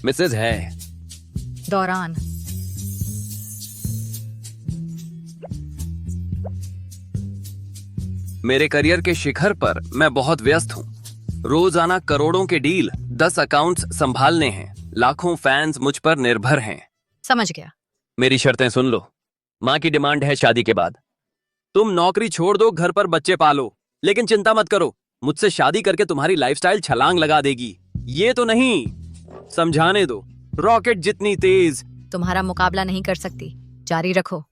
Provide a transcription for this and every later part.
Mrs है। दौरान। मेरे करियर के शिखर पर मैं बहुत व्यस्त हूँ। रोजाना करोड़ों के डील, 10 अकाउंट्स संभालने हैं, लाखों फैंस मुझ पर निर्भर हैं। समझ गया। मेरी शर्तें सुन लो। माँ की डिमांड है शादी के बाद तुम नौकरी छोड़ दो, घर पर बच्चे पालो, लेकिन चिंता मत करो, मुझसे शादी करके तुम्हारी लाइफस्टाइल छलांग लगा देगी। ये तो नहीं, समझाने दो। रॉकेट जितनी तेज। तुम्हारा मुकाबला नहीं कर सकती, जारी रखो।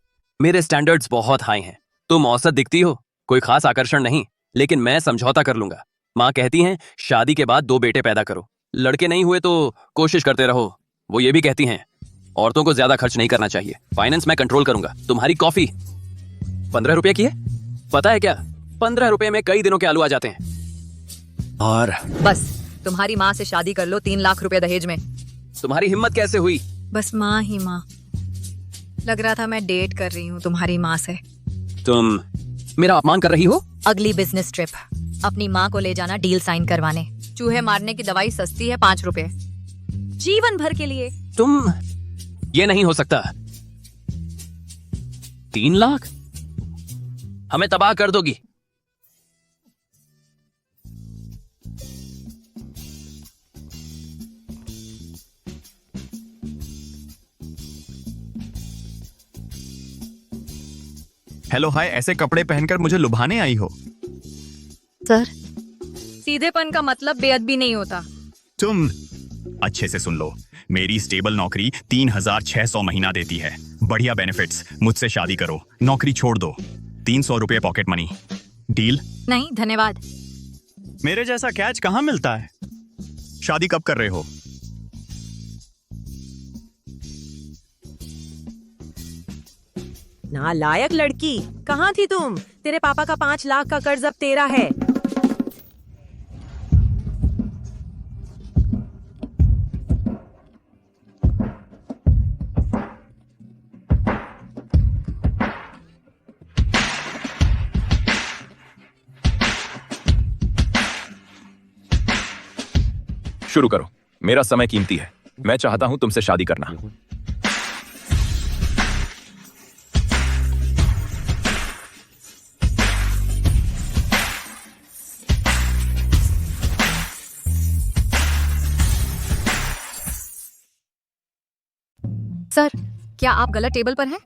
मेरे स्टैंडर्ड्स बहुत हाई हैं। तुम औसत दिखती हो, कोई खास आकर्षण नहीं, लेकिन मैं समझौता कर लूंगा। माँ कहती हैं शादी के बाद 2 बेटे पैदा करो, लड़के नहीं हुए तो कोशिश करते रहो। वो ये भी कहती हैं औरतों को ज्यादा खर्च नहीं करना चाहिए, फाइनेंस मैं कंट्रोल करूंगा। तुम्हारी कॉफी 15 रुपए की है, पता है क्या? 15 रुपए में कई दिनों के आलू आ जाते हैं। और बस तुम्हारी माँ से शादी कर लो 3 लाख रुपए दहेज में। तुम्हारी हिम्मत कैसे हुई? बस माँ ही माँ। लग रहा था मैं डेट कर रही हूँ तुम्हारी माँ से। तुम मेरा अपमान कर रही हो। अगली बिजनेस ट्रिप अपनी माँ को ले जाना डील साइन करवाने। चूहे मारने की दवाई सस्ती है 5 रुपए, जीवन भर के लिए। तुम, ये नहीं हो सकता। 3 लाख हमें तबाह कर दोगी। हेलो हाय, ऐसे कपड़े पहनकर मुझे लुभाने आई हो? सर, सीधेपन का मतलब बेअदबी नहीं होता। तुम अच्छे से सुन लो, मेरी स्टेबल नौकरी 3600 महीना देती है, बढ़िया बेनिफिट्स। मुझसे शादी करो, नौकरी छोड़ दो, 300 रुपये पॉकेट मनी। डील? नहीं धन्यवाद। मेरे जैसा कैच कहाँ मिलता है? शादी कब कर रहे हो? नालायक लड़की, कहाँ थी तुम? तेरे पापा का 5 लाख का कर्ज अब तेरा है। शुरू करो, मेरा समय कीमती है। मैं चाहता हूं तुमसे शादी करना। सर, क्या आप गलत टेबल पर हैं?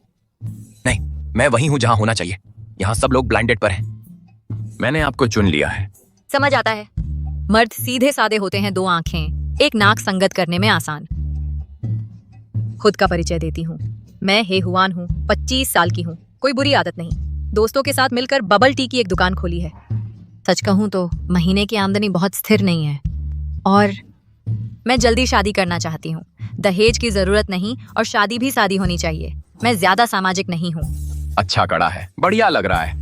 नहीं, मैं वहीं हूं जहां होना चाहिए। यहां सब लोग ब्लाइंड डेट पर हैं। मैंने आपको चुन लिया है। समझ आता है। मर्द सीधे साधे होते हैं, 2 आंखें, एक नाक, संगत करने में आसान। खुद का परिचय देती हूँ, मैं हे हुआन हूँ, 25 साल की हूँ। कोई बुरी आदत नहीं। दोस्तों के साथ मिलकर बबल टी की एक दुकान खोली है। सच कहूँ तो महीने की आमदनी बहुत स्थिर नहीं है, और मैं जल्दी शादी करना चाहती हूँ। दहेज की जरूरत नहीं, और शादी भी शादी होनी चाहिए। मैं ज्यादा सामाजिक नहीं हूँ। अच्छा कड़ा है, बढ़िया लग रहा है।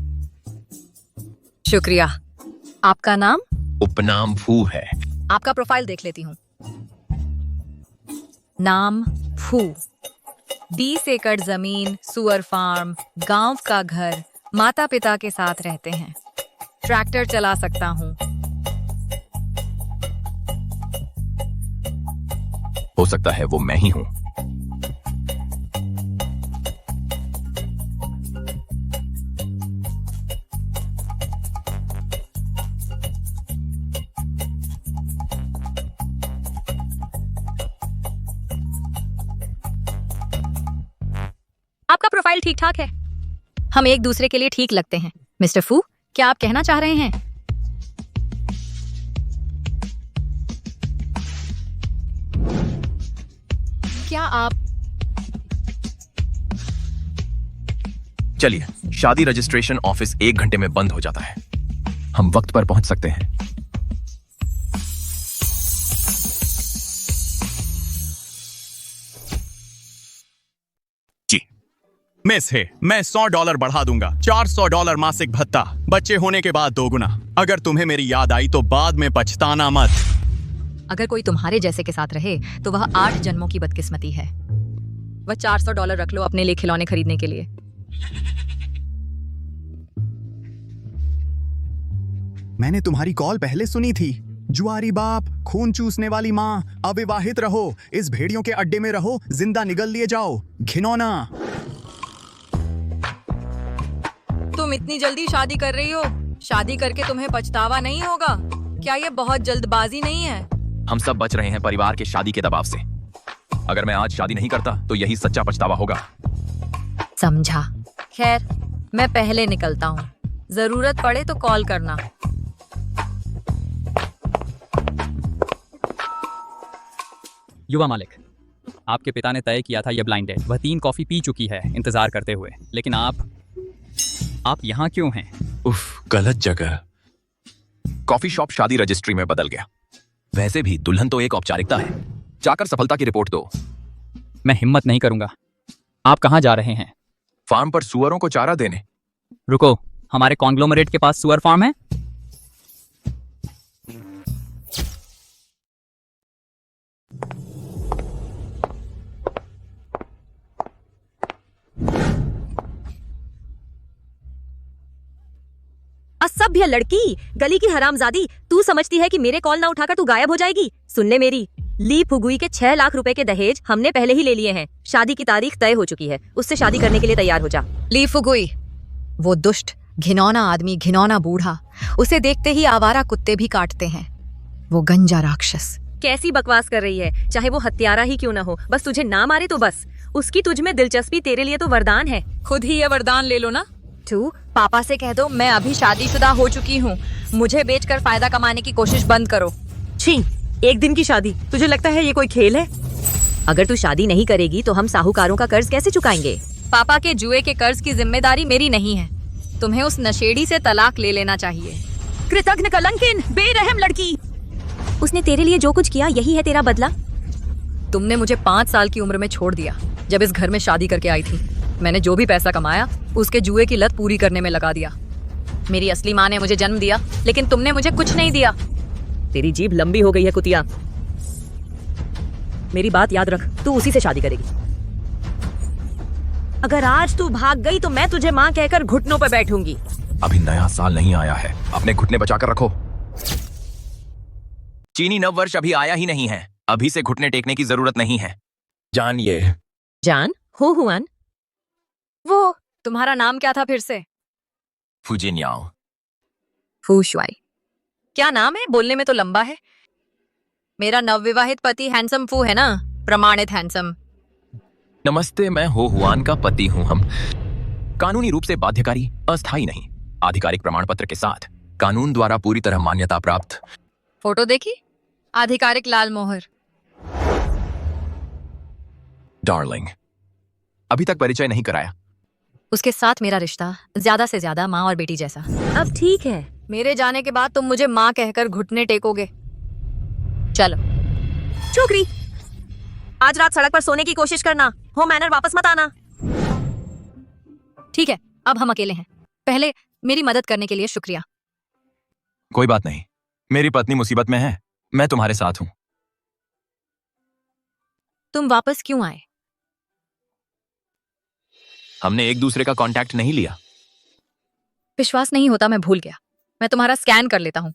शुक्रिया। आपका नाम? उपनाम फू है। आपका प्रोफाइल देख लेती हूँ। नाम फू, 20 एकड़ जमीन, सुअर फार्म, गांव का घर, माता पिता के साथ रहते हैं। ट्रैक्टर चला सकता हूँ। हो सकता है वो मैं ही हूं। आपका प्रोफाइल ठीक ठाक है। हम एक दूसरे के लिए ठीक लगते हैं। मिस्टर फू, क्या आप कहना चाह रहे हैं? क्या आप? चलिए, शादी रजिस्ट्रेशन ऑफिस 1 घंटे में बंद हो जाता है। हम वक्त पर पहुंच सकते हैं। जी मिस है, मैं $100 बढ़ा दूंगा। $400 मासिक भत्ता, बच्चे होने के बाद 2 गुना। अगर तुम्हें मेरी याद आई तो बाद में पछताना मत। अगर कोई तुम्हारे जैसे के साथ रहे तो वह 8 जन्मों की बदकिस्मती है। वह $400 रख लो अपने लिए खिलौने खरीदने के लिए। मैंने तुम्हारी कॉल पहले सुनी थी। जुआरी बाप, खून चूसने वाली माँ, अविवाहित रहो, इस भेड़ियों के अड्डे में रहो, जिंदा निगल लिए जाओ, घिनौना। तुम इतनी जल्दी शादी कर रही हो, शादी करके तुम्हें पछतावा नहीं होगा? क्या ये बहुत जल्दबाजी नहीं है? हम सब बच रहे हैं परिवार के शादी के दबाव से। अगर मैं आज शादी नहीं करता तो यही सच्चा पछतावा होगा। समझा। खैर, मैं पहले निकलता हूँ, जरूरत पड़े तो कॉल करना। युवा मालिक, आपके पिता ने तय किया था ये ब्लाइंड डेट। वह 3 कॉफी पी चुकी है इंतजार करते हुए, लेकिन आप यहाँ क्यों हैं? उफ, गलत जगह। कॉफी शॉप शादी रजिस्ट्री में बदल गया। वैसे भी दुल्हन तो एक औपचारिकता है। जाकर सफलता की रिपोर्ट दो। मैं हिम्मत नहीं करूंगा। आप कहाँ जा रहे हैं? फार्म पर सुअरों को चारा देने। रुको, हमारे कॉन्ग्लोमरेट के पास सुअर फार्म है? असभ्य लड़की, गली की हरामजादी, तू समझती है कि मेरे कॉल ना उठाकर तू गायब हो जाएगी? सुन ले मेरी, ली फुगुई के 6 लाख रुपए के दहेज हमने पहले ही ले लिए हैं। शादी की तारीख तय हो चुकी है, उससे शादी करने के लिए तैयार हो जा। ली फुगुई, वो दुष्ट घिनौना आदमी, घिनौना बूढ़ा, उसे देखते ही आवारा कुत्ते भी काटते हैं। वो गंजा राक्षस। कैसी बकवास कर रही है? चाहे वो हत्यारा ही क्यों ना हो, बस तुझे ना मारे तो बस। उसकी तुझ में दिलचस्पी तेरे लिए तो वरदान है। खुद ही ये वरदान ले लो ना। तू पापा से कह दो मैं अभी शादीशुदा हो चुकी हूँ, मुझे बेचकर फायदा कमाने की कोशिश बंद करो। छी, एक दिन की शादी, तुझे लगता है ये कोई खेल है? अगर तू शादी नहीं करेगी तो हम साहूकारों का कर्ज कैसे चुकाएंगे? पापा के जुए के कर्ज की जिम्मेदारी मेरी नहीं है। तुम्हें उस नशेड़ी से तलाक ले लेना चाहिए। कृतघ्न कलंकिन, बेरहम लड़की। उसने तेरे लिए जो कुछ किया यही है तेरा बदला? तुमने मुझे 5 साल की उम्र में छोड़ दिया, जब इस घर में शादी करके आई थी। मैंने जो भी पैसा कमाया उसके जुए की लत पूरी करने में लगा दिया। मेरी असली माँ ने मुझे जन्म दिया, लेकिन तुमने मुझे कुछ नहीं दिया। तेरी जीभ लंबी हो गई है कुतिया। मेरी बात याद रख, तू उसी से शादी करेगी। अगर आज तू भाग गई तो मैं तुझे माँ कहकर घुटनों पर बैठूंगी। अभी नया साल नहीं आया है, अपने घुटने बचाकर रखो। चीनी नव वर्ष अभी आया ही नहीं है, अभी से घुटने टेकने की जरूरत नहीं है। जानिए। जान हो हुआन। वो तुम्हारा नाम क्या था फिर से? फुजिन्याओ। फू शुआई। क्या नाम है? बोलने में तो लंबा है। मेरा नवविवाहित पति हैंडसम फू है ना, प्रमाणित हैंडसम। नमस्ते, मैं हो हुआन का पति हूँ। हम कानूनी रूप से बाध्यकारी, अस्थायी नहीं, आधिकारिक प्रमाण पत्र के साथ, कानून द्वारा पूरी तरह मान्यता प्राप्त। फोटो देखी? आधिकारिक लाल मोहर। डार्लिंग, अभी तक परिचय नहीं कराया। उसके साथ मेरा रिश्ता ज्यादा से ज्यादा माँ और बेटी जैसा। अब ठीक है। मेरे जाने के बाद तुम मुझे माँ कहकर घुटने टेकोगे। चलो। छोकरी, आज रात सड़क पर सोने की कोशिश करना, हो मैनर वापस मत आना। ठीक है, अब हम अकेले हैं। पहले मेरी मदद करने के लिए शुक्रिया। कोई बात नहीं, मेरी पत्नी मुसीबत में है, मैं तुम्हारे साथ हूँ। तुम वापस क्यों आए? हमने एक दूसरे का कांटेक्ट नहीं लिया। विश्वास नहीं होता, मैं भूल गया। मैं तुम्हारा स्कैन कर लेता हूँ।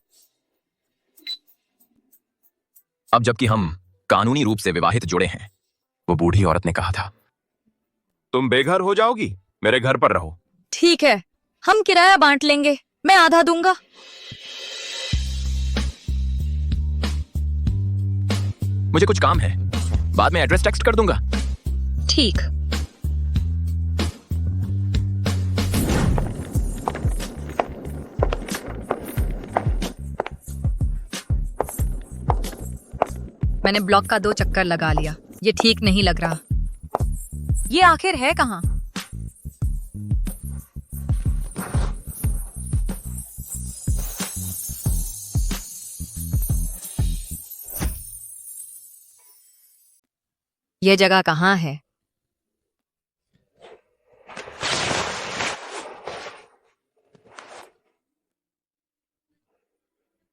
अब जबकि हम कानूनी रूप से विवाहित जुड़े हैं, वो बूढ़ी औरत ने कहा था, तुम बेघर हो जाओगी, मेरे घर पर रहो। ठीक है, हम किराया बांट लेंगे, मैं आधा दूंगा। मुझे कुछ काम है, बाद में एड्रेस टेक्स्ट कर दूंगा। ठीक। मैंने ब्लॉक का 2 चक्कर लगा लिया, ये ठीक नहीं लग रहा। ये आखिर है कहाँ? ये जगह कहाँ है?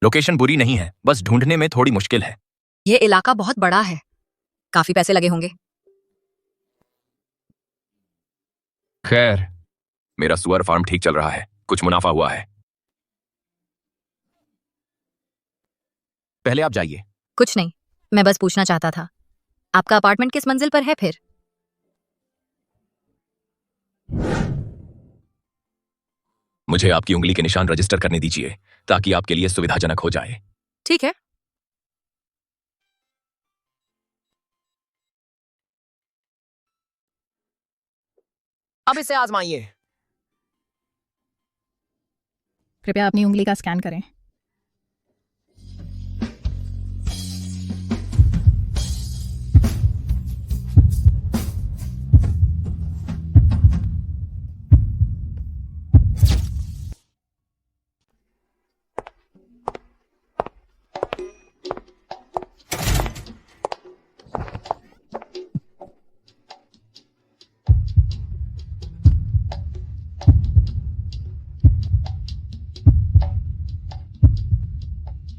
लोकेशन बुरी नहीं है, बस ढूंढने में थोड़ी मुश्किल है। ये इलाका बहुत बड़ा है, काफी पैसे लगे होंगे। खैर, मेरा सुअर फार्म ठीक चल रहा है, कुछ मुनाफा हुआ है। पहले आप जाइए। कुछ नहीं, मैं बस पूछना चाहता था, आपका अपार्टमेंट किस मंजिल पर है फिर? मुझे आपकी उंगली के निशान रजिस्टर करने दीजिए ताकि आपके लिए सुविधाजनक हो जाए। ठीक है। अब इसे आजमाइए। कृपया अपनी उंगली का स्कैन करें।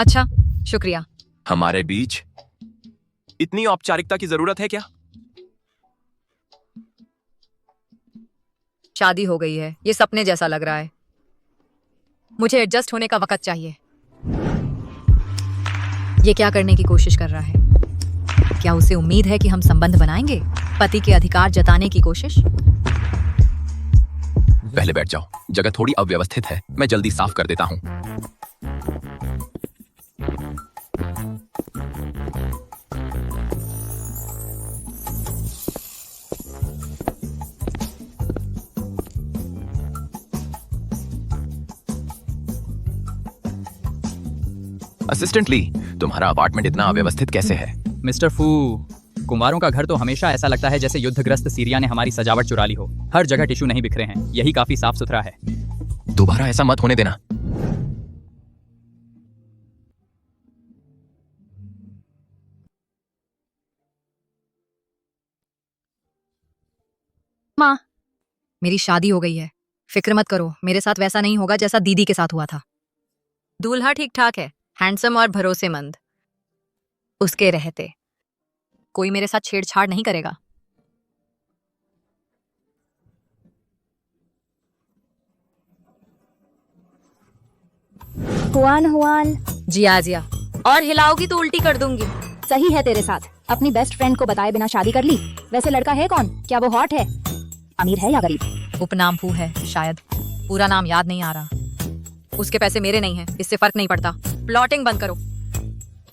अच्छा, शुक्रिया। हमारे बीच इतनी औपचारिकता की जरूरत है क्या? शादी हो गई है, ये सपने जैसा लग रहा है। मुझे एडजस्ट होने का वक्त चाहिए। ये क्या करने की कोशिश कर रहा है? क्या उसे उम्मीद है कि हम संबंध बनाएंगे? पति के अधिकार जताने की कोशिश? पहले बैठ जाओ, जगह थोड़ी अव्यवस्थित है, मैं जल्दी साफ कर देता हूँ। असिस्टेंट ली, तुम्हारा अपार्टमेंट इतना अव्यवस्थित कैसे है? मिस्टर फू, कुमारों का घर तो हमेशा ऐसा लगता है जैसे युद्धग्रस्त सीरिया ने हमारी सजावट चुरा ली हो। हर जगह टिश्यू नहीं बिखरे हैं, यही काफी साफ सुथरा है। दोबारा ऐसा मत होने देना। माँ, मेरी शादी हो गई है। फिक्र मत करो, मेरे साथ वैसा नहीं होगा जैसा दीदी के साथ हुआ था। दूल्हा ठीक ठाक है, हैंडसम और भरोसेमंद। उसके रहते कोई मेरे साथ छेड़छाड़ नहीं करेगा। हुआन हुआन, जी आजिया, और हिलाओगी तो उल्टी कर दूंगी। सही है तेरे साथ। अपनी बेस्ट फ्रेंड को बताए बिना शादी कर ली। वैसे लड़का है कौन? क्या वो हॉट है? अमीर है या गरीब? उपनाम फू है शायद, पूरा नाम याद नहीं आ रहा। उसके पैसे मेरे नहीं हैं, इससे फर्क नहीं पड़ता। प्लॉटिंग बंद करो।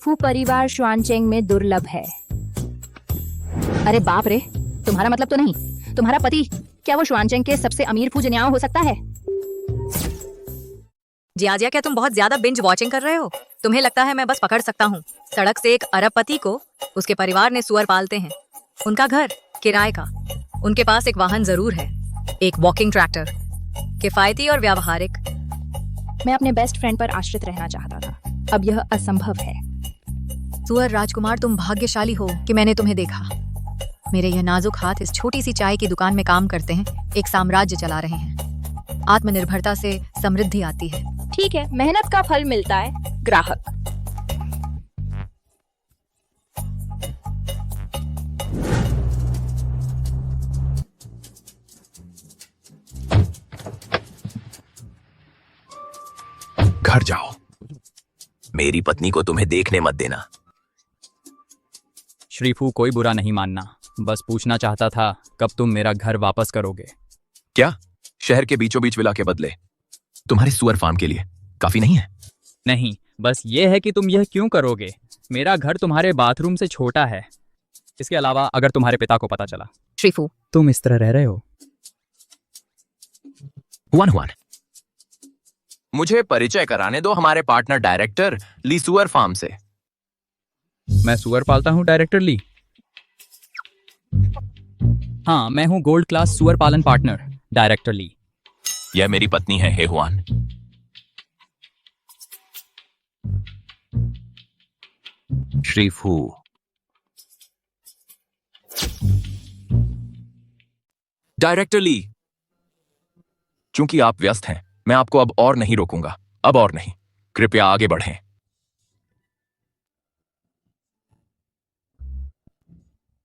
फू परिवार श्वानचेंग में दुर्लभ है। अरे बाप रे, तुम्हारा मतलब तो नहीं? तुम्हारा पति, क्या वो श्वानचेंग के सबसे अमीर फू जन्याओ हो सकता है? जियाजिया, क्या तुम बहुत ज्यादा बिंज वॉचिंग कर रहे हो? तुम्हें लगता है मैं बस पकड़ सकता हूँ? सड़क से एक अरबपति को उसके परिवार ने सुअर पालते हैं। उनका घर किराए का। उनके पास एक वाहन जरूर है, एक वॉकिंग ट्रैक्टर, किफायती और व्यावहारिक। मैं अपने बेस्ट फ्रेंड पर आश्रित रहना चाहता था, अब यह असंभव है। सुअर राजकुमार, तुम भाग्यशाली हो कि मैंने तुम्हें देखा। मेरे यह नाजुक हाथ इस छोटी सी चाय की दुकान में काम करते हैं, एक साम्राज्य चला रहे हैं। आत्मनिर्भरता से समृद्धि आती है। ठीक है, मेहनत का फल मिलता है। ग्राहक। घर जाओ, मेरी पत्नी को तुम्हें देखने मत देना। श्रीफू, कोई बुरा नहीं मानना, बस पूछना चाहता था कब तुम मेरा घर वापस करोगे। क्या शहर के बीचों बीच विला के बदले तुम्हारे सुअर फार्म के लिए काफी नहीं है? नहीं, बस ये है कि तुम यह क्यों करोगे। मेरा घर तुम्हारे बाथरूम से छोटा है। इसके अलावा अगर तुम्हारे पिता को पता चला, श्रीफू, तुम इस तरह रह रहे हो। हुआन हुआन, मुझे परिचय कराने दो हमारे पार्टनर डायरेक्टर ली सुअर फार्म से। मैं सुअर पालता हूँ डायरेक्टर ली। हाँ, मैं हूँ गोल्ड क्लास सुअर पालन पार्टनर डायरेक्टर ली। यह मेरी पत्नी है हे हुआन। श्रीफू, डायरेक्टर ली, चूंकि आप व्यस्त हैं, मैं आपको अब और नहीं रोकूंगा। अब और नहीं, कृपया आगे बढ़ें।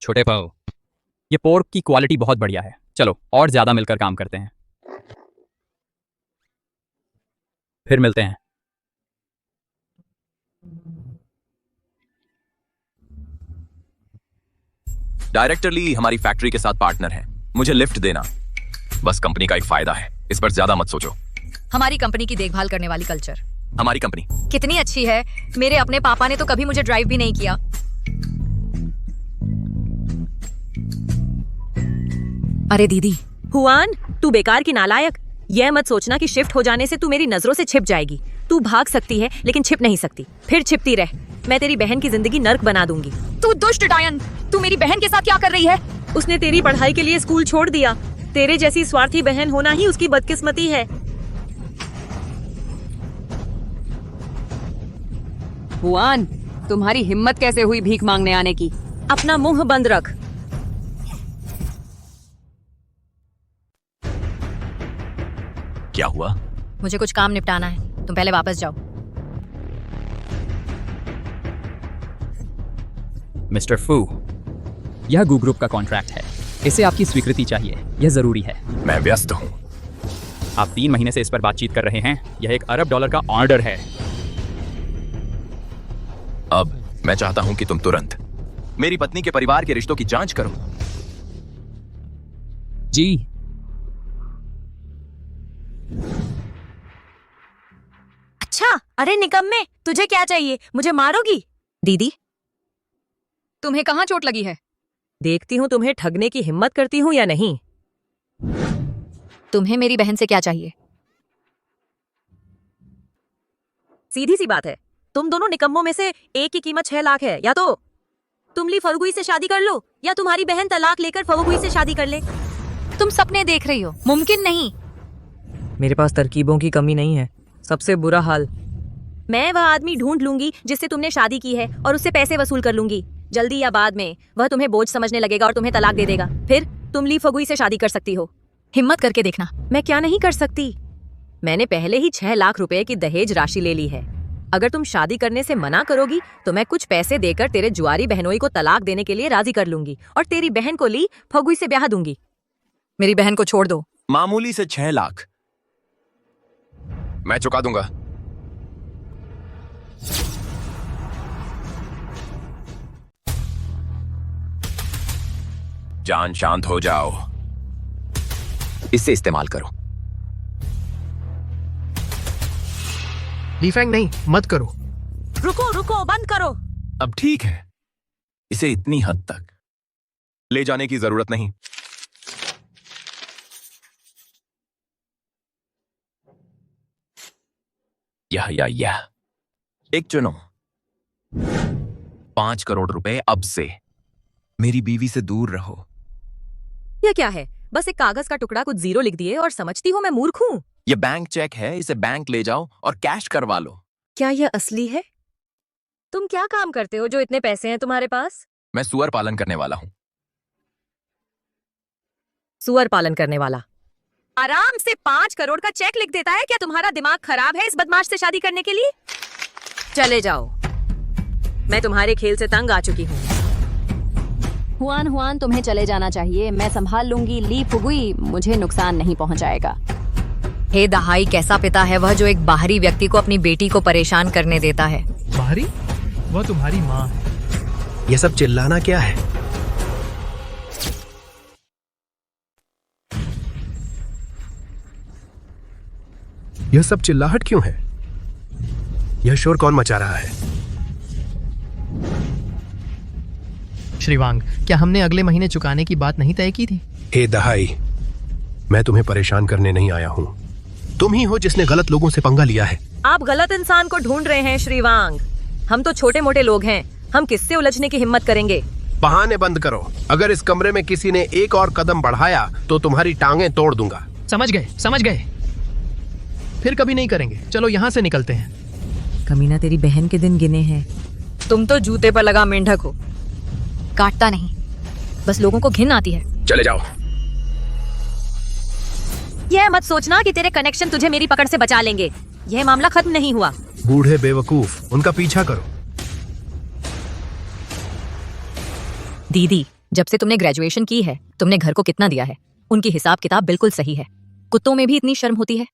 छोटे पाओ, ये पोर्क की क्वालिटी बहुत बढ़िया है। चलो और ज्यादा मिलकर काम करते हैं। फिर मिलते हैं। डायरेक्टर ली हमारी फैक्ट्री के साथ पार्टनर है, मुझे लिफ्ट देना। बस कंपनी का एक फायदा है, इस पर ज्यादा मत सोचो। हमारी कंपनी की देखभाल करने वाली कल्चर हमारी कंपनी कितनी अच्छी है। मेरे अपने पापा ने तो कभी मुझे ड्राइव भी नहीं किया। अरे दीदी, हुआन, तू बेकार की नालायक। यह मत सोचना कि शिफ्ट हो जाने से तू मेरी नजरों से छिप जाएगी। तू भाग सकती है लेकिन छिप नहीं सकती। फिर छिपती रह, मैं तेरी बहन की जिंदगी नर्क बना दूंगी। तू दुष्ट डायन, तू मेरी बहन के साथ क्या कर रही है? उसने तेरी पढ़ाई के लिए स्कूल छोड़ दिया। तेरे जैसी स्वार्थी बहन होना ही उसकी बदकिस्मती है। हुआन, तुम्हारी हिम्मत कैसे हुई भीख मांगने आने की? अपना मुंह बंद रख। क्या हुआ? मुझे कुछ काम निपटाना है, तुम पहले वापस जाओ। मिस्टर फू, यह गू ग्रुप का कॉन्ट्रैक्ट है, इसे आपकी स्वीकृति चाहिए, यह जरूरी है। मैं व्यस्त हूँ। आप 3 महीने से इस पर बातचीत कर रहे हैं, यह $1 अरब का ऑर्डर है। अब मैं चाहता हूं कि तुम तुरंत मेरी पत्नी के परिवार के रिश्तों की जांच करो। जी। अच्छा, अरे निकम्मे, तुझे क्या चाहिए? मुझे मारोगी? दीदी, तुम्हें कहाँ चोट लगी है? देखती हूँ तुम्हें ठगने की हिम्मत करती हूँ या नहीं। तुम्हें मेरी बहन से क्या चाहिए? सीधी सी बात है, तुम दोनों निकम्मों में से एक की कीमत 6 लाख है। या तो तुम ली फवगुई से शादी कर लो, या तुम्हारी बहन तलाक लेकर फवगुई से शादी कर ले। तुम सपने देख रही हो, मुमकिन नहीं। मेरे पास तरकीबों की कमी नहीं है। सबसे बुरा हाल, मैं वह आदमी ढूंढ लूंगी जिससे तुमने शादी की है और उससे पैसे वसूल कर लूंगी। जल्दी या बाद में वह तुम्हें बोझ समझने लगेगा और तुम्हें तलाक दे देगा। फिर तुम ली फगुई से शादी कर सकती हो। हिम्मत करके देखना। मैं क्या नहीं कर सकती? मैंने पहले ही 6 लाख रुपए की दहेज राशि ले ली है। अगर तुम शादी करने से मना करोगी तो मैं कुछ पैसे देकर तेरे जुआरी बहनोई को तलाक देने के लिए राजी कर लूंगी और तेरी बहन को ली फगुई से ब्याह दूंगी। मेरी बहन को छोड़ दो। मामूली से 6 लाख मैं चुका दूंगा। जान शांत हो जाओ, इसे इस्तेमाल करो। लीफेंग नहीं, मत करो। रुको रुको, बंद करो। अब ठीक है, इसे इतनी हद तक ले जाने की जरूरत नहीं। यह एक चुनो। 5 करोड़ रुपए अब से। मेरी बीवी से दूर रहो। यह क्या है? बस एक कागज का टुकड़ा, कुछ जीरो लिख दिए और समझती हो मैं मूर्ख हूँ? यह बैंक चेक है, इसे बैंक ले जाओ और कैश करवा लो। क्या यह असली है? तुम क्या काम करते हो जो इतने पैसे हैं तुम्हारे पास? मैं सुअर पालन करने वाला हूं। सुअर पालन करने वाला आराम से 5 करोड़ का चेक लिख देता है। क्या तुम्हारा दिमाग खराब है इस बदमाश से शादी करने के लिए? चले जाओ, मैं तुम्हारे खेल से तंग आ चुकी हूँ। हुआन हुआन, तुम्हें चले जाना चाहिए, मैं संभाल लूंगी। ली फुगुई, मुझे नुकसान नहीं पहुंचाएगा। हे दहाई, कैसा पिता है वह जो एक बाहरी व्यक्ति को अपनी बेटी को परेशान करने देता है। बाहरी? वह तुम्हारी माँ है। यह सब चिल्लाना क्या है? यह सब चिल्लाहट क्यों है? यह शोर कौन मचा रहा है? श्रीवांग, क्या हमने अगले महीने चुकाने की बात नहीं तय की थी? हे दहाई, मैं तुम्हें परेशान करने नहीं आया हूँ। तुम ही हो जिसने गलत लोगों से पंगा लिया है। आप गलत इंसान को ढूंढ रहे हैं श्रीवांग। हम तो छोटे मोटे लोग हैं, हम किससे उलझने की हिम्मत करेंगे? बहाने बंद करो। अगर इस कमरे में किसी ने एक और कदम बढ़ाया तो तुम्हारी टांगें तोड़ दूंगा। समझ गए, समझ गए। फिर कभी नहीं करेंगे। चलो यहाँ से निकलते हैं। कमीना, तेरी बहन के दिन गिने हैं। तुम तो जूते पर लगा मेंढक हो। काटता नहीं, बस लोगों को घिन आती है। चले जाओ। यह मत सोचना कि तेरे कनेक्शन तुझे मेरी पकड़ से बचा लेंगे। यह मामला खत्म नहीं हुआ। बूढ़े बेवकूफ, उनका पीछा करो। दीदी, जब से तुमने ग्रेजुएशन की है तुमने घर को कितना दिया है? उनकी हिसाब किताब बिल्कुल सही है। कुत्तों में भी इतनी शर्म होती है?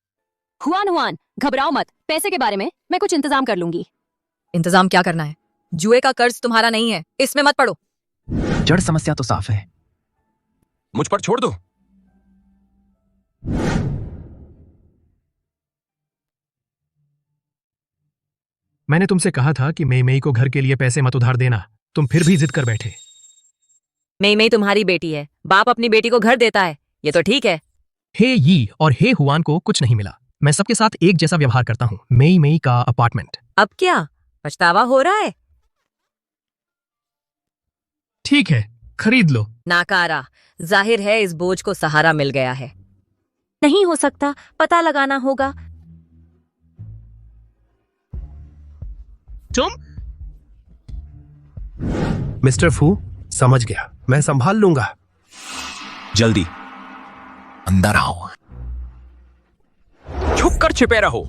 हुआन हुआन, घबराओ मत, पैसे के बारे में मैं कुछ इंतजाम कर लूंगी। इंतजाम क्या करना है? जुए का कर्ज तुम्हारा नहीं है, इसमें मत पड़ो। जड़ समस्या तो साफ है, मुझ पर छोड़ दो। मैंने तुमसे कहा था कि मई को घर के लिए पैसे मत उधार देना, तुम फिर भी जिद कर बैठे। मई तुम्हारी बेटी है, बाप अपनी बेटी को घर देता है, ये तो ठीक है। हे यी और हे हुआन को कुछ नहीं मिला। मैं सबके साथ एक जैसा व्यवहार करता हूँ। मई का अपार्टमेंट। अब क्या पछतावा हो रहा है? ठीक है, खरीद लो। नाकारा, जाहिर है इस बोझ को सहारा मिल गया है। नहीं हो सकता, पता लगाना होगा। तुम? मिस्टर फू, समझ गया, मैं संभाल लूंगा। जल्दी अंदर आओ, छुप कर छिपे रहो।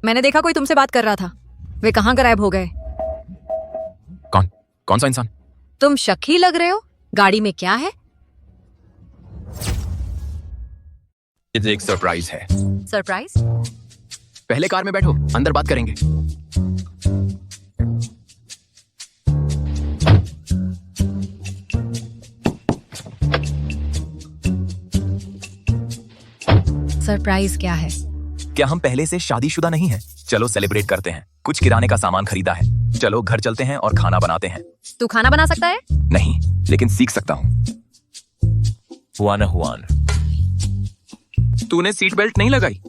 मैंने देखा कोई तुमसे बात कर रहा था, वे कहाँ गायब हो गए? कौन सा इंसान? तुम शक ही लग रहे हो। गाड़ी में क्या है? ये एक सरप्राइज है। सरप्राइज? पहले कार में बैठो, अंदर बात करेंगे। सरप्राइज क्या है? क्या हम पहले से शादीशुदा नहीं हैं? चलो सेलिब्रेट करते हैं। कुछ किराने का सामान खरीदा है, चलो घर चलते हैं और खाना बनाते हैं। तू खाना बना सकता है? नहीं, लेकिन सीख सकता हूँ। हुआन, तूने सीट बेल्ट नहीं लगाई।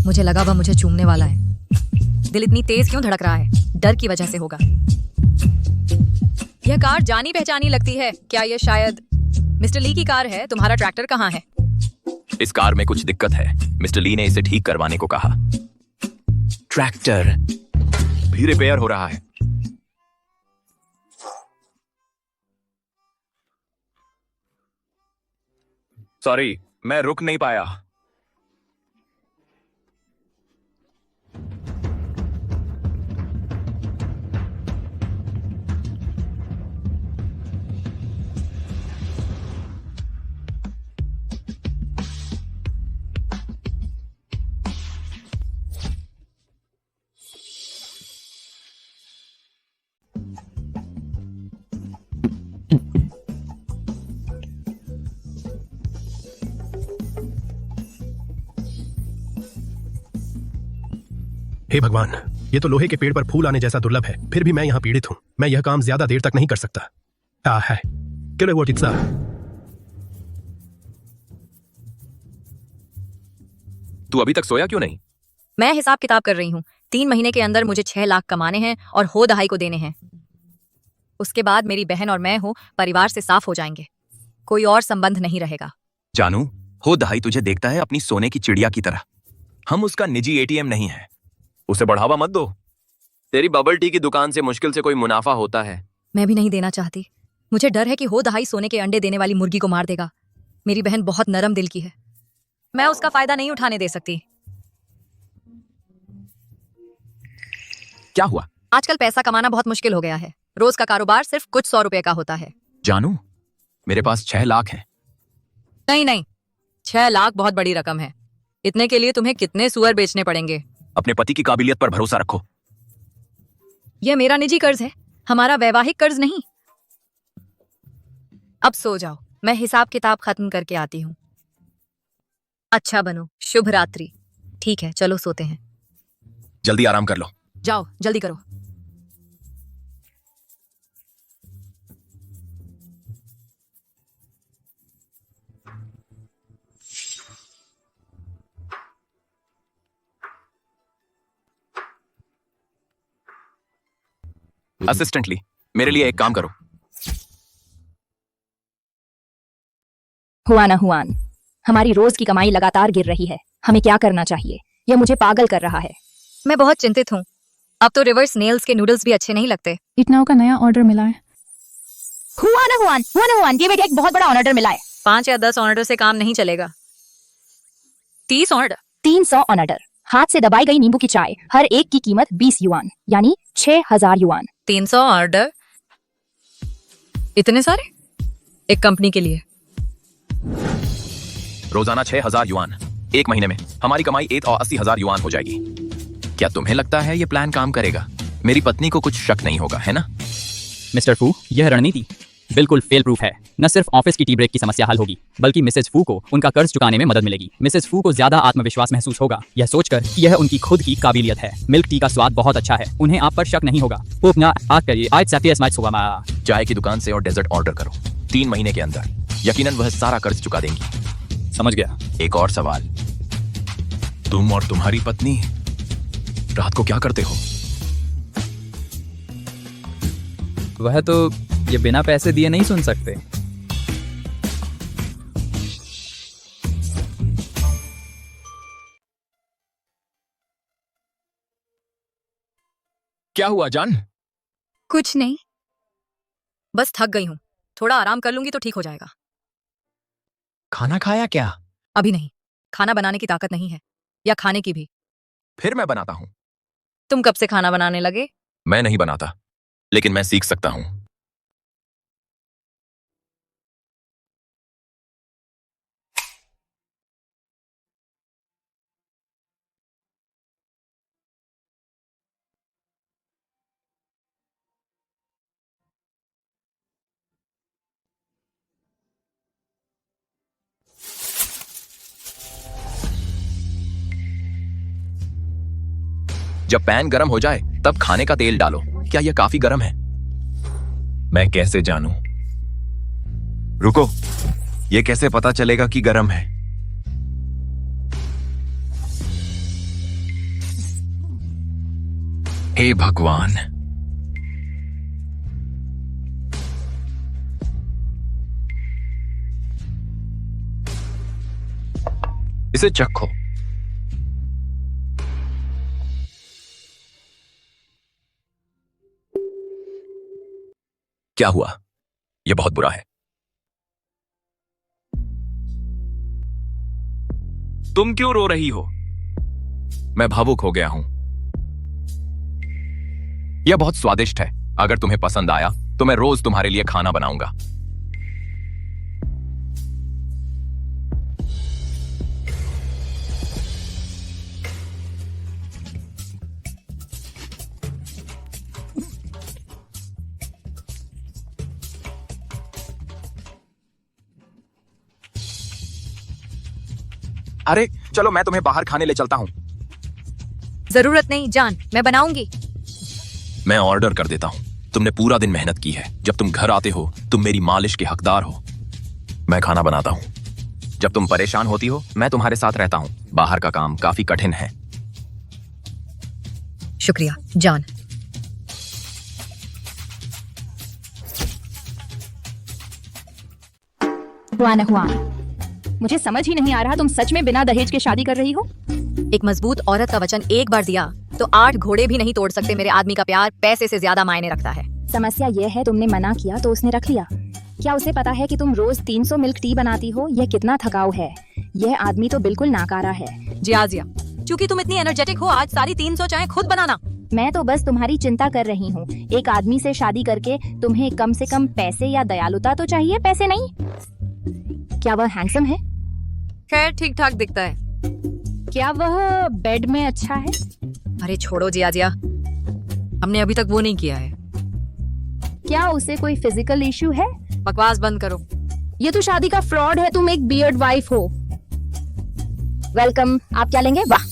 मुझे लगा वह मुझे चूमने वाला है। दिल इतनी तेज क्यों धड़क रहा है? डर की वजह से होगा। यह कार जानी पहचानी लगती है। क्या यह शायद मिस्टर ली की कार है? तुम्हारा ट्रैक्टर कहाँ है? इस कार में कुछ दिक्कत है, मिस्टर ली ने इसे ठीक करवाने को कहा। ट्रैक्टर भी रिपेयर हो रहा है। सॉरी, मैं रुक नहीं पाया। हे भगवान, ये तो लोहे के पेड़ पर फूल आने जैसा दुर्लभ है। फिर भी मैं यहाँ पीड़ित हूँ। मैं यह काम ज्यादा देर तक नहीं कर सकता। है किलो वो टित्सा। तू अभी तक सोया क्यों नहीं? मैं हिसाब किताब कर रही हूँ। 3 महीने के अंदर मुझे 6 लाख कमाने हैं और हो दहाई को देने हैं। उसके बाद मेरी बहन और मैं हो परिवार से साफ हो जाएंगे। कोई और संबंध नहीं रहेगा। जानू, हो दहाई तुझे देखता है अपनी सोने की चिड़िया की तरह। हम उसका निजी एटीएम नहीं है। उसे बढ़ावा मत दो। तेरी बबल टी की दुकान से मुश्किल से कोई मुनाफा होता है। मैं भी नहीं देना चाहती। मुझे डर है कि हो दहाई सोने के अंडे देने वाली मुर्गी को मार देगा। मेरी बहन बहुत नरम दिल की है, मैं उसका फायदा नहीं उठाने दे सकती। क्या हुआ? आजकल पैसा कमाना बहुत मुश्किल हो गया है। रोज का कारोबार सिर्फ कुछ 100 रुपए का होता है। जानू, मेरे पास 6 लाख है। नहीं, 6 लाख बहुत बड़ी रकम है। इतने के लिए तुम्हें कितने सुअर बेचने पड़ेंगे? अपने पति की काबिलियत पर भरोसा रखो। यह मेरा निजी कर्ज है, हमारा वैवाहिक कर्ज नहीं। अब सो जाओ, मैं हिसाब किताब खत्म करके आती हूँ। अच्छा बनो, शुभ रात्रि। ठीक है, चलो सोते हैं। जल्दी आराम कर लो। जाओ, जल्दी करो। असिस्टेंटली, मेरे लिए एक काम करो। हुआन, हमारी रोज की कमाई लगातार गिर रही है। हमें क्या करना चाहिए? यह मुझे पागल कर रहा है। मैं बहुत चिंतित हूँ। अब तो रिवर्स नेल्स के नूडल्स भी अच्छे नहीं लगते। इटनाओ का नया ऑर्डर मिला है। हुआन, ये बेटे एक बहुत बड़ा ऑर्डर मिला है। 5 या 10 ऑर्डर से काम नहीं चलेगा। 30 ऑर्डर। 300 ऑर्डर। हाथ से दबाई गई नींबू की चाय, हर एक की कीमत 20 युआन, यानी 6000 युआन। 300 ऑर्डर, इतने सारे एक कंपनी के लिए? रोजाना 6000 युआन। 1 महीने में हमारी कमाई 80,000 युआन हो जाएगी। क्या तुम्हें लगता है ये प्लान काम करेगा? मेरी पत्नी को कुछ शक नहीं होगा, है ना? मिस्टर फू, यह रणनीति बिल्कुल फेल प्रूफ है। न सिर्फ ऑफिस की टी ब्रेक की समस्या हल होगी, बल्कि मिसेज फू को उनका कर्ज चुकाने में मदद मिलेगी। मिसेज फू को ज्यादा आत्मविश्वास महसूस होगा, यह सोचकर कि यह उनकी खुद की काबिलियत है। मिल्क टी का स्वाद बहुत अच्छा है, उन्हें आप पर शक नहीं होगा। चाय की दुकान से और डेजर्ट ऑर्डर करो 3 महीने के अंदर। यकीनन वह सारा कर्ज चुका देंगी। समझ गया। एक और सवाल, तुम और तुम्हारी पत्नी रात को क्या करते हो? वह तो ये बिना पैसे दिए नहीं सुन सकते। क्या हुआ जान? कुछ नहीं, बस थक गई हूँ। थोड़ा आराम कर लूंगी तो ठीक हो जाएगा। खाना खाया क्या? अभी नहीं, खाना बनाने की ताकत नहीं है, या खाने की भी। फिर मैं बनाता हूँ। तुम कब से खाना बनाने लगे? मैं नहीं बनाता, लेकिन मैं सीख सकता हूँ। जब पैन गरम हो जाए तब खाने का तेल डालो। क्या यह काफी गरम है? मैं कैसे जानूं? रुको, ये कैसे पता चलेगा कि गरम है? हे भगवान, इसे चखो। क्या हुआ? यह बहुत बुरा है। तुम क्यों रो रही हो? मैं भावुक हो गया हूं। यह बहुत स्वादिष्ट है। अगर तुम्हें पसंद आया तो मैं रोज तुम्हारे लिए खाना बनाऊंगा। अरे चलो, मैं तुम्हें बाहर खाने ले चलता हूं। जरूरत नहीं जान, मैं बनाऊंगी। मैं ऑर्डर कर देता हूं। तुमने पूरा दिन मेहनत की है। जब तुम घर आते हो तुम मेरी मालिश के हकदार हो। मैं खाना बनाता हूं। जब तुम परेशान होती हो मैं तुम्हारे साथ रहता हूं। बाहर का काम काफी कठिन है। शुक्रिया जान। हुआन, मुझे समझ ही नहीं आ रहा, तुम सच में बिना दहेज के शादी कर रही हो? एक मजबूत औरत का वचन एक बार दिया तो 8 घोड़े भी नहीं तोड़ सकते। मेरे आदमी का प्यार पैसे से ज्यादा मायने रखता है। समस्या ये है, तुमने मना किया तो उसने रख लिया। क्या उसे पता है कि तुम रोज 300 मिल्क टी बनाती हो? यह कितना थकाऊ है। यह आदमी तो बिल्कुल नाकारा है। जिया, क्योंकि तुम इतनी एनर्जेटिक हो, आज सारी 300 चाय खुद बनाना। मैं तो बस तुम्हारी चिंता कर रही हूँ। एक आदमी से शादी करके तुम्हें कम से कम पैसे या दयालुता तो चाहिए, पैसे नहीं। क्या वह हैंडसम है? खैर ठीक ठाक दिखता है। क्या वह बेड में अच्छा है? अरे छोड़ो जिया, हमने अभी तक वो नहीं किया है। क्या उसे कोई फिजिकल इशू है? बकवास बंद करो। ये तो शादी का फ्रॉड है। तुम एक बियर्ड वाइफ हो। वेलकम। आप क्या लेंगे? वाह,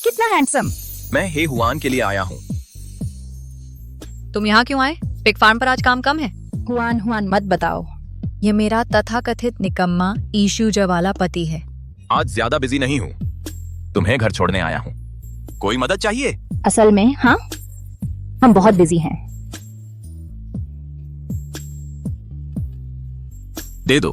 कितना हैंडसम। मैं हे हुआन के लिए आया हूँ। तुम यहाँ क्यों आए? पिग फार्म पर आज काम कम है। हुआन मत बताओ। ये मेरा तथाकथित निकम्मा ईशूजा वाला पति है। आज ज्यादा बिजी नहीं हूँ। तुम्हें घर छोड़ने आया हूँ। कोई मदद चाहिए? असल में हाँ, हम बहुत बिजी हैं। दे दो।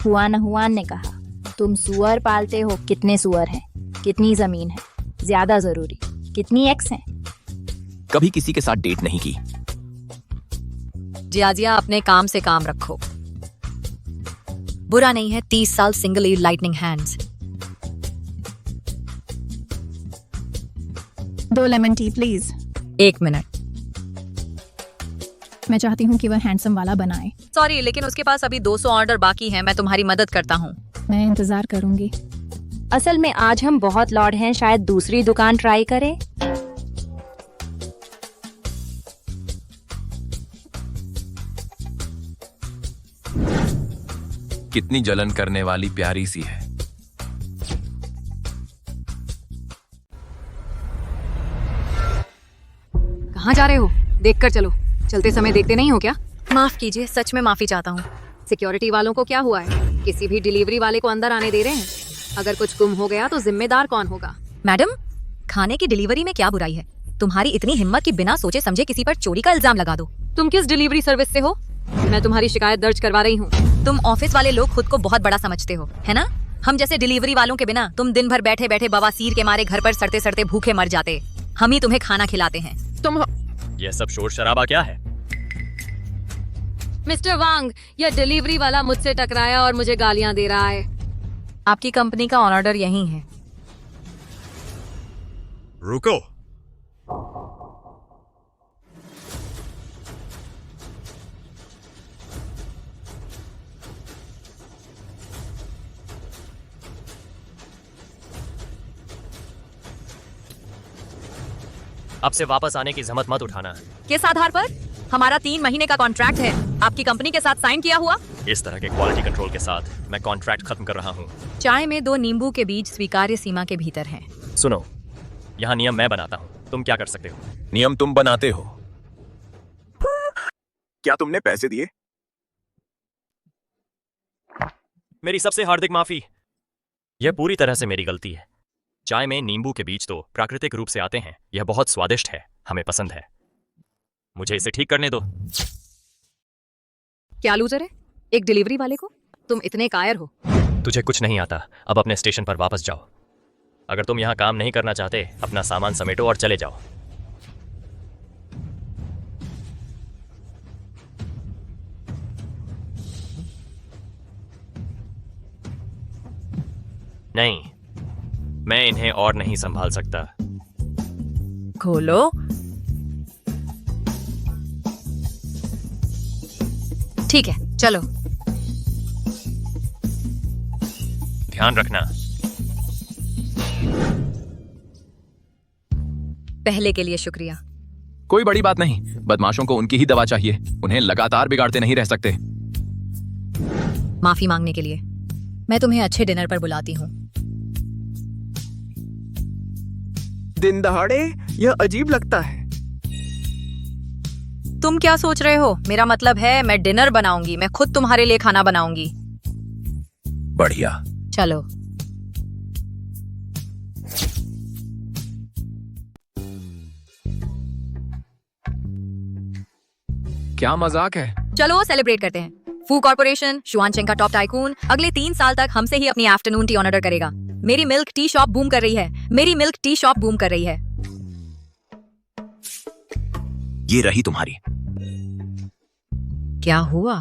हुआन ने कहा, तुम सुअर पालते हो। कितने सुअर हैं? कितनी जमीन है? ज्यादा जरूरी, कितनी एक्स हैं? कभी किसी के साथ डेट नहीं की। जिया, अपने काम से काम रखो। बुरा नहीं है 30 साल single lightning hands. 2 lemon tea please. 1 minute. मैं चाहती हूँ कि वह हैंडसम वाला बनाए। सॉरी, लेकिन उसके पास अभी 200 ऑर्डर बाकी हैं। मैं तुम्हारी मदद करता हूँ। मैं इंतजार करूंगी। असल में आज हम बहुत लॉर्ड हैं, शायद दूसरी दुकान ट्राई करें। कितनी जलन करने वाली प्यारी सी है। कहाँ जा रहे हो? देख कर चलो। चलते समय देखते नहीं हो क्या? माफ कीजिए, सच में माफी चाहता हूँ। सिक्योरिटी वालों को क्या हुआ है? किसी भी डिलीवरी वाले को अंदर आने दे रहे हैं? अगर कुछ गुम हो गया तो जिम्मेदार कौन होगा? मैडम, खाने की डिलीवरी में क्या बुराई है? तुम्हारी इतनी हिम्मत कि बिना सोचे समझे किसी पर चोरी का इल्जाम लगा दो। तुम किस डिलीवरी सर्विस से हो? मैं तुम्हारी शिकायत दर्ज करवा रही हूँ। तुम ऑफिस वाले लोग खुद को बहुत बड़ा समझते हो, है ना? हम जैसे डिलीवरी वालों के बिना तुम दिन भर बैठे बैठे बवासीर के मारे घर पर सड़ते सड़ते भूखे मर जाते। हम ही तुम्हें खाना खिलाते हैं। तुम यह सब शोर शराबा क्या है? मिस्टर वांग, यह डिलीवरी वाला मुझसे टकराया और मुझे गालियाँ दे रहा है। आपकी कंपनी का ऑर्डर यही है। रुको। अब से वापस आने की जहमत मत उठाना। किस आधार पर? हमारा 3 महीने का कॉन्ट्रैक्ट है, आपकी कंपनी के साथ साइन किया हुआ। इस तरह के क्वालिटी कंट्रोल के साथ मैं कॉन्ट्रैक्ट खत्म कर रहा हूँ। चाय में 2 नींबू के बीज स्वीकार्य सीमा के भीतर हैं। सुनो, यहाँ नियम मैं बनाता हूँ, तुम क्या कर सकते हो? नियम तुम बनाते हो। क्या तुमने पैसे दिए? मेरी सबसे हार्दिक माफी। यह पूरी तरह से मेरी गलती है। चाय में नींबू के बीज तो प्राकृतिक रूप से आते हैं। यह बहुत स्वादिष्ट है, हमें पसंद है। मुझे इसे ठीक करने दो। क्या लूजर है? एक डिलीवरी वाले को तुम इतने कायर हो? तुझे कुछ नहीं आता, अब अपने स्टेशन पर वापस जाओ। अगर तुम यहाँ काम नहीं करना चाहते, अपना सामान समेटो और चले जाओ। नहीं, मैं इन्हें और नहीं संभाल सकता। खोलो। ठीक है, चलो। ध्यान रखना। पहले के लिए शुक्रिया। कोई बड़ी बात नहीं, बदमाशों को उनकी ही दवा चाहिए, उन्हें लगातार बिगाड़ते नहीं रह सकते। माफी मांगने के लिए। मैं तुम्हें अच्छे डिनर पर बुलाती हूँ। दिन दहाड़े यह अजीब लगता है। तुम क्या सोच रहे हो? मेरा मतलब है मैं डिनर बनाऊंगी, मैं खुद तुम्हारे लिए खाना बनाऊंगी। बढ़िया। चलो। क्या मजाक है? चलो सेलिब्रेट करते हैं। फू कॉर्पोरेशन, शुआनचेंग का टॉप टाइकून, अगले 3 साल तक हमसे ही अपनी आफ्टरनून टी ऑर्डर करेगा। मेरी मिल्क टी शॉप बूम कर रही है। मेरी मिल्क टी शॉप बूम कर रही है। ये रही तुम्हारी। क्या हुआ?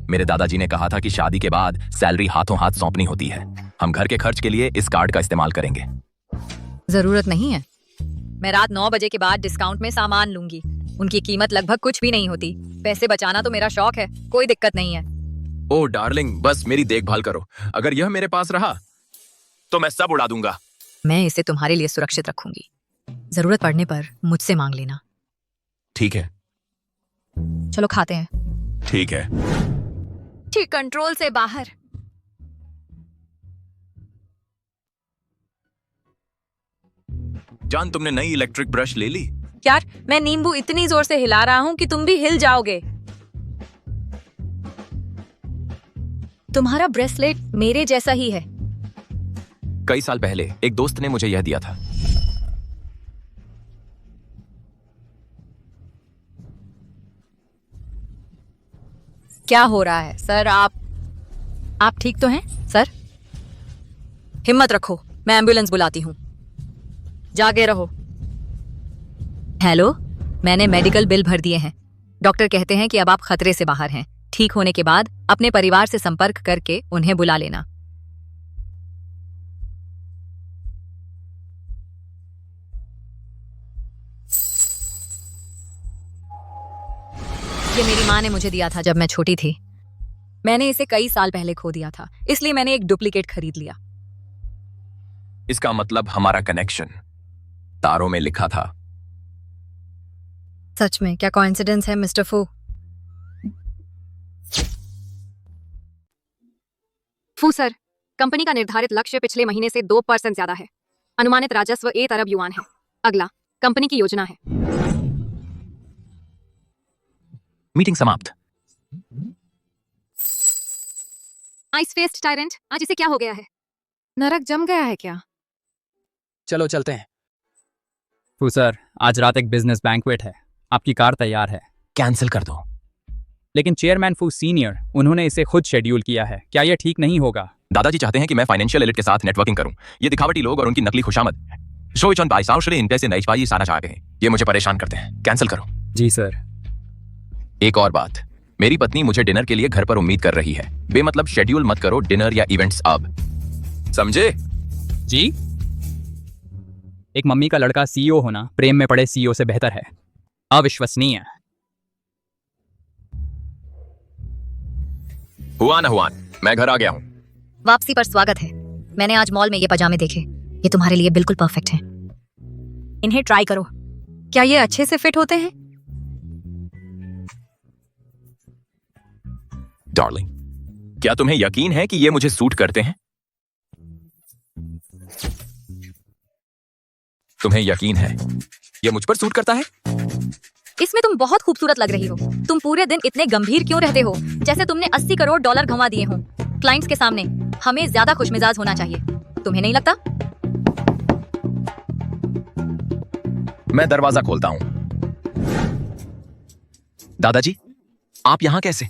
मेरे दादाजी ने कहा था कि शादी के बाद सैलरी हाथों हाथ सौंपनी होती है। हम घर के खर्च के लिए इस कार्ड का इस्तेमाल करेंगे। जरूरत नहीं है। मैं रात 9 बजे के बाद डिस्काउंट में सामान लूंगी। उनकी कीमत लगभग कुछ भी नहीं होती। पैसे बचाना तो मेरा शौक है, कोई दिक्कत नहीं है। ओह डार्लिंग, बस मेरी देखभाल करो। अगर यह मेरे पास रहा तो मैं सब उड़ा दूंगा। मैं इसे तुम्हारे लिए सुरक्षित रखूंगी। जरूरत पड़ने पर मुझसे मांग लेना। ठीक है। चलो खाते हैं। ठीक है। ठीक, कंट्रोल से बाहर। जान, तुमने नई इलेक्ट्रिक ब्रश ले ली? यार, मैं नींबू इतनी जोर से हिला रहा हूँ कि तुम भी हिल जाओगे। तुम्हारा ब्रेसलेट मेरे जैसा ही है। कई साल पहले एक दोस्त ने मुझे यह दिया था। क्या हो रहा है सर? आप ठीक तो हैं सर? हिम्मत रखो, मैं एम्बुलेंस बुलाती हूँ। जागे रहो। हेलो, मैंने मेडिकल बिल भर दिए हैं। डॉक्टर कहते हैं कि अब आप खतरे से बाहर हैं। ठीक होने के बाद अपने परिवार से संपर्क करके उन्हें बुला लेना। ये मेरी माँ ने मुझे दिया था जब मैं छोटी थी। मैंने इसे कई साल पहले खो दिया था, इसलिए मैंने एक डुप्लीकेट खरीद लिया। इसका मतलब हमारा कनेक्शन तारों में लिखा था। सच में क्या कोइंसिडेंस है मिस्टर फू? फू सर, कंपनी का निर्धारित लक्ष्य पिछले महीने से 2% ज्यादा है। अनुमानित राजस्व 1 अरब युआन है। अगला कंपनी की योजना है। मीटिंग समाप्त। आइस फेस्ट टायरेंट, आज इसे क्या हो गया है? नरक जम गया है क्या? चलो चलते हैं। फू सर, आज रात एक बिजनेस बैंक्वेट है, आपकी कार तैयार है। कैंसिल कर दो। लेकिन चेयरमैन फू सीनियर, उन्होंने इसे खुद शेड्यूल किया है, क्या यह ठीक नहीं होगा? दादाजी चाहते हैं कि मैं फाइनेंशियल एलिट के साथ नेटवर्किंग करूं। ये दिखावटी लोग और उनकी नकली खुशामद सारा चाहते हैं। ये मुझे परेशान करते हैं। कैंसिल करो। जी सर। एक और बात, मेरी पत्नी मुझे डिनर के लिए घर पर उम्मीद कर रही है। बेमतलब शेड्यूल मत करो डिनर या इवेंट्स अब, समझे? जी। एक मम्मी का लड़का सीईओ होना प्रेम में पड़े सीईओ से बेहतर है। अविश्वसनीय। हुआ ना हुआ, मैं घर आ गया हूँ। वापसी पर स्वागत है। मैंने आज मॉल में ये पजामे देखे, ये तुम्हारे लिए बिल्कुल परफेक्ट हैं। इन्हें ट्राई करो। क्या ये अच्छे से फिट होते हैं? डार्लिंग, क्या तुम्हें यकीन है कि ये मुझे सूट करते हैं? तुम्हें यकीन है ये मुझ पर सूट करता है? इसमें तुम बहुत खूबसूरत लग रही हो। तुम पूरे दिन इतने गंभीर क्यों रहते हो, जैसे तुमने 80 करोड़ डॉलर घुमा दिए हों। क्लाइंट्स के सामने हमें ज्यादा खुशमिजाज होना चाहिए, तुम्हें नहीं लगता? मैं दरवाजा खोलता हूं। दादाजी, आप यहां कैसे?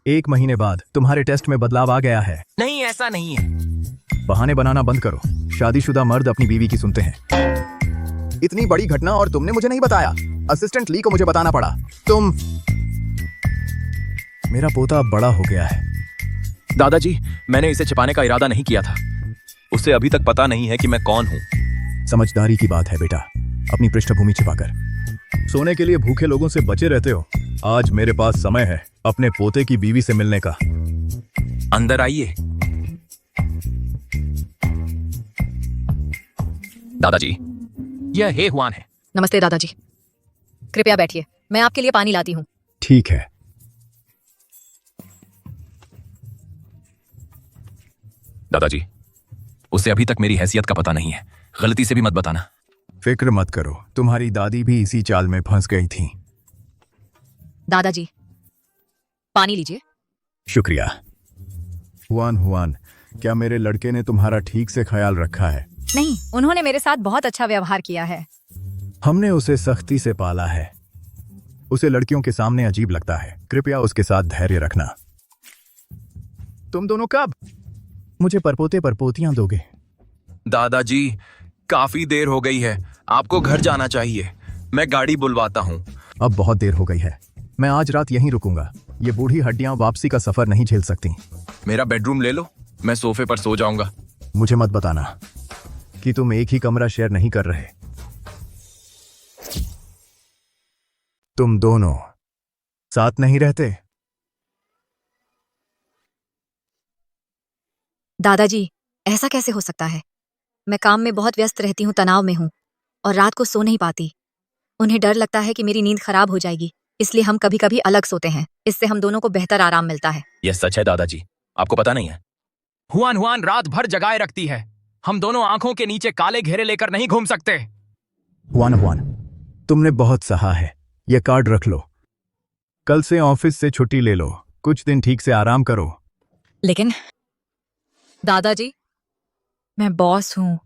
1 महीने बाद तुम्हारे टेस्ट में बदलाव आ गया है। नहीं, ऐसा नहीं है। बहाने बनाना बंद करो। शादीशुदा मर्द अपनी बीवी की सुनते हैं। इतनी बड़ी घटना और तुमने मुझे नहीं बताया। असिस्टेंट ली को मुझे बताना पड़ा। मेरा पोता अब बड़ा हो गया है। दादाजी, मैंने इसे छिपाने का इरादा नहीं किया था। उसे अभी तक पता नहीं है कि मैं कौन हूं। समझदारी की बात है बेटा, अपनी पृष्ठभूमि छिपाकर। सोने के लिए भूखे लोगों से बचे रहते हो। आज मेरे पास समय है अपने पोते की बीवी से मिलने का। अंदर आइए। दादाजी, यह हे हुआन है। नमस्ते दादाजी, कृपया बैठिए, मैं आपके लिए पानी लाती हूँ। ठीक है। दादाजी, उसे अभी तक मेरी हैसियत का पता नहीं है। गलती से भी मत बताना। फिक्र मत करो, तुम्हारी दादी भी इसी चाल में फंस गई थी। दादाजी, पानी लीजिए। शुक्रिया। हुआन, क्या मेरे लड़के ने तुम्हारा ठीक से ख्याल रखा है? नहीं, उन्होंने मेरे साथ बहुत अच्छा व्यवहार किया है। हमने उसे सख्ती से पाला है। उसे लड़कियों के सामने अजीब लगता है। कृपया उसके साथ धैर्य रखना। तुम दोनों कब मुझे परपोते परपोतियां दोगे? दादाजी, काफी देर हो गई है, आपको घर जाना चाहिए। मैं गाड़ी बुलवाता हूँ। अब बहुत देर हो गई है, मैं आज रात यहीं रुकूंगा। ये बूढ़ी हड्डियां वापसी का सफर नहीं झेल सकती। मेरा बेडरूम ले लो, मैं सोफे पर सो जाऊंगा। मुझे मत बताना कि तुम एक ही कमरा शेयर नहीं कर रहे। तुम दोनों साथ नहीं रहते? दादाजी, ऐसा कैसे हो सकता है? मैं काम में बहुत व्यस्त रहती हूँ, तनाव में हूँ और रात को सो नहीं पाती। उन्हें डर लगता है कि मेरी नींद खराब हो जाएगी, इसलिए हम कभी कभी अलग सोते हैं। इससे हम दोनों को बेहतर आराम मिलता है। यह सच है दादाजी, आपको पता नहीं है? हुआन रात भर जगाए रखती है। हम दोनों आंखों के नीचे काले घेरे लेकर नहीं घूम सकते। हुआन, तुमने बहुत सहा है। यह कार्ड रख लो। कल से ऑफिस से छुट्टी ले लो। कुछ दिन ठीक से आराम करो। लेकिन दादाजी, मैं बॉस हूँ।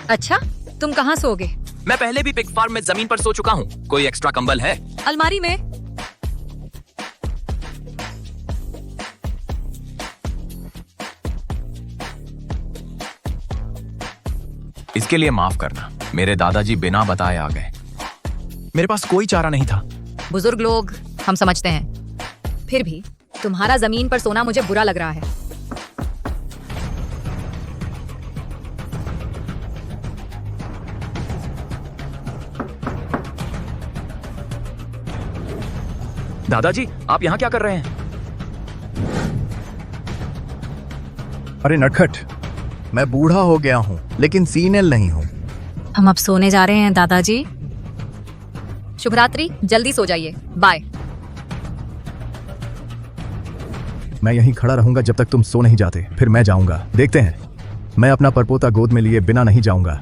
अच्छा, तुम कहाँ सोओगे? मैं पहले भी पिग फार्म में जमीन पर सो चुका हूँ। कोई एक्स्ट्रा कंबल है? अलमारी में। इसके लिए माफ करना, मेरे दादाजी बिना बताए आ गए। मेरे पास कोई चारा नहीं था। बुजुर्ग लोग, हम समझते हैं। फिर भी तुम्हारा जमीन पर सोना मुझे बुरा लग रहा है। दादाजी, आप यहाँ क्या कर रहे हैं? अरे नटखट, मैं बूढ़ा हो गया हूँ लेकिन सीनियल नहीं हूँ। हम अब सोने जा रहे हैं दादाजी। शुभ रात्रि, जल्दी सो जाइए। बाय। मैं यहीं खड़ा रहूंगा जब तक तुम सो नहीं जाते, फिर मैं जाऊंगा। देखते हैं, मैं अपना परपोता गोद में लिए बिना नहीं जाऊंगा।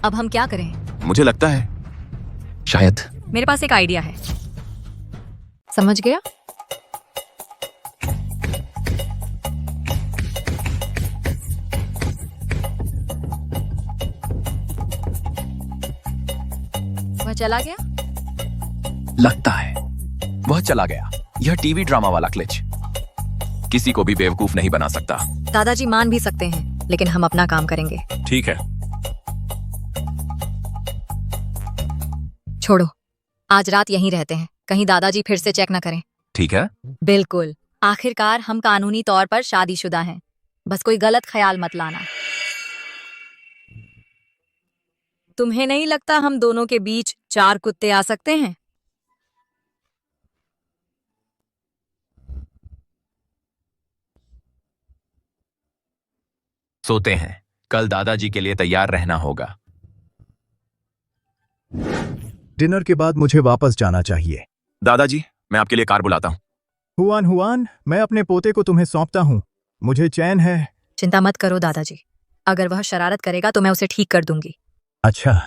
अब हम क्या करें? मुझे लगता है शायद मेरे पास एक आइडिया है। समझ गया? वह चला गया? लगता है वह चला गया। यह टीवी ड्रामा वाला क्लिच किसी को भी बेवकूफ नहीं बना सकता। दादाजी मान भी सकते हैं, लेकिन हम अपना काम करेंगे। ठीक है। छोड़ो, आज रात यहीं रहते हैं, कहीं दादाजी फिर से चेक न करें। ठीक है। बिल्कुल। आखिरकार हम कानूनी तौर पर शादीशुदा हैं। बस कोई गलत ख्याल मत लाना। तुम्हें नहीं लगता हम दोनों के बीच 4 कुत्ते आ सकते हैं? सोते हैं। कल दादाजी के लिए तैयार रहना होगा। डिनर के बाद मुझे वापस जाना चाहिए। दादाजी, मैं आपके लिए कार बुलाता हूँ। हुआन हुआन, मैं अपने पोते को तुम्हें सौंपता हूँ। मुझे चैन है। चिंता मत करो दादाजी, अगर वह शरारत करेगा तो मैं उसे ठीक कर दूंगी। अच्छा,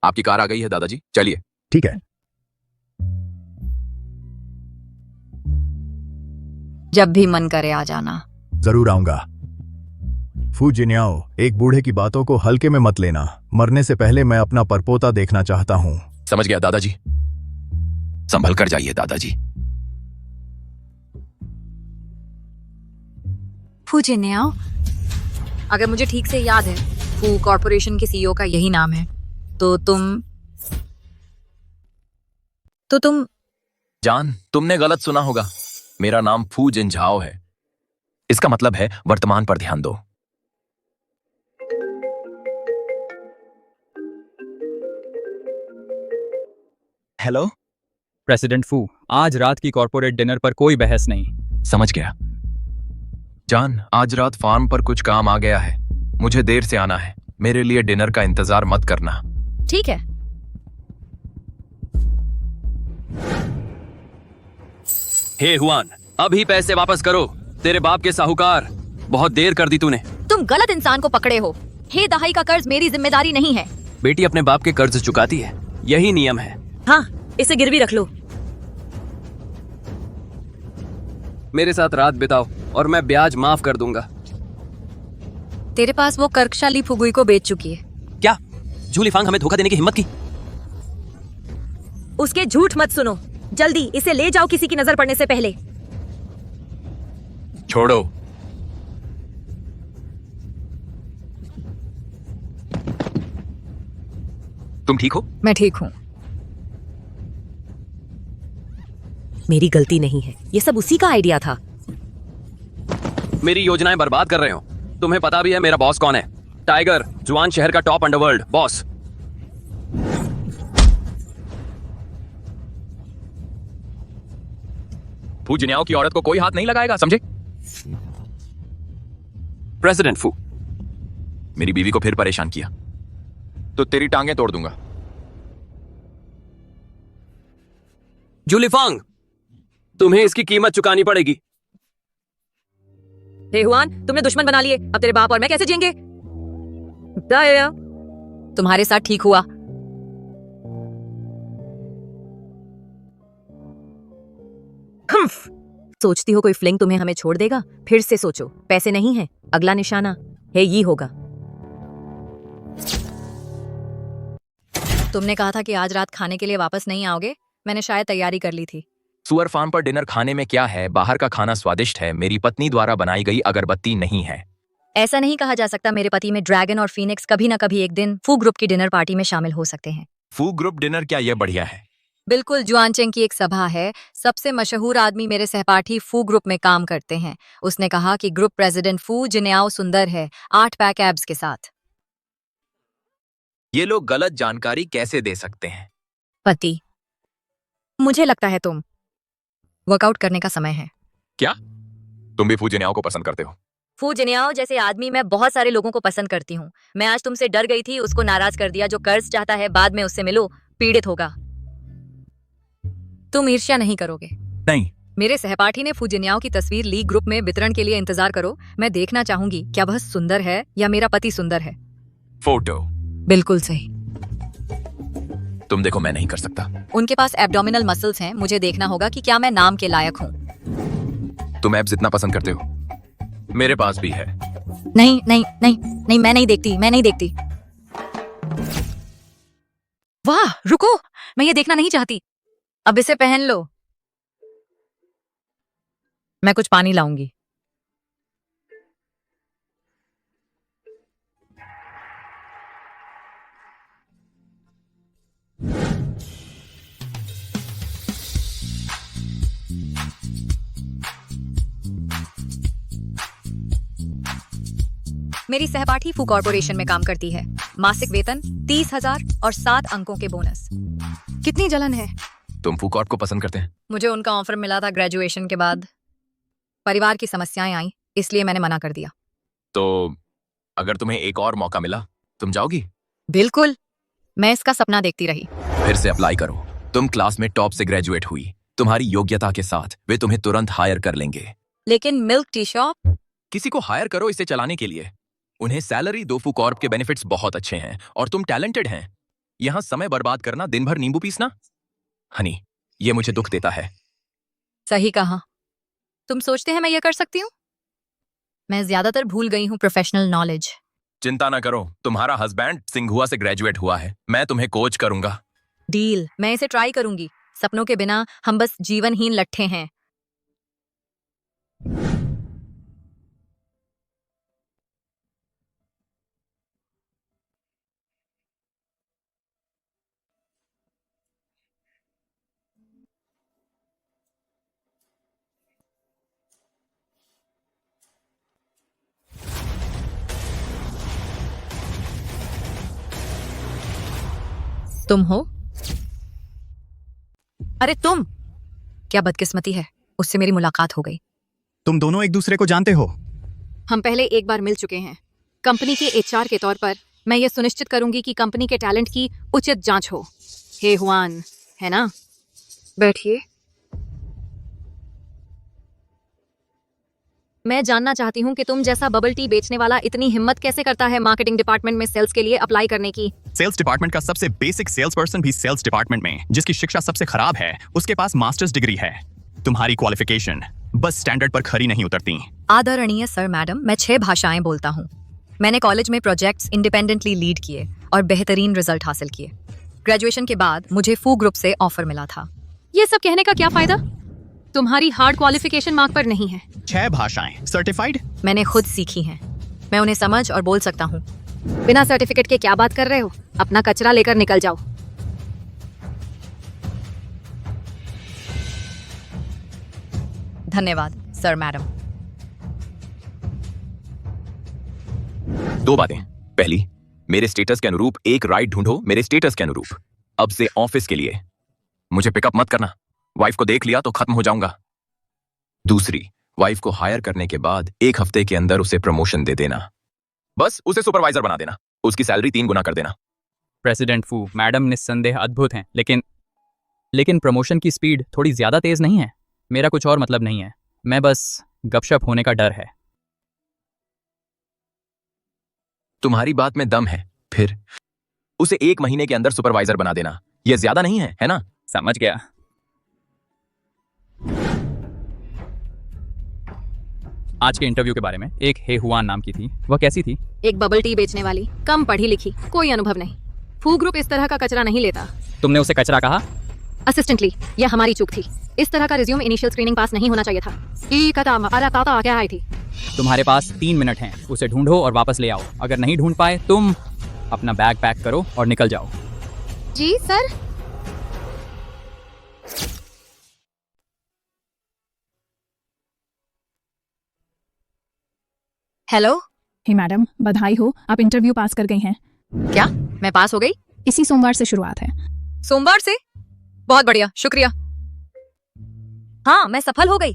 आपकी कार आ गई है दादाजी, चलिए। ठीक है। जब भी मन करे आ जाना। जरूर आऊंगा। फू जिन्याओ, एक बूढ़े की बातों को हल्के में मत लेना। मरने से पहले मैं अपना परपोता देखना चाहता हूँ। समझ गया दादाजी। संभल कर जाइए दादाजी। फू जिन्याओ, अगर मुझे ठीक से याद है, फू कॉर्पोरेशन के सीईओ का यही नाम है। तो तुम जान, तुमने गलत सुना होगा। मेरा नाम फू जिनझाओ है। इसका मतलब है वर्तमान पर ध्यान दो। हेलो प्रेसिडेंट फू, आज रात की कॉर्पोरेट डिनर पर कोई बहस नहीं। समझ गया। जान, आज रात फार्म पर कुछ काम आ गया है। मुझे देर से आना है। मेरे लिए डिनर का इंतजार मत करना। ठीक है। हे हुआन, अभी पैसे वापस करो। तेरे बाप के साहूकार, बहुत देर कर दी तूने। तुम गलत इंसान को पकड़े हो। हे दहाई का कर्ज मेरी जिम्मेदारी नहीं है। बेटी अपने बाप के कर्ज चुकाती है, यही नियम है। हाँ, इसे गिरवी रख लो। मेरे साथ रात बिताओ और मैं ब्याज माफ कर दूंगा। तेरे पास वो कर्कशाली फुगुई को बेच चुकी है। क्या जूली फांग हमें धोखा देने की हिम्मत की? उसके झूठ मत सुनो। जल्दी इसे ले जाओ किसी की नजर पड़ने से पहले। छोड़ो। तुम ठीक हो? मैं ठीक हूँ। मेरी गलती नहीं है, ये सब उसी का आइडिया था। मेरी योजनाएं बर्बाद कर रहे हो। तुम्हें पता भी है मेरा बॉस कौन है? टाइगर, जुआन शहर का टॉप अंडरवर्ल्ड बॉस। फू जिन्याओ की औरत को कोई हाथ नहीं लगाएगा, समझे? प्रेसिडेंट फू, मेरी बीवी को फिर परेशान किया तो तेरी टांगें तोड़ दूंगा। जूली फांग, तुम्हें इसकी कीमत चुकानी पड़ेगी। हे हुआन, तुमने दुश्मन बना लिए। अब तेरे बाप और मैं कैसे जिएंगे? दाया। तुम्हारे साथ ठीक हुआ। सोचती हो कोई फ्लिंग तुम्हें हमें छोड़ देगा? फिर से सोचो। पैसे नहीं है, अगला निशाना है ये होगा। तुमने कहा था कि आज रात खाने के लिए वापस नहीं आओगे। मैंने शायद तैयारी कर ली थी। सुअर फार्म पर डिनर खाने में क्या है? बाहर का खाना स्वादिष्ट है। मेरी पत्नी द्वारा बनाई गई अगरबत्ती नहीं है। ऐसा नहीं कहा जा सकता। मेरे पति में ड्रैगन और फीनिक्स कभी ना कभी एक दिन फू ग्रुप की डिनर पार्टी में शामिल हो सकते हैं। फू ग्रुप डिनर, क्या यह बढ़िया है? बिल्कुल, जुआनचेंग की एक सभा है। सबसे मशहूर आदमी मेरे सहपाठी फू ग्रुप में काम करते हैं। उसने कहा कि ग्रुप प्रेसिडेंट फू जिन्याओ सुंदर है, 8 पैक एब्स के साथ। ये लोग गलत जानकारी कैसे दे सकते हैं? पति, मुझे लगता है तुम वर्कआउट करने का समय है। क्या तुम भी फूजिन्याओ को पसंद करते हो? फू जिनियाओ जैसे आदमी मैं बहुत सारे लोगों को पसंद करती हूँ। मैं आज तुमसे डर गई थी, उसको नाराज कर दिया। जो कर्ज चाहता है बाद में उससे मिलो, पीड़ित होगा। तुम ईर्ष्या नहीं करोगे? नहीं। मेरे सहपाठी ने फूजिन्याओ की तस्वीर लीग ग्रुप में वितरण के लिए इंतजार करो। मैं देखना चाहूंगी क्या वह सुंदर है या मेरा पति सुंदर है। फोटो। बिल्कुल सही। तुम देखो, मैं नहीं कर सकता। उनके पास एब्डोमिनल मसल्स हैं, मुझे देखना होगा कि क्या मैं नाम के लायक हूँ। तुम एब्स इतना पसंद करते हो? मेरे पास भी है। नहीं नहीं नहीं नहीं, मैं नहीं देखती, मैं नहीं देखती। वाह, रुको, मैं ये देखना नहीं चाहती। अब इसे पहन लो। मैं कुछ पानी लाऊंगी। मेरी सहपाठी फू कॉर्पोरेशन में काम करती है। मासिक वेतन 30,000 और 7 अंकों के बोनस। कितनी जलन है। तुम फू कॉर्प को पसंद करते हैं? मुझे उनका ऑफर मिला था ग्रेजुएशन के बाद। परिवार की समस्याएं आई, इसलिए मैंने मना कर दिया। तो अगर तुम्हें एक और मौका मिला, तुम जाओगी? बिल्कुल, मैं इसका सपना देखती रही। फिर से अप्लाई करो। तुम क्लास में टॉप से ग्रेजुएट हुई। तुम्हारी योग्यता के साथ वे तुम्हें तुरंत हायर कर लेंगे। लेकिन मिल्क टी शॉप? किसी को हायर करो इसे चलाने के लिए। उन्हें सैलरी दो। फू कॉर्प के बेनिफिट्स बहुत अच्छे हैं और तुम टैलेंटेड हैं। यहाँ समय बर्बाद करना, दिन भर नींबू पीसना, हनी, ये मुझे दुख देता है। सही कहा। तुम सोचते हैं मैं ये कर सकती हूँ? मैं ज्यादातर भूल गई हूँ प्रोफेशनल नॉलेज। चिंता ना करो, तुम्हारा हस्बैंड सिंघुआ से ग्रेजुएट हुआ है। मैं तुम्हें कोच करूंगा। डील, मैं इसे ट्राई करूंगी। सपनों के बिना हम बस जीवनहीन लट्ठे हैं। तुम हो? अरे तुम! क्या बदकिस्मती है, उससे मेरी मुलाकात हो गई। तुम दोनों एक दूसरे को जानते हो? हम पहले एक बार मिल चुके हैं। कंपनी के एचआर के तौर पर मैं ये सुनिश्चित करूंगी कि कंपनी के टैलेंट की उचित जांच हो। हे हुआन, है ना? बैठिए। मैं जानना चाहती हूँ कि तुम जैसा बबल टी बेचने वाला इतनी हिम्मत कैसे करता है मार्केटिंग डिपार्टमेंट में सेल्स के लिए अप्लाई करने की। सेल्स डिपार्टमेंट का सबसे बेसिक सेल्स पर्सन भी सेल्स डिपार्टमेंट में, जिसकी शिक्षा सबसे खराब है, उसके पास मास्टर्स डिग्री है। तुम्हारी क्वालिफिकेशन बस स्टैंडर्ड पर खरी नहीं उतरती। आदरणीय सर मैडम, मैं 6 भाषाएं बोलता हूँ। मैंने कॉलेज में प्रोजेक्ट्स इंडिपेंडेंटली लीड किए और बेहतरीन रिजल्ट हासिल किए। ग्रेजुएशन के बाद मुझे फू ग्रुप से ऑफर मिला था। ये सब कहने का क्या फायदा? तुम्हारी हार्ड क्वालिफिकेशन मार्क पर नहीं है। 6 भाषाएं सर्टिफाइड? मैंने खुद सीखी हैं। मैं उन्हें समझ और बोल सकता हूँ। बिना सर्टिफिकेट के क्या बात कर रहे हो? अपना कचरा लेकर निकल जाओ। धन्यवाद सर मैडम। 2 बातें। पहली, मेरे स्टेटस के अनुरूप एक राइड ढूंढो। मेरे स्टेटस के अनुरूप अब से ऑफिस के लिए। मुझे पिकअप मत करना। वाइफ को देख लिया तो खत्म हो जाऊंगा। दूसरी, वाइफ को हायर करने के बाद 1 हफ्ते के अंदर उसे प्रमोशन दे देना। बस उसे सुपरवाइजर बना देना। उसकी सैलरी 3 गुना कर देना। प्रेसिडेंट फू, मैडम निस्संदेह अद्भुत हैं, लेकिन प्रमोशन की स्पीड थोड़ी ज्यादा तेज नहीं है? मेरा कुछ और मतलब नहीं है, मैं बस गपशप होने का डर है। तुम्हारी बात में दम है। फिर उसे 1 महीने के अंदर सुपरवाइजर बना देना। यह ज्यादा नहीं है ना? समझ गया। आज के इंटरव्यू के बारे में, एक हे हुआन नाम की थी। वह कैसी थी? एक बबल टी बेचने वाली, कम पढ़ी लिखी, कोई अनुभव नहीं। फू ग्रुप इस तरह का कचरा नहीं लेता। तुमने उसे कचरा कहा? असिस्टेंटली, यह हमारी चूक थी। इस तरह का रिज्यूम इनिशियल स्क्रीनिंग पास नहीं होना चाहिए था। क्या आई थी? तुम्हारे पास 3 मिनट हैं। उसे ढूंढो और वापस ले आओ। अगर नहीं ढूंढ पाए, तुम अपना बैग पैक करो और निकल जाओ। जी सर। हेलो। हे मैडम, बधाई हो, आप इंटरव्यू पास कर गई हैं। क्या मैं पास हो गई? इसी सोमवार से शुरुआत है। सोमवार से? बहुत बढ़िया, शुक्रिया। हाँ, मैं सफल हो गई।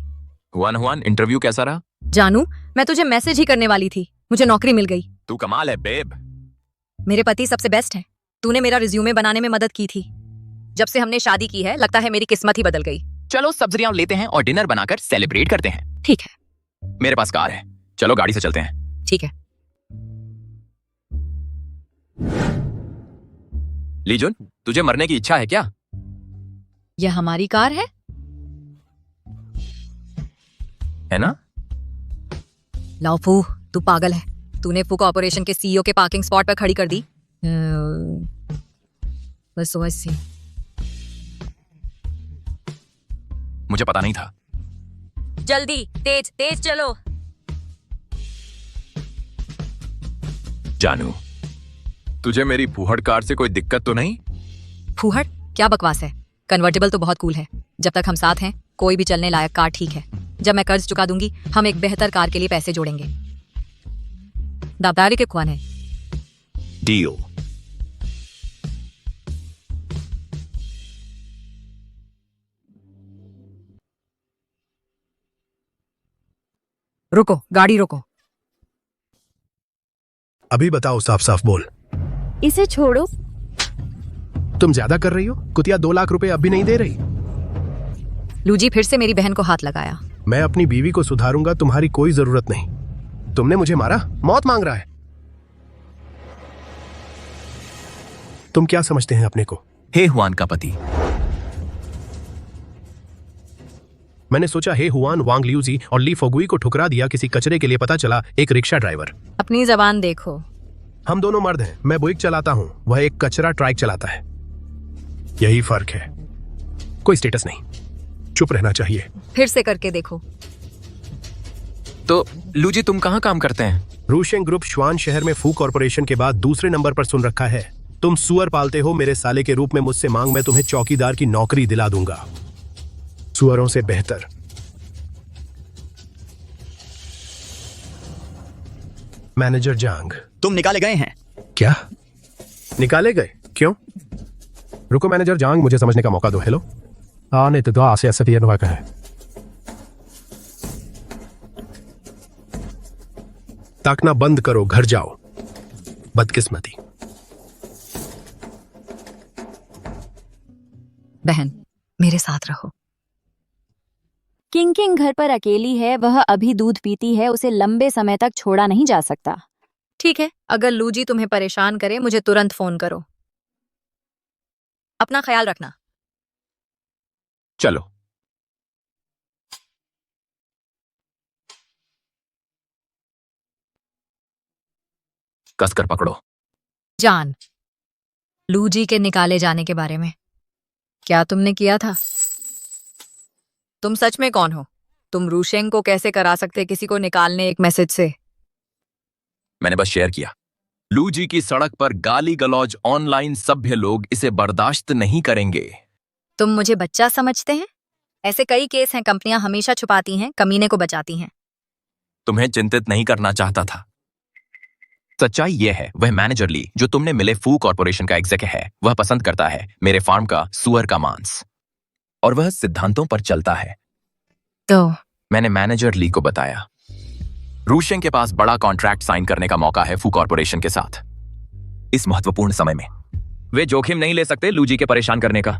हुआन इंटरव्यू कैसा रहा? जानू, मैं तुझे मैसेज ही करने वाली थी, मुझे नौकरी मिल गई। तू कमाल है बेब। मेरे पति सबसे बेस्ट हैं। तूने मेरा रिज्यूमे बनाने में मदद की थी। जब से हमने शादी की है, लगता है मेरी किस्मत ही बदल गई। चलो सब्जियां लेते हैं और डिनर बनाकर सेलिब्रेट करते हैं। ठीक है। मेरे पास कार है, चलो गाड़ी से चलते हैं। ठीक है। लीजुन, तुझे मरने की इच्छा है क्या? यह हमारी कार है ना? लाओ फू, तू पागल है। तूने फू कॉर्पोरेशन के सीईओ के पार्किंग स्पॉट पर खड़ी कर दी। बस वैसे मुझे पता नहीं था। जल्दी, तेज तेज चलो। जानू, तुझे मेरी फूहड़ कार से कोई दिक्कत तो नहीं? फूहड़? क्या बकवास है। कन्वर्टेबल तो बहुत कूल है। जब तक हम साथ हैं, कोई भी चलने लायक कार ठीक है। जब मैं कर्ज चुका दूंगी, हम एक बेहतर कार के लिए पैसे जोड़ेंगे। दादारी के कौन है? डील। रुको, गाड़ी रोको। अभी बताओ, साफ साफ बोल। इसे छोड़ो। तुम ज्यादा कर रही हो। कुतिया 2 लाख रुपए अब भी नहीं दे रही। लूजी फिर से मेरी बहन को हाथ लगाया। मैं अपनी बीवी को सुधारूंगा, तुम्हारी कोई जरूरत नहीं। तुमने मुझे मारा, मौत मांग रहा है। तुम क्या समझते हैं अपने को? हे हुआन का पति। मैंने सोचा हे हुआन वांग लियूजी और ली फोगुई को ठुकरा दिया किसी कचरे के लिए। पता चला एक रिक्शा ड्राइवर। अपनी जबान देखो। हम दोनों मर्द हैं। मैं बुइक चलाता हूं, वह एक कचरा ट्रक चलाता है। यही फर्क है। कोई स्टेटस नहीं, चुप रहना चाहिए। फिर से करके देखो। तो लूजी, तुम कहाँ काम करते हैं? रूशेंग ग्रुप श्वान शहर में फू कॉर्पोरेशन के बाद दूसरे नंबर पर सुन रखा है। तुम सुअर पालते हो, मेरे साले के रूप में मुझसे मांग, मैं तुम्हें चौकीदार की नौकरी दिला दूंगा, सुअरों से बेहतर। मैनेजर जांग। तुम निकाले गए हैं। क्या निकाले गए? क्यों? रुको मैनेजर जांग, मुझे समझने का मौका दो। हेलो, आने तो ऐसे ऐसे है। ताकना बंद करो, घर जाओ। बदकिस्मती। बहन, मेरे साथ रहो। किंग किंग घर पर अकेली है, वह अभी दूध पीती है, उसे लंबे समय तक छोड़ा नहीं जा सकता। ठीक है, अगर लूजी तुम्हें परेशान करे, मुझे तुरंत फोन करो। अपना ख्याल रखना। चलो। कसकर पकड़ो। जान, लूजी के निकाले जाने के बारे में क्या तुमने किया था? तुम सच में कौन हो? तुम रूशेंग को कैसे करा सकते किसी को निकालने एक मैसेज से? मैंने बस शेयर किया। लूजी की सड़क पर गाली गलौज ऑनलाइन, सभ्य लोग इसे बर्दाश्त नहीं करेंगे। तुम मुझे बच्चा समझते हैं? ऐसे कई केस हैं, कंपनियां हमेशा छुपाती हैं, कमीने को बचाती हैं। तुम्हें चिंतित नहीं करना चाहता था। सच्चाई यह है, वह मैनेजर ली जो तुमने मिले फू कॉर्पोरेशन का एग्जीक्यूटिव है, वह पसंद करता है मेरे फार्म का सुअर का मांस, और वह सिद्धांतों पर चलता है। तो मैंने मैनेजर ली को बताया, रूशेंग के पास बड़ा कॉन्ट्रैक्ट साइन करने का मौका है फू कॉर्पोरेशन के साथ। इस महत्वपूर्ण समय में वे जोखिम नहीं ले सकते लूजी के परेशान करने का।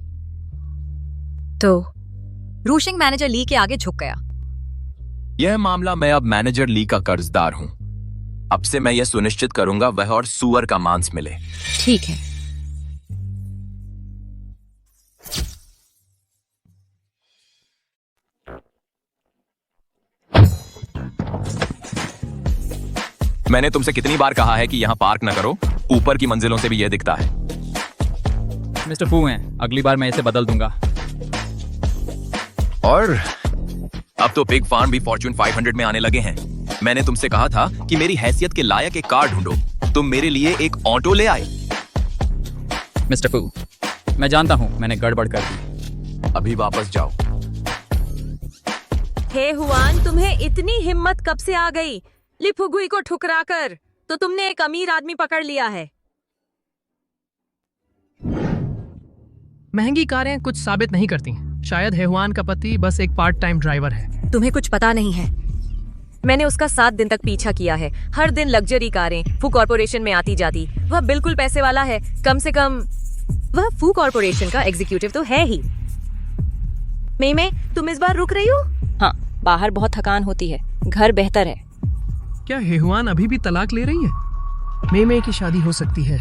तो रूशेंग मैनेजर ली के आगे झुक गया। यह मामला, मैं अब मैनेजर ली का कर्जदार हूं। अब से मैं यह सुनिश्चित करूंगा वह और सुअर का मांस मिले। ठीक है। मैंने तुमसे कितनी बार कहा है कि यहां पार्क न करो, ऊपर की मंजिलों से भी यह दिखता है। मिस्टर फू हैं, अगली बार मैं इसे बदल दूंगा। और अब तो बिग फार्म भी फॉर्च्यून 500 में आने लगे हैं। मैंने तुमसे कहा था कि मेरी हैसियत के लायक एक कार ढूंढो, तुम मेरे लिए एक ऑटो ले आए। मिस्टर फू, मैं जानता हूं मैंने गड़बड़ कर दी। अभी वापस जाओ। हे हुआन, तुम्हें इतनी हिम्मत कब से आ गई? लिफुगुई को ठुकरा कर तो तुमने एक अमीर आदमी पकड़ लिया है। महंगी कारें कुछ साबित नहीं करती। शायद हेहुआन का पति बस एक पार्ट टाइम ड्राइवर है। तुम्हें कुछ पता नहीं है। मैंने उसका 7 दिन तक पीछा किया है। हर दिन लग्जरी कारें फू कॉर्पोरेशन में आती जाती। वह बिल्कुल पैसे वाला है। कम से कम वह फू कॉर्पोरेशन का एग्जीक्यूटिव तो है ही। मेमे, तुम इस बार रुक रही हो? हाँ, बाहर बहुत थकान होती है, घर बेहतर है। क्या हेहुआन अभी भी तलाक ले रही है? मेमे की शादी हो सकती है।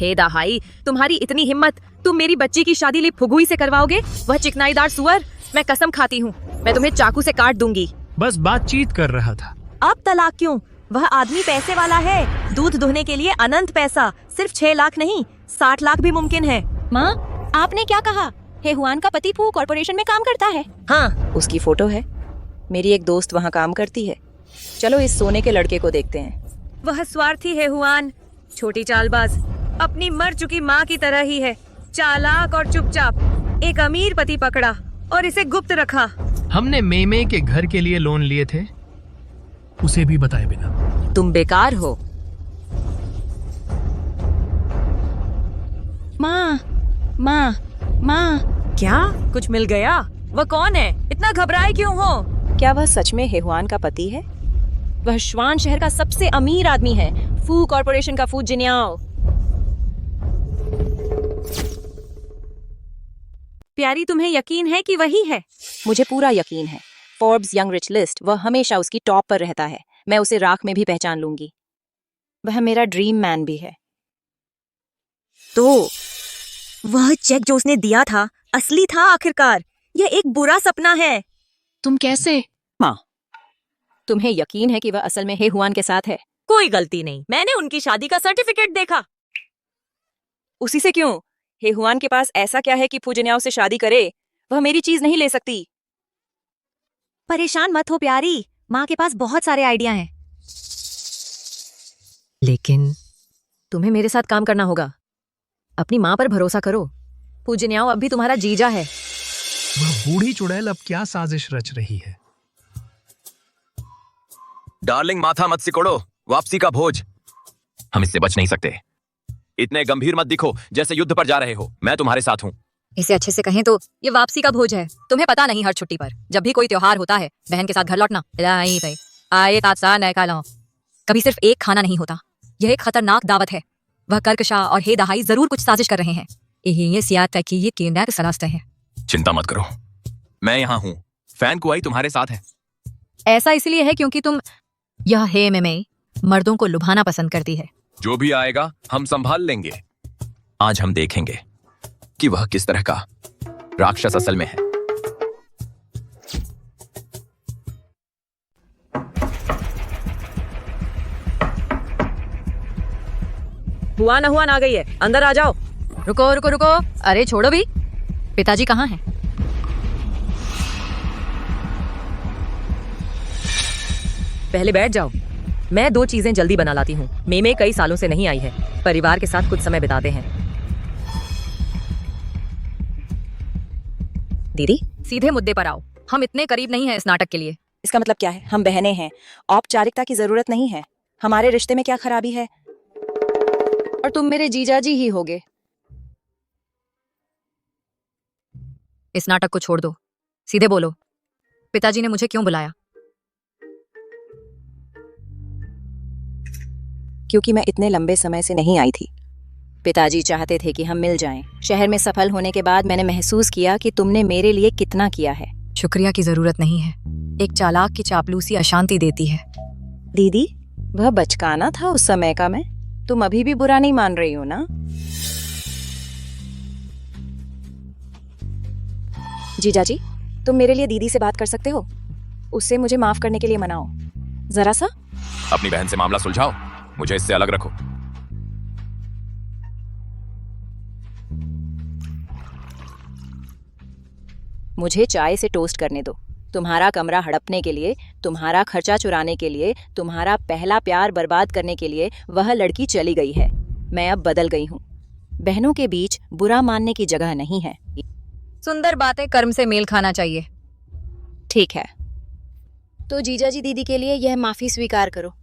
हे दाहाई, तुम्हारी इतनी हिम्मत, तुम मेरी बच्ची की शादी ली फुगुई से करवाओगे? वह चिकनाईदार सुअर, मैं कसम खाती हूँ, मैं तुम्हें चाकू से काट दूंगी। बस बातचीत कर रहा था। अब तलाक क्यों? वह आदमी पैसे वाला है। दूध दुहने के लिए अनंत पैसा। सिर्फ 6 लाख नहीं, 60 लाख भी मुमकिन है। माँ, आपने क्या कहा? हेहुआन का पति फू कॉर्पोरेशन में काम करता है? हाँ, उसकी फोटो है। मेरी एक दोस्त वहाँ काम करती है। चलो इस सोने के लड़के को देखते हैं। वह स्वार्थी है हुआन, छोटी चालबाज, अपनी मर चुकी माँ की तरह ही है। चालाक और चुपचाप। एक अमीर पति पकड़ा और इसे गुप्त रखा। हमने मेमे के घर के लिए लोन लिए थे, उसे भी बताए बिना। तुम बेकार हो। माँ, माँ, माँ। क्या कुछ मिल गया? वह कौन है? इतना घबराए क्यों हो? क्या वह सच में हेहुआन का पति है? वह श्वान शहर का सबसे अमीर आदमी है, फू कॉर्पोरेशन का फू जिन्याओ। प्यारी, तुम्हें यकीन है कि वही है? मुझे पूरा यकीन है। फोर्ब्स यंग रिच लिस्ट, वह हमेशा उसकी टॉप पर रहता है। मैं उसे राख में भी पहचान लूंगी। वह मेरा ड्रीम मैन भी है। तो वह चेक जो उसने दिया था असली था आखिरकार? यह एक बुरा सपना है। तुम कैसे? माँ, तुम्हें यकीन है कि वह असल में हेहुआन के साथ है? कोई गलती नहीं, मैंने उनकी शादी का सर्टिफिकेट देखा। उसी से क्यों? हेहुआन के पास ऐसा क्या है कि फू जिन्याओ से शादी करे? वह मेरी चीज नहीं ले सकती। परेशान मत हो प्यारी, माँ के पास बहुत सारे आइडिया हैं। लेकिन तुम्हें मेरे साथ काम करना होगा। अपनी माँ पर भरोसा करो। फू जिन्याओ अब भी तुम्हारा जीजा है। वह बूढ़ी चुड़ैल अब क्या साजिश रच रही है? डार्लिंग, माथा मत सिकोड़ो, वापसी का भोज। हम इससे बच नहीं सकते। इतने गंभीर मत दिखो जैसे युद्ध पर जा रहे हो। मैं तुम्हारे साथ हूँ। इसे अच्छे से कहें तो ये वापसी का भोज है। तुम्हें पता नहीं, हर छुट्टी पर जब भी कोई त्योहार होता है, बहन के साथ घर लौटना। आए तात्सा नयका लाओ। कभी सिर्फ एक खाना नहीं होता। यह एक खतरनाक दावत है। वह कर्कशा और हे दहाई जरूर कुछ साजिश कर रहे हैं। ये सियात तक की ये केंद्र के सलास्ते हैं। चिंता मत करो, मैं यहाँ हूँ। फैन कुआई तुम्हारे साथ है। ऐसा इसलिए है क्योंकि तुम यह हे में मर्दों को लुभाना पसंद करती है। जो भी आएगा हम संभाल लेंगे। आज हम देखेंगे कि वह किस तरह का राक्षस असल में है। हुआन आ गई है, अंदर आ जाओ। रुको रुको रुको, अरे छोड़ो भी। पिताजी कहाँ हैं? पहले बैठ जाओ। मैं 2 चीजें जल्दी बना लाती हूँ। मेमे कई सालों से नहीं आई है। परिवार के साथ कुछ समय बिताते हैं। दीदी, सीधे मुद्दे पर आओ। हम इतने करीब नहीं हैं इस नाटक के लिए। इसका मतलब क्या है? हम बहनें हैं, औपचारिकता की जरूरत नहीं है। हमारे रिश्ते में क्या खराबी है? और तुम मेरे जीजाजी ही होगे। इस नाटक को छोड़ दो, सीधे बोलो, पिताजी ने मुझे क्यों बुलाया? क्योंकि मैं इतने लंबे समय से नहीं आई थी। पिताजी चाहते थे कि हम मिल जाएं। शहर में सफल होने के बाद मैंने महसूस किया कि तुमने मेरे लिए कितना किया है। शुक्रिया की जरूरत नहीं है। एक चालाक की चापलूसी अशांति देती है। दीदी, वह बचकाना था उस समय का मैं। तुम अभी भी बुरा नहीं मान रही हो ना? जीजाजी, तुम मेरे लिए दीदी से बात कर सकते हो? उससे मुझे माफ करने के लिए मनाओ जरा सा। अपनी बहन से मामला सुलझाओ, मुझे इससे अलग रखो। मुझे चाय से टोस्ट करने दो। तुम्हारा कमरा हड़पने के लिए, तुम्हारा खर्चा चुराने के लिए, तुम्हारा पहला प्यार बर्बाद करने के लिए वह लड़की चली गई है। मैं अब बदल गई हूँ। बहनों के बीच बुरा मानने की जगह नहीं है। सुंदर बातें कर्म से मेल खाना चाहिए। ठीक है, तो जीजाजी दीदी के लिए यह माफी स्वीकार करो।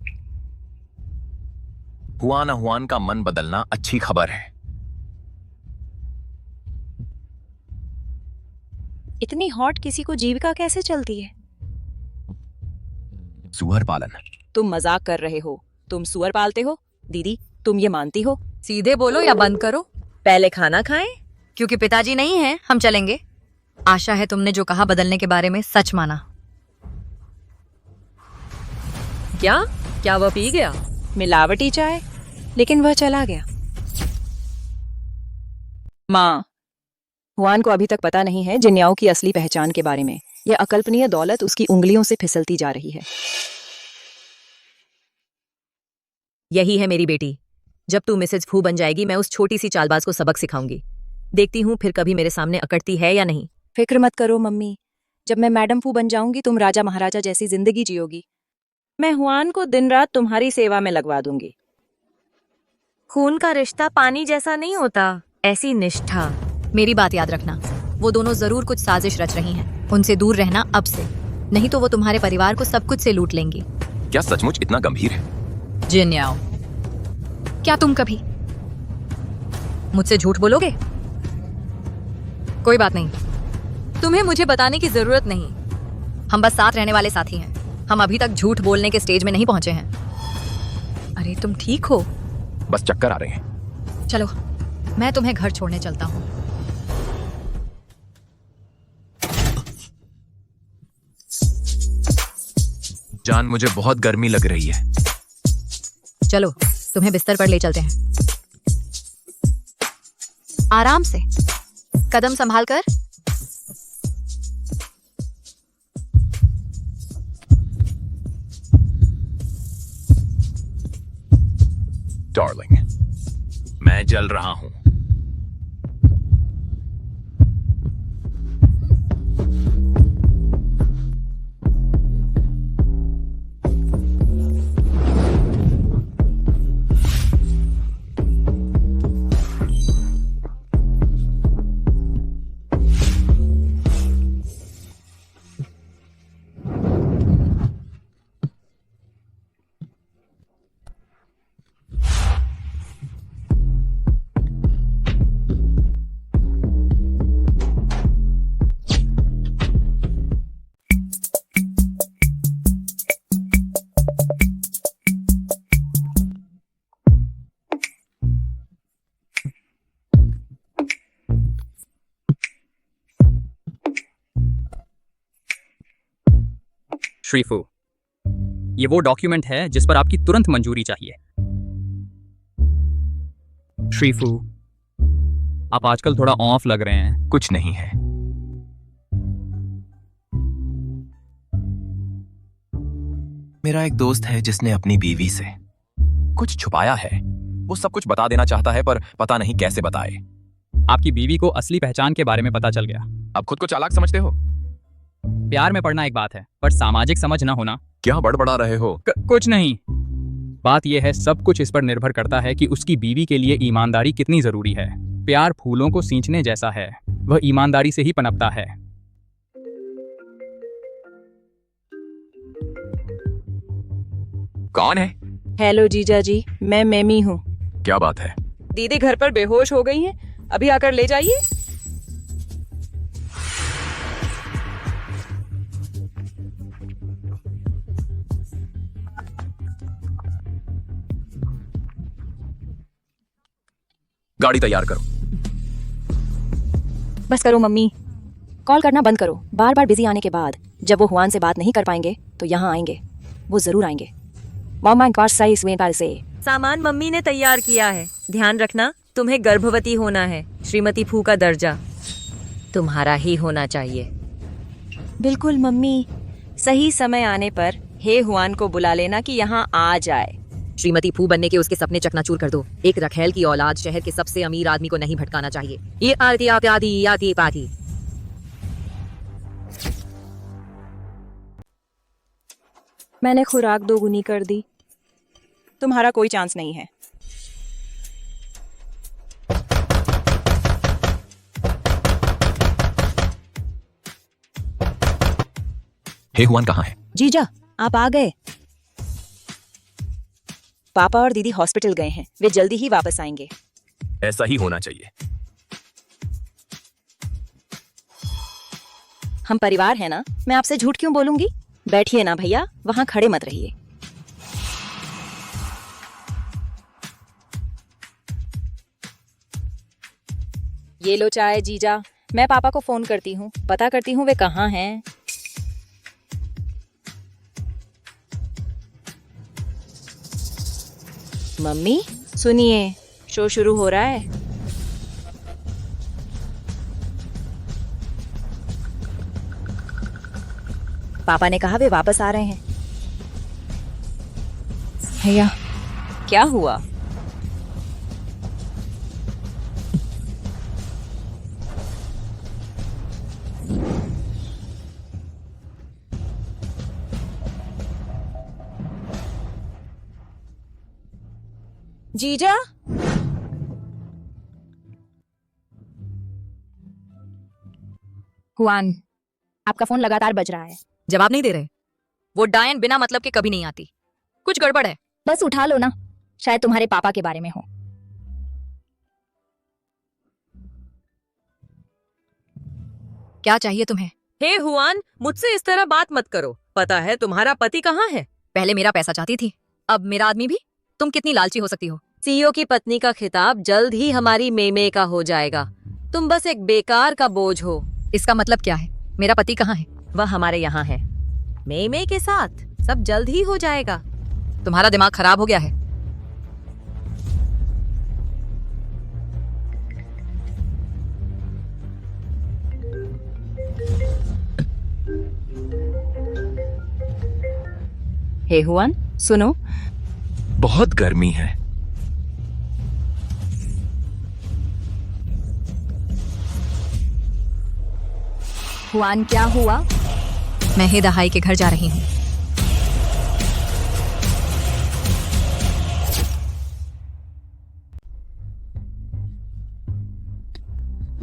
हुआन का मन बदलना अच्छी खबर है। इतनी हॉट किसी को जीविका कैसे चलती है? सुअर पालन। तुम मजाक कर रहे हो? तुम सुअर पालते हो? दीदी, तुम ये मानती हो? सीधे बोलो या बंद करो। पहले खाना खाएं। क्योंकि पिताजी नहीं हैं, हम चलेंगे। आशा है तुमने जो कहा बदलने के बारे में सच माना। क्या क्या वह पी गया? मिलावटी चाय, लेकिन वह चला गया। माँ, हुआन को अभी तक पता नहीं है जिन्याओं की असली पहचान के बारे में। यह अकल्पनीय दौलत उसकी उंगलियों से फिसलती जा रही है। यही है मेरी बेटी। जब तू मिसेज फू बन जाएगी, मैं उस छोटी सी चालबाज को सबक सिखाऊंगी। देखती हूँ फिर कभी मेरे सामने अकड़ती है या नहीं। फिक्र मत करो मम्मी, जब मैं मैडम फू बन जाऊंगी तुम राजा महाराजा जैसी जिंदगी जियोगी। मैं हुआन को दिन रात तुम्हारी सेवा में लगवा दूंगी। खून का रिश्ता पानी जैसा नहीं होता, ऐसी निष्ठा। मेरी बात याद रखना, वो दोनों जरूर कुछ साजिश रच रही हैं। उनसे दूर रहना अब से, नहीं तो वो तुम्हारे परिवार को सब कुछ से लूट लेंगी। क्या सचमुच इतना गंभीर है? जिन्याओ, क्या तुम कभी मुझसे झूठ बोलोगे? कोई बात नहीं, तुम्हें मुझे बताने की जरूरत नहीं। हम बस साथ रहने वाले साथी हैं। हम अभी तक झूठ बोलने के स्टेज में नहीं पहुंचे हैं। अरे तुम ठीक हो? बस चक्कर आ रहे हैं। चलो, मैं तुम्हें घर छोड़ने चलता हूँ। जान, मुझे बहुत गर्मी लग रही है। चलो, तुम्हें बिस्तर पर ले चलते हैं। आराम से, कदम संभाल कर। डार्लिंग, मैं जल रहा हूं। श्रीफू, ये वो डॉक्यूमेंट है जिस पर आपकी तुरंत मंजूरी चाहिए। श्रीफू, आप आजकल थोड़ा ऑफ लग रहे हैं। कुछ नहीं है। मेरा एक दोस्त है जिसने अपनी बीवी से कुछ छुपाया है। वो सब कुछ बता देना चाहता है पर पता नहीं कैसे बताए। आपकी बीवी को असली पहचान के बारे में पता चल गया। अब खुद को चालाक समझते हो? प्यार में पड़ना एक बात है, पर सामाजिक समझ ना होना। क्या बड़बड़ा रहे हो? कुछ नहीं। बात यह है, सब कुछ इस पर निर्भर करता है कि उसकी बीवी के लिए ईमानदारी कितनी जरूरी है। प्यार फूलों को सींचने जैसा है, वह ईमानदारी से ही पनपता है। कौन है? हेलो जीजा जी, मैं मेमी हूँ। क्या बात है? दीदी घर पर बेहोश हो गई हैं, अभी आकर ले जाइए। गाड़ी तैयार करो। बस करो मम्मी, कॉल करना बंद करो। बार बार बिजी आने के बाद जब वो हुआन से बात नहीं कर पाएंगे तो यहाँ आएंगे। वो जरूर आएंगे। सामान मम्मी ने तैयार किया है। ध्यान रखना, तुम्हें गर्भवती होना है। श्रीमती फू का दर्जा तुम्हारा ही होना चाहिए। बिल्कुल मम्मी, सही समय आने पर हे हुआन को बुला लेना कि यहाँ आ जाए। श्रीमती फू बनने के उसके सपने चकनाचूर कर दो। एक रखेल की औलाद शहर के सबसे अमीर आदमी को नहीं भटकाना चाहिए। ये आती आती आती पाती। मैंने खुराक दोगुनी कर दी। तुम्हारा कोई चांस नहीं है। हे हुआन कहाँ है? जीजा, आप आ गए। पापा और दीदी हॉस्पिटल गए हैं, वे जल्दी ही वापस आएंगे। ऐसा ही होना चाहिए। हम परिवार है ना, मैं आपसे झूठ क्यों बोलूंगी। बैठिए ना भैया, वहां खड़े मत रहिए। ये लो चाय जीजा। मैं पापा को फोन करती हूँ, पता करती हूँ वे कहाँ हैं। मम्मी सुनिए, शो शुरू हो रहा है। पापा ने कहा वे वापस आ रहे हैं। भैया क्या हुआ? जीजा हुआन, आपका फोन लगातार बज रहा है। जवाब नहीं दे रहे। वो डायन बिना मतलब के कभी नहीं आती। कुछ गड़बड़ है। बस उठा लो ना, शायद तुम्हारे पापा के बारे में हो। क्या चाहिए तुम्हें? हे हुआन, मुझसे इस तरह बात मत करो। पता है तुम्हारा पति कहाँ है? पहले मेरा पैसा चाहती थी, अब मेरा आदमी भी। तुम कितनी लालची हो सकती हो? सीईओ की पत्नी का खिताब जल्द ही हमारी मेमे का हो जाएगा। तुम बस एक बेकार का बोझ हो। इसका मतलब क्या है? मेरा पति कहाँ है? वह हमारे यहाँ है, मेमे के साथ। सब जल्द ही हो जाएगा। तुम्हारा दिमाग खराब हो गया है। हे हुआन सुनो, बहुत गर्मी है। हुआन क्या हुआ? मैं हे दहाई के घर जा रही हूँ।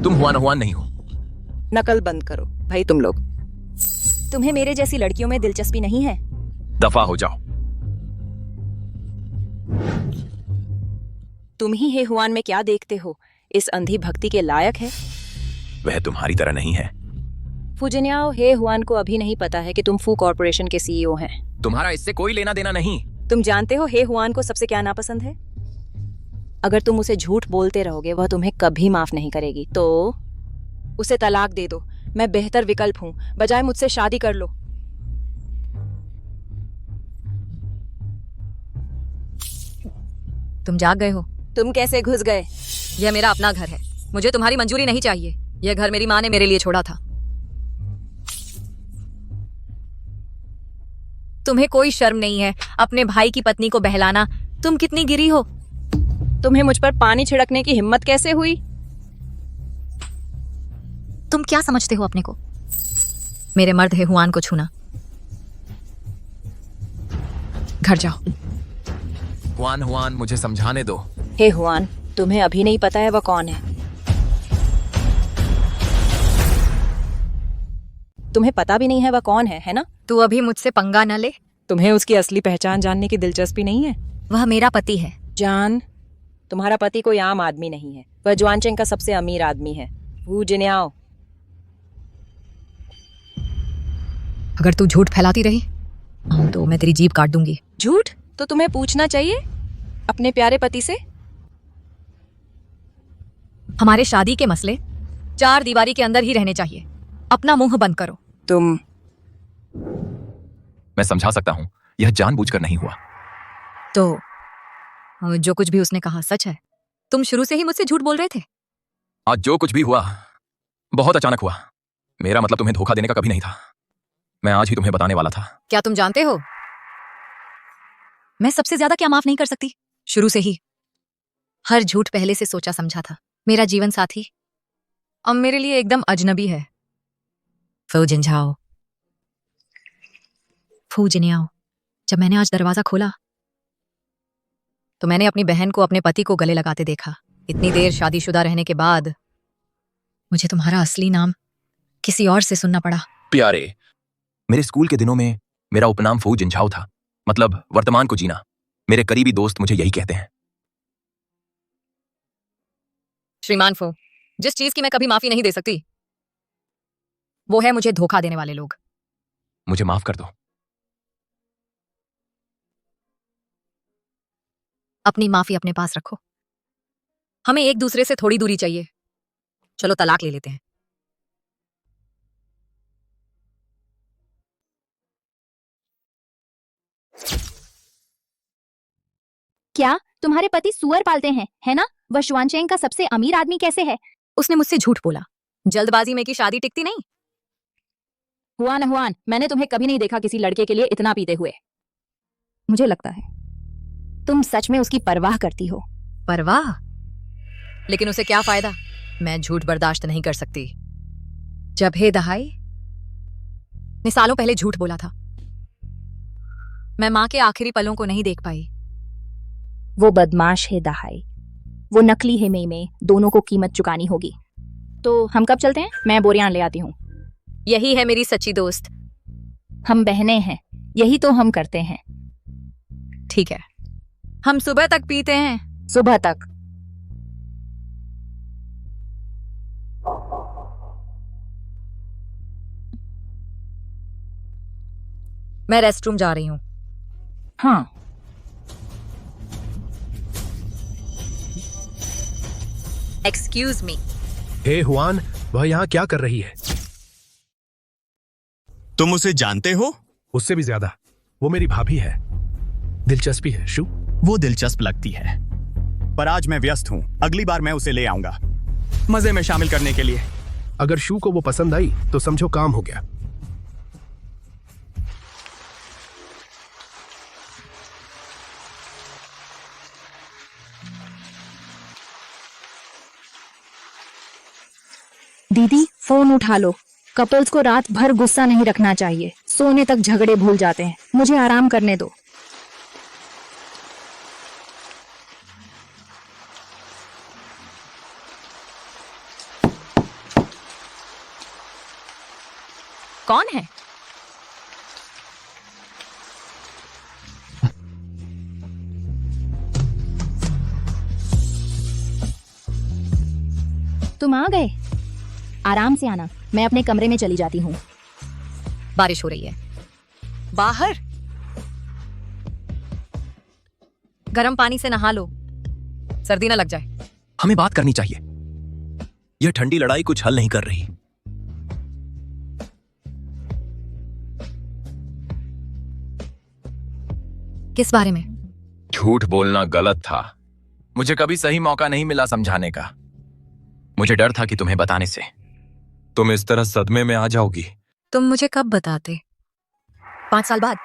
तुम हुआन हुआन नहीं हो। नकल बंद करो भाई तुम लोग। तुम्हें मेरे जैसी लड़कियों में दिलचस्पी नहीं है? दफा हो जाओ। तुम ही हे हुआन में क्या देखते हो? इस अंधी भक्ति के लायक है? वह तुम्हारी तरह नहीं है। फुजिन्याओ, हे हुआन को अभी नहीं पता है कि तुम फू कॉर्पोरेशन के सीईओ हैं। तुम्हारा इससे कोई लेना देना नहीं। तुम जानते हो हे हुआन को सबसे क्या नापसंद है? अगर तुम उसे झूठ बोलते रहोगे वह तुम्हें कभी माफ नहीं करेगी। तो उसे तलाक दे दो, मैं बेहतर विकल्प हूँ। बजाय मुझसे शादी कर लो। तुम जाग गए हो? तुम कैसे घुस गए? यह मेरा अपना घर है, मुझे तुम्हारी मंजूरी नहीं चाहिए। यह घर मेरी माँ ने मेरे लिए छोड़ा था। तुम्हें कोई शर्म नहीं है अपने भाई की पत्नी को बहलाना? तुम कितनी गिरी हो? तुम्हें मुझ पर पानी छिड़कने की हिम्मत कैसे हुई? तुम क्या समझते हो अपने को? मेरे मर्द है हुआन को छूना। घर जाओ। हुआन हुआन, मुझे समझाने दो। हे हुआन, तुम्हें अभी नहीं पता है वह कौन है। तुम्हें पता भी नहीं है वह कौन है ना? तू अभी मुझसे पंगा न ले। तुम्हें उसकी असली पहचान जानने की दिलचस्पी नहीं है? वह मेरा पति है। जान, तुम्हारा पति कोई आम आदमी नहीं है। वह जुआनचेंग का सबसे अमीर आदमी है। वू जिन्याओ। अगर तू झूठ फैलाती रही तो मैं तेरी जीभ काट दूंगी। झूठ तो तुम्हें पूछना चाहिए अपने प्यारे पति से। हमारे शादी के मसले 4 दीवारी के अंदर ही रहने चाहिए। अपना मुंह बंद करो। तुम मैं समझा सकता हूँ, यह जानबूझकर नहीं हुआ। तो जो कुछ भी उसने कहा सच है? तुम शुरू से ही मुझसे झूठ बोल रहे थे। आज जो कुछ भी हुआ बहुत अचानक हुआ। मेरा मतलब तुम्हें धोखा देने का कभी नहीं था। मैं आज ही तुम्हें बताने वाला था। क्या तुम जानते हो मैं सबसे ज्यादा क्या माफ नहीं कर सकती? शुरू से ही हर झूठ पहले से सोचा समझा था। मेरा जीवन साथी अब मेरे लिए एकदम अजनबी है। फूजिन्याओ, फूजिन्याओ। जब मैंने आज दरवाजा खोला तो मैंने अपनी बहन को अपने पति को गले लगाते देखा। इतनी देर शादीशुदा रहने के बाद मुझे तुम्हारा असली नाम किसी और से सुनना पड़ा। प्यारे, मेरे स्कूल के दिनों में मेरा उपनाम फू जिन्झाओ था, मतलब वर्तमान को जीना। मेरे करीबी दोस्त मुझे यही कहते हैं। श्रीमान फू, जिस चीज की मैं कभी माफी नहीं दे सकती वो है मुझे धोखा देने वाले लोग। मुझे माफ कर दो। अपनी माफी अपने पास रखो। हमें एक दूसरे से थोड़ी दूरी चाहिए। चलो तलाक ले लेते हैं। क्या तुम्हारे पति सुअर पालते हैं, है ना? वह शुआनचेंग का सबसे अमीर आदमी कैसे है? उसने मुझसे झूठ बोला। जल्दबाजी में की शादी टिकती नहीं। हुआन, मैंने तुम्हें कभी नहीं देखा किसी लड़के के लिए इतना पीते हुए। मुझे लगता है तुम सच में उसकी परवाह करती हो। परवाह? लेकिन उसे क्या फायदा? मैं झूठ बर्दाश्त नहीं कर सकती। जब हे दहाई ने सालों पहले झूठ बोला था। मैं मां के आखिरी पलों को नहीं देख पाई। वो बदमाश है दहाई, वो नकली है मेई, दोनों को कीमत चुकानी होगी। तो हम कब चलते हैं? मैं बोरियान ले आती हूँ। यही है मेरी सच्ची दोस्त। हम बहनें हैं, यही तो हम करते हैं। ठीक है, हम सुबह तक पीते हैं। सुबह तक? मैं रेस्टरूम जा रही हूँ। हाँ। Excuse me. हे हुआन, वह यहाँ क्या कर रही है? तुम उसे जानते हो? उससे भी ज्यादा। वो मेरी भाभी है। दिलचस्पी है शू? वो दिलचस्प लगती है, पर आज मैं व्यस्त हूँ। अगली बार मैं उसे ले आऊंगा मजे में शामिल करने के लिए। अगर शू को वो पसंद आई तो समझो काम हो गया। दीदी फोन उठा लो। कपल्स को रात भर गुस्सा नहीं रखना चाहिए, सोने तक झगड़े भूल जाते हैं। मुझे आराम करने दो। कौन है? तुम आ गए? आराम से आना, मैं अपने कमरे में चली जाती हूँ। बारिश हो रही है बाहर। गर्म पानी से नहा लो, सर्दी ना लग जाए। हमें बात करनी चाहिए। यह ठंडी लड़ाई कुछ हल नहीं कर रही। किस बारे में? झूठ बोलना गलत था। मुझे कभी सही मौका नहीं मिला समझाने का। मुझे डर था कि तुम्हें बताने से तुम इस तरह सदमे में आ जाओगी। तुम मुझे कब बताते? 5 साल बाद?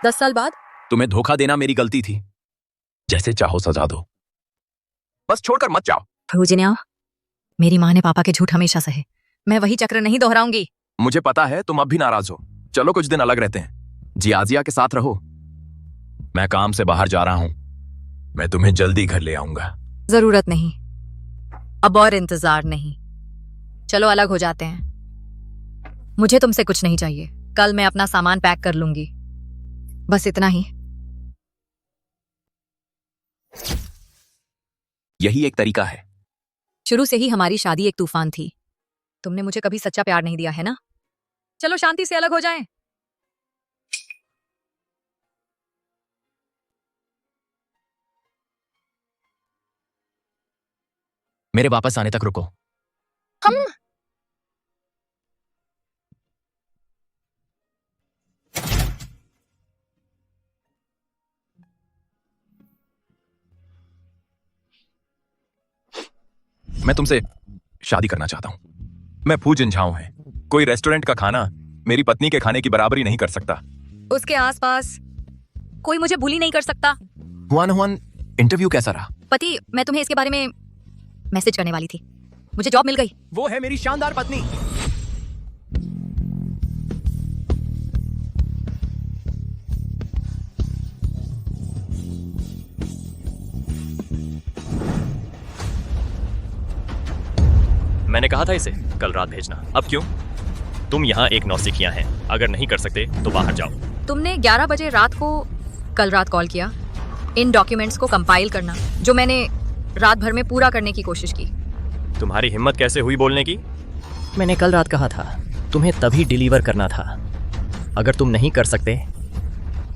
10 साल बाद? तुम्हें धोखा देना मेरी गलती थी। जैसे चाहो सजा दो, बस छोड़कर मत जाओ। भूजनिया, मेरी माँ ने पापा के झूठ हमेशा सहे। मैं वही चक्र नहीं दोहराऊंगी। मुझे पता है तुम अब भी नाराज हो। चलो कुछ दिन अलग रहते हैं। जियाजिया के साथ रहो। मैं काम से बाहर जा रहा हूं। मैं तुम्हें जल्दी घर ले आऊंगा। जरूरत नहीं, अब और इंतजार नहीं। चलो अलग हो जाते हैं। मुझे तुमसे कुछ नहीं चाहिए। कल मैं अपना सामान पैक कर लूंगी, बस इतना ही। यही एक तरीका है। शुरू से ही हमारी शादी एक तूफान थी। तुमने मुझे कभी सच्चा प्यार नहीं दिया है ना? चलो शांति से अलग हो जाएं। मेरे वापस आने तक रुको। हम मैं तुमसे शादी करना चाहता हूं। मैं फू जिनझाऊं है। कोई रेस्टोरेंट का खाना मेरी पत्नी के खाने की बराबरी नहीं कर सकता। उसके आसपास कोई मुझे भूली नहीं कर सकता। हुआन, इंटरव्यू कैसा रहा? पति, मैं तुम्हें इसके बारे में मैसेज करने वाली थी। मुझे जॉब मिल गई। वो है मेरी शानदार पत्नी। मैंने कहा था इसे कल रात भेजना। अब क्यों? तुम यहाँ एक नौसिखिया हैं। अगर नहीं कर सकते तो बाहर जाओ। तुमने 11 बजे रात को कल रात कॉल किया। इन डॉक्यूमेंट्स को कंपाइल करना जो मैंने रात भर में पूरा करने की कोशिश की। तुम्हारी हिम्मत कैसे हुई बोलने की? मैंने कल रात कहा था तुम्हें तभी डिलीवर करना था। अगर तुम नहीं कर सकते,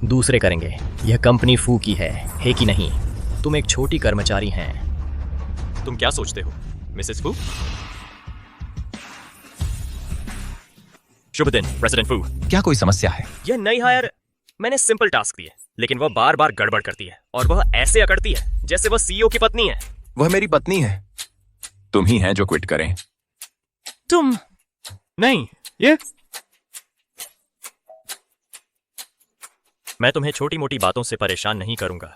दूसरे करेंगे। यह कंपनी फू की है कि नहीं? तुम एक छोटी कर्मचारी हैं। तुम क्या सोचते हो मिसेस फू? शुभ दिन प्रेसिडेंट फू। क्या कोई समस्या है? यह नई हायर, मैंने सिंपल टास्क दिए, लेकिन वह बार बार गड़बड़ करती है और वह ऐसे अकड़ती है जैसे वह सीईओ की पत्नी है। वह मेरी पत्नी है। तुम ही हैं जो क्विट करें। तुम नहीं, ये मैं तुम्हें छोटी मोटी बातों से परेशान नहीं करूंगा।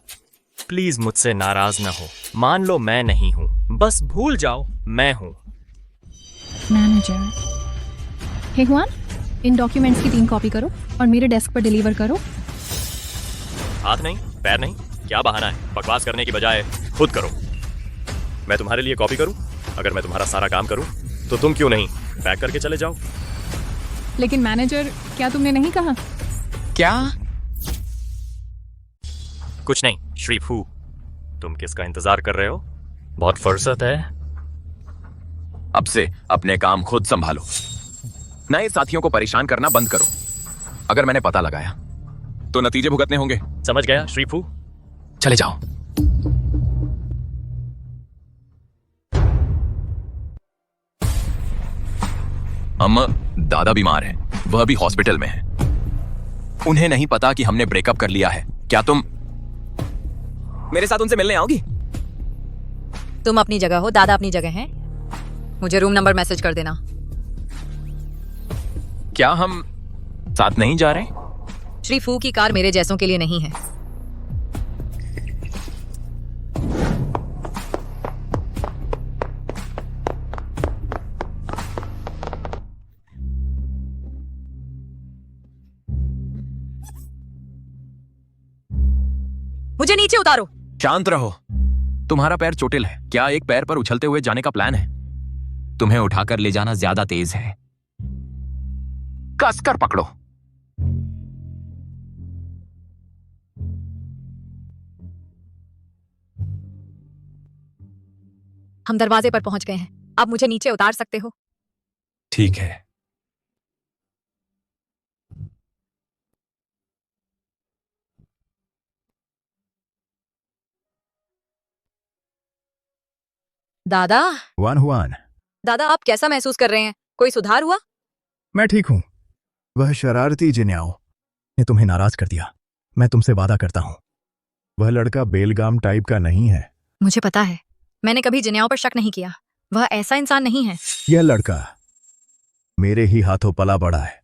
प्लीज मुझसे नाराज ना हो। मान लो मैं नहीं हूं, बस भूल जाओ मैं हूं। मैनेजर, हे हुआन, इन डॉक्यूमेंट्स की 3 कॉपी करो और मेरे डेस्क पर डिलीवर करो। हाथ नहीं, पैर नहीं, क्या बहाना है? बकवास करने की बजाय खुद करो। मैं तुम्हारे लिए कॉपी करूं? अगर मैं तुम्हारा सारा काम करूं तो तुम क्यों नहीं पैक करके चले जाओ? लेकिन मैनेजर, क्या तुमने नहीं कहा? क्या? कुछ नहीं श्री फू, तुम किसका इंतजार कर रहे हो? बहुत फुर्सत है। अब से अपने काम खुद संभालो। नए साथियों को परेशान करना बंद करो। अगर मैंने पता लगाया तो नतीजे भुगतने होंगे। समझ गया श्री फू? चले जाओ। अम्मा, दादा बीमार हैं। वह भी हॉस्पिटल में है। उन्हें नहीं पता कि हमने ब्रेकअप कर लिया है। क्या तुम मेरे साथ उनसे मिलने आओगी? तुम अपनी जगह हो, दादा अपनी जगह हैं। मुझे रूम नंबर मैसेज कर देना। क्या हम साथ नहीं जा रहे? श्री फू की कार मेरे जैसों के लिए नहीं है। मुझे नीचे उतारो। शांत रहो। तुम्हारा पैर चोटिल है। क्या एक पैर पर उछलते हुए जाने का प्लान है? तुम्हें उठाकर ले जाना ज्यादा तेज है। कसकर पकड़ो। हम दरवाजे पर पहुंच गए हैं। आप मुझे नीचे उतार सकते हो? ठीक है। दादा, हुआन, दादा आप कैसा महसूस कर रहे हैं? कोई सुधार हुआ? मैं ठीक हूं। वह शरारती जिन्याओ ने तुम्हें नाराज कर दिया। मैं तुमसे वादा करता हूं, वह लड़का बेलगाम टाइप का नहीं है। मुझे पता है। मैंने कभी जिन्याओ पर शक नहीं किया। वह ऐसा इंसान नहीं है। यह लड़का मेरे ही हाथों पला बड़ा है।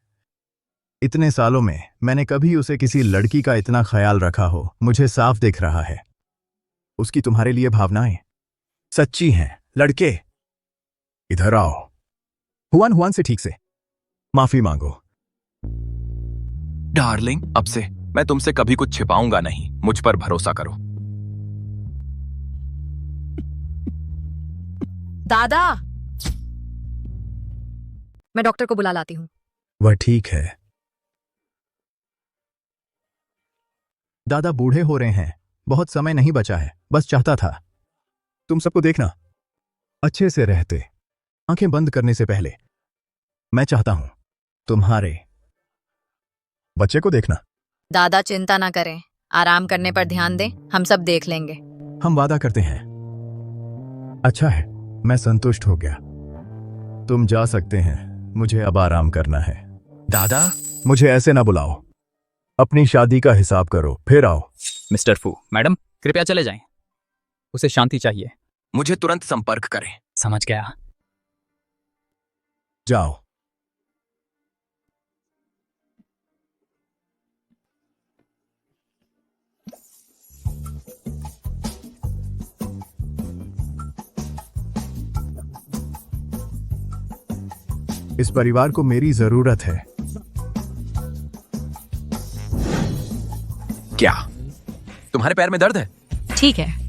इतने सालों में मैंने कभी उसे किसी लड़की का इतना ख्याल रखा हो, मुझे साफ दिख रहा है। उसकी तुम्हारे लिए भावनाएं सच्ची हैं। लड़के, इधर आओ। हुआन से ठीक से माफी मांगो। डार्लिंग, अब से मैं तुमसे कभी कुछ छिपाऊंगा नहीं। मुझ पर भरोसा करो। दादा, मैं डॉक्टर को बुला लाती हूँ। वह ठीक है। दादा बूढ़े हो रहे हैं, बहुत समय नहीं बचा है। बस चाहता था तुम सबको देखना अच्छे से रहते, आंखें बंद करने से पहले। मैं चाहता हूं तुम्हारे बच्चे को देखना। दादा चिंता ना करें, आराम करने पर ध्यान दें, हम सब देख लेंगे। हम वादा करते हैं। अच्छा है, मैं संतुष्ट हो गया। तुम जा सकते हैं, मुझे अब आराम करना है। दादा, मुझे ऐसे ना बुलाओ। अपनी शादी का हिसाब करो, फिर आओ। मिस्टर फू, मैडम कृपया चले जाएं। उसे शांति चाहिए। मुझे तुरंत संपर्क करें। समझ गया। जाओ। इस परिवार को मेरी जरूरत है। क्या तुम्हारे पैर में दर्द है? ठीक है।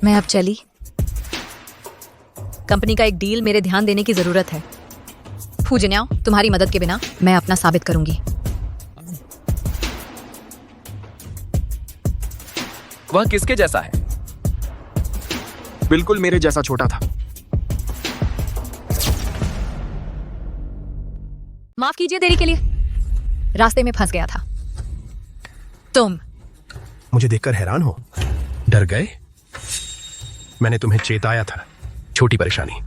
मैं अब चली। कंपनी का एक डील मेरे ध्यान देने की जरूरत है। फू जिन्याओ, तुम्हारी मदद के बिना मैं अपना साबित करूंगी। वह किसके जैसा है? बिल्कुल मेरे जैसा छोटा था। माफ कीजिए देरी के लिए, रास्ते में फंस गया था। तुम मुझे देखकर हैरान हो? डर गए? मैंने तुम्हें चेताया था। छोटी परेशानी,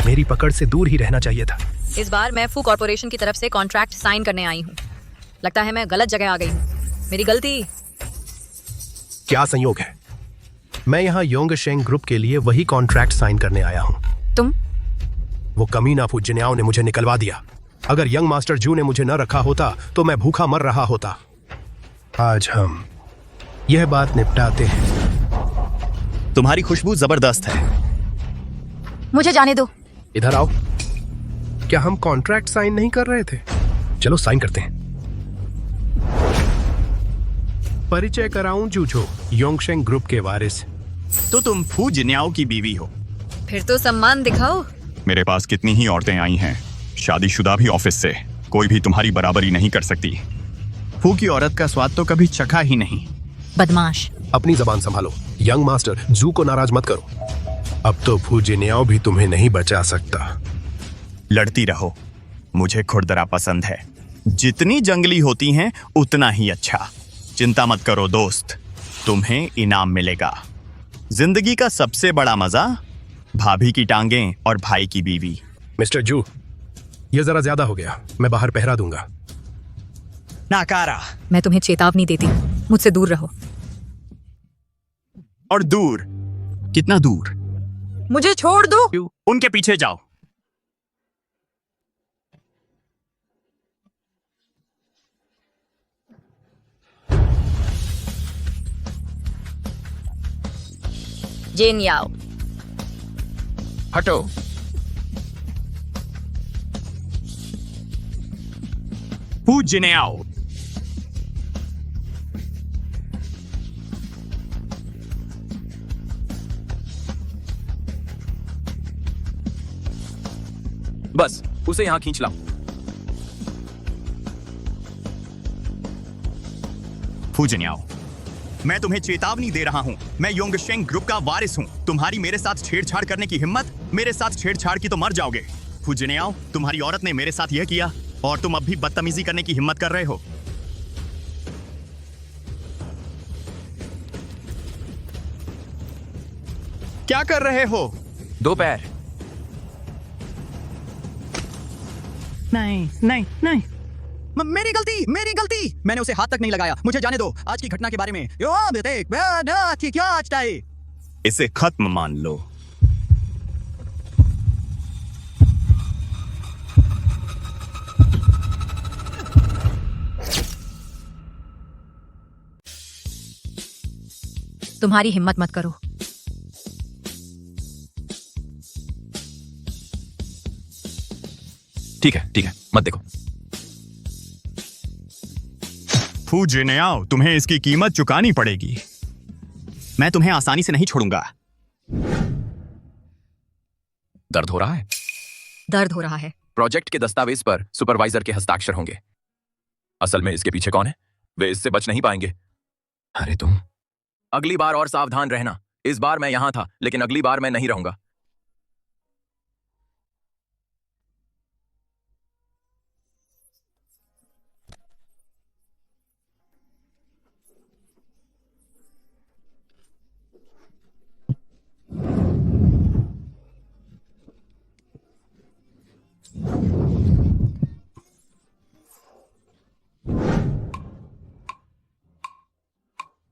मेरी पकड़ से दूर ही रहना चाहिए था। इस बार मैं फू कॉर्पोरेशन की तरफ से कॉन्ट्रैक्ट साइन करने आई हूँ। लगता है मैं गलत जगह आ गई हूँ। मेरी गलती। क्या संयोग है, मैं यहाँ योंगशेंग ग्रुप के लिए वही कॉन्ट्रैक्ट साइन करने आया हूँ। तुम? वो कमीना फू जिन्याओ ने मुझे निकलवा दिया। अगर यंग मास्टर जू ने मुझे न रखा होता तो मैं भूखा मर रहा होता। आज हम यह बात निपटाते हैं। तुम्हारी खुशबू जबरदस्त है। मुझे जाने दो। इधर आओ। क्या हम कॉन्ट्रैक्ट साइन नहीं कर रहे थे? चलो साइन करते हैं। परिचय कराऊं जूझो, योंगशेंग ग्रुप के वारिस। तो तुम फू जिन्याओ की बीवी हो? फिर तो सम्मान दिखाओ। मेरे पास कितनी ही औरतें आई हैं, शादीशुदा भी ऑफिस से, कोई भी तुम्हारी बराबरी नहीं कर सकती। फू की औरत का स्वाद तो कभी चखा ही नहीं। बदमाश। अपनी जबान संभालो। यंग मास्टर जू को नाराज मत करो। अब तो फू जिन्याओ भी तुम्हें नहीं बचा सकता। लड़ती रहो, मुझे खुरदरा पसंद है। जितनी जंगली होती हैं उतना ही अच्छा। चिंता मत करो दोस्त, तुम्हें इनाम मिलेगा। जिंदगी का सबसे बड़ा मजा, भाभी की टांगें और भाई की बीवी। मिस्टर जू, ये जरा ज्यादा हो गया। मैं बाहर पहरा दूंगा। नाकारा। मैं तुम्हें चेतावनी देती हूँ, मुझसे दूर रहो। और दूर? कितना दूर? मुझे छोड़ दो। उनके पीछे जाओ। जेन याओ। हटो। फू जिन्याओ। बस उसे यहां खींच लाओ। फू जिन्याओ, मैं तुम्हें चेतावनी दे रहा हूं। मैं योंगशेंग ग्रुप का वारिस हूं। तुम्हारी मेरे साथ छेड़छाड़ करने की हिम्मत, मेरे साथ छेड़छाड़ की तो मर जाओगे। फू जिन्याओ, तुम्हारी औरत ने मेरे साथ यह किया और तुम अब भी बदतमीजी करने की हिम्मत कर रहे हो। क्या कर रहे हो? दो पैर। नहीं नहीं नहीं, मेरी गलती, मेरी गलती। मैंने उसे हाथ तक नहीं लगाया। मुझे जाने दो। आज की घटना के बारे में इसे खत्म मान लो। तुम्हारी हिम्मत मत करो। ठीक है, मत देखो। फू जिन्याओ, तुम्हें इसकी कीमत चुकानी पड़ेगी। मैं तुम्हें आसानी से नहीं छोड़ूंगा। दर्द हो रहा है? दर्द हो रहा है। प्रोजेक्ट के दस्तावेज पर सुपरवाइजर के हस्ताक्षर होंगे। असल में इसके पीछे कौन है? वे इससे बच नहीं पाएंगे। अरे तुम अगली बार और सावधान रहना। इस बार मैं यहां था, लेकिन अगली बार मैं नहीं रहूंगा।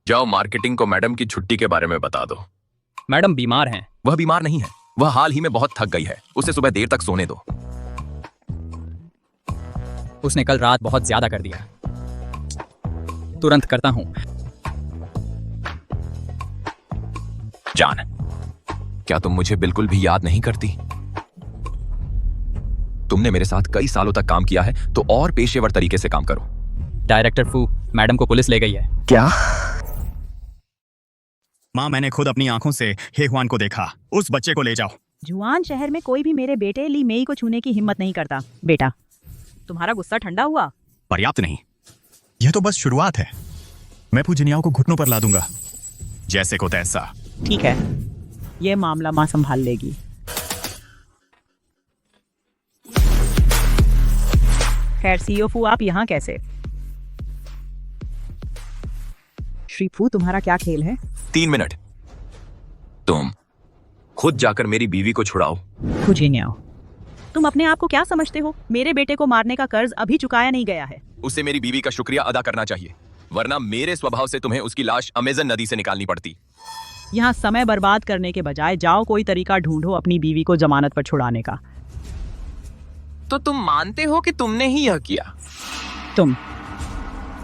जाओ मार्केटिंग को मैडम की छुट्टी के बारे में बता दो। मैडम बीमार हैं। वह बीमार नहीं है, वह हाल ही में बहुत थक गई है। उसे सुबह देर तक सोने दो। उसने कल रात बहुत ज्यादा कर दिया। तुरंत करता हूं। जान, क्या तुम मुझे बिल्कुल भी याद नहीं करती? तुमने मेरे साथ कई सालों तक काम किया है, तो और पेशेवर तरीके से काम करो। डायरेक्टर फू, मैडम को पुलिस ले गई है। क्या? माँ, मैंने खुद अपनी आंखों से हे हुआन को देखा। उस बच्चे को ले जाओ। जुआन शहर में कोई भी मेरे बेटे ली मेई को छूने की हिम्मत नहीं करता। बेटा, तुम्हारा गुस्सा ठंडा हुआ? पर्याप्त नहीं, यह तो बस शुरुआत है। मैं फू जिन्याओ को घुटनों पर ला दूंगा, जैसे को तैसा। ठीक है, ये मामला माँ संभाल लेगी। खैर सीईओ फू, आप यहाँ कैसे? श्री फू, तुम्हारा क्या खेल है? 3 मिनट। तुम खुद जाकर मेरी बीवी को छुड़ाओ। खुद ही नहीं आओ। तुम अपने आप को क्या समझते हो? मेरे बेटे को मारने का कर्ज अभी चुकाया नहीं गया है। उसे मेरी बीवी का शुक्रिया अदा करना चाहिए, वरना मेरे स्वभाव से तुम्हें उसकी लाश अमेजन नदी से निकालनी पड़ती। यहाँ समय बर्बाद करने के बजाय जाओ कोई तरीका ढूंढो अपनी बीवी को जमानत पर छुड़ाने का। तो तुम मानते हो कि तुमने ही यह किया?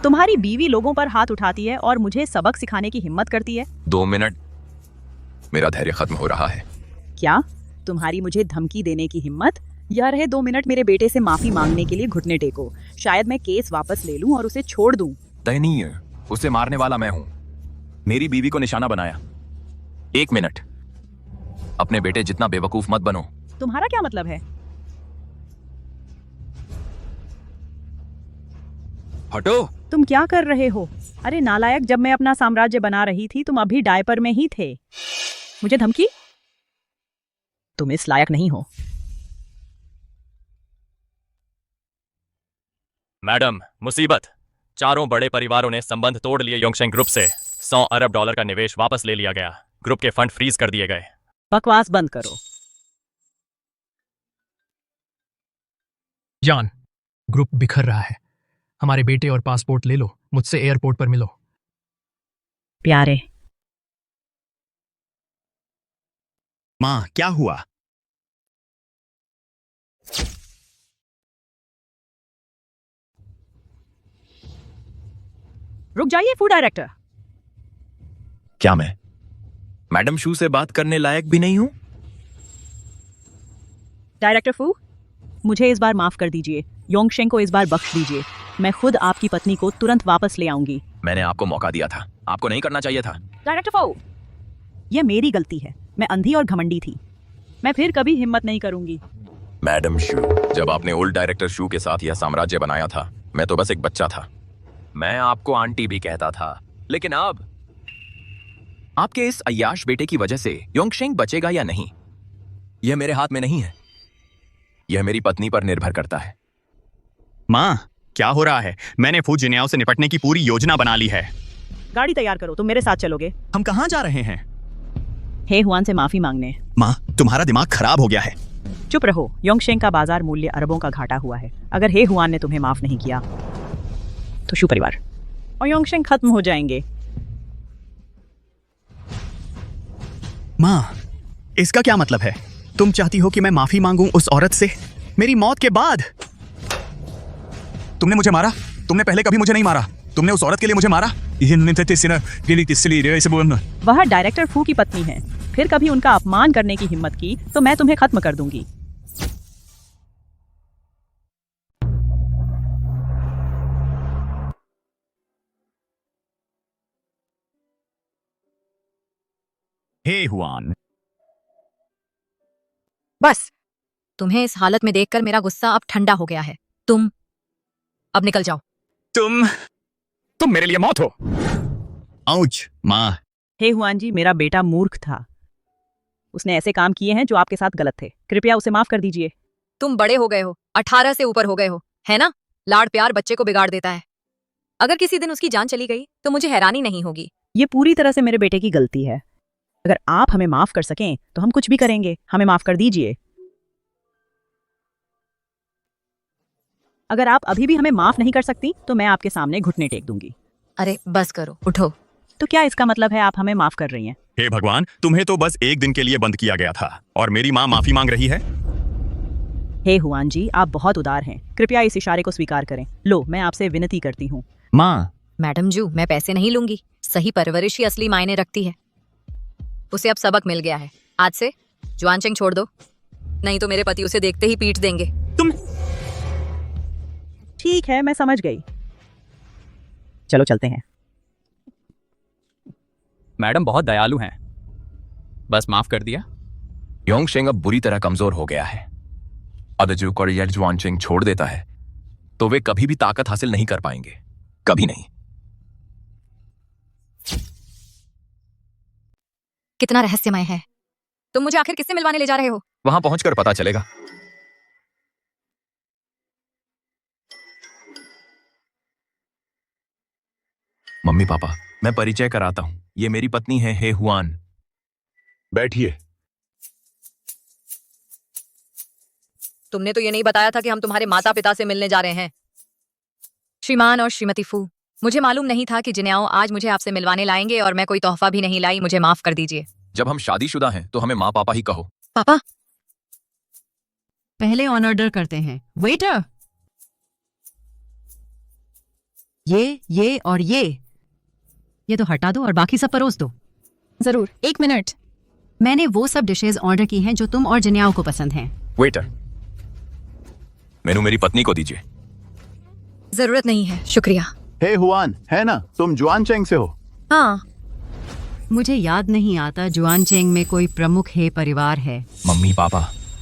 तुम्हारी बीवी लोगों पर हाथ उठाती है और मुझे सबक सिखाने की हिम्मत करती है। 2 मिनट, मेरा धैर्य खत्म हो रहा है। क्या तुम्हारी मुझे धमकी देने की हिम्मत? यह रहे 2 मिनट मेरे बेटे से माफी मांगने के लिए घुटने टेको। शायद मैं केस वापस ले लूं और उसे छोड़ दूं। दयनीय, उसे मारने वाला मैं हूं। मेरी बीवी को निशाना बनाया। 1 मिनट, अपने बेटे जितना बेवकूफ मत बनो। तुम्हारा क्या मतलब है? हटो। तुम क्या कर रहे हो? अरे नालायक, जब मैं अपना साम्राज्य बना रही थी तुम अभी डायपर में ही थे। मुझे धमकी? तुम इस लायक नहीं हो। मैडम, मुसीबत। चारों बड़े परिवारों ने संबंध तोड़ लिए। योंगशेंग ग्रुप से $100 अरब का निवेश वापस ले लिया गया। ग्रुप के फंड फ्रीज कर दिए गए। बकवास बंद करो। जान, ग्रुप बिखर रहा है। हमारे बेटे और पासपोर्ट ले लो, मुझसे एयरपोर्ट पर मिलो। प्यारे। माँ, क्या हुआ? रुक जाइए फूड डायरेक्टर। क्या मैं मैडम शू से बात करने लायक भी नहीं हूं? डायरेक्टर फू, मुझे इस बार माफ कर दीजिए। योंगशेंग को इस बार बख्श दीजिए। मैं खुद आपकी पत्नी को तुरंत वापस ले आऊंगी। मैंने आपको मौका दिया था, आपको नहीं करना चाहिए था। डायरेक्टर फू, यह मेरी गलती है। मैं अंधी और घमंडी थी। मैं फिर कभी हिम्मत नहीं करूंगी। मैडम शू, जब आपने ओल्ड डायरेक्टर शू के साथ यह साम्राज्य बनाया था, मैं तो बस एक बच्चा था। मैं आपको आंटी भी कहता था, लेकिन अब आपके इस अय्याश बेटे की वजह से योंगशेंग बचेगा या नहीं, यह मेरे हाथ में नहीं है। यह मेरी पत्नी पर निर्भर करता है। माँ, क्या हो रहा है? मैंने फू जिन्याओं से निपटने की पूरी योजना बना ली है। गाड़ी तैयार करो, तुम मेरे साथ चलोगे। हम कहाँ जा रहे हैं? हे हुआन से माफी मांगने। माँ, तुम्हारा दिमाग खराब हो गया है। चुप रहो। योंगशेंग का बाजार मूल्य अरबों का घाटा हुआ है। अगर हे हुआन ने तुम्हें माफ नहीं किया तो शू परिवार और योंगशेंग खत्म हो जाएंगे। माँ, इसका क्या मतलब है? तुम चाहती हो कि मैं माफी मांगूं उस औरत से मेरी मौत के बाद? तुमने मुझे मारा? तुमने पहले कभी मुझे नहीं मारा। तुमने उस औरत के लिए मुझे मारा। वह डायरेक्टर फू की पत्नी है। फिर कभी उनका अपमान करने की हिम्मत की तो मैं तुम्हें खत्म कर दूंगी। हे हुआन, बस, तुम्हें इस हालत में देखकर मेरा गुस्सा अब ठंडा हो गया है। तुम अब निकल जाओ। तुम मेरे लिए मौत हो। आउच, माँ। हे हुआन जी, मेरा बेटा मूर्ख था। उसने ऐसे काम किए हैं जो आपके साथ गलत थे। कृपया उसे माफ कर दीजिए। तुम बड़े हो गए हो, 18 से ऊपर हो गए हो, है ना? लाड़ प्यार बच्चे को बिगाड़ देता है। अगर किसी दिन उसकी जान चली गई तो मुझे हैरानी नहीं होगी। ये पूरी तरह से मेरे बेटे की गलती है। अगर आप हमें माफ कर सकें तो हम कुछ भी करेंगे। हमें माफ कर दीजिए। अगर आप अभी भी हमें माफ नहीं कर सकती तो मैं आपके सामने घुटने टेक दूंगी। अरे बस करो, उठो। तो क्या इसका मतलब है आप हमें माफ कर रही हैं? हे भगवान, तुम्हें तो बस 1 दिन के लिए बंद किया गया था और मेरी माँ माफी मांग रही है। हे हुआन जी, आप बहुत उदार हैं। कृपया इस इशारे को स्वीकार करें। लो, मैं आपसे विनती करती हूँ। माँ। मैडम जू, मैं पैसे नहीं लूंगी। सही परवरिश ही असली मायने रखती है। उसे अब सबक मिल गया है। आज से जुआनचेंग छोड़ दो, नहीं तो मेरे पति उसे देखते ही पीट देंगे। तुम ठीक है, मैं समझ गई। चलो चलते हैं। मैडम बहुत दयालु हैं, बस माफ कर दिया। योंगशेंग अब बुरी तरह कमजोर हो गया है। अदजू और जुआनचेंग छोड़ देता है तो वे कभी भी ताकत हासिल नहीं कर पाएंगे, कभी नहीं। कितना रहस्यमय है। तुम मुझे आखिर किससे मिलवाने ले जा रहे हो? वहां पहुंचकर पता चलेगा। मम्मी पापा, मैं परिचय कराता हूं। ये मेरी पत्नी है हे हुआन। बैठिए। तुमने तो ये नहीं बताया था कि हम तुम्हारे माता पिता से मिलने जा रहे हैं। श्रीमान और श्रीमती फू, मुझे मालूम नहीं था कि जिन्याओ आज मुझे आपसे मिलवाने लाएंगे और मैं कोई तोहफा भी नहीं लाई। मुझे माफ कर दीजिए। जब हम शादीशुदा हैं तो हमें माँ पापा ही कहो। पापा, पहले ऑन ऑर्डर करते हैं। वेटर, ये और ये तो हटा दो और बाकी सब परोस दो। जरूर, 1 मिनट। मैंने वो सब डिशेस ऑर्डर की हैं जो तुम और जिन्याओ को पसंद हैं। वेटर, मेनू मेरी पत्नी को दीजिए। जरूरत नहीं है, शुक्रिया। हे हुआन, है ना? तुम जुआन चेंग से हो? हाँ। मुझे याद नहीं आता जुआन चेंग में कोई प्रमुख हे परिवार है। मम्मी पापा,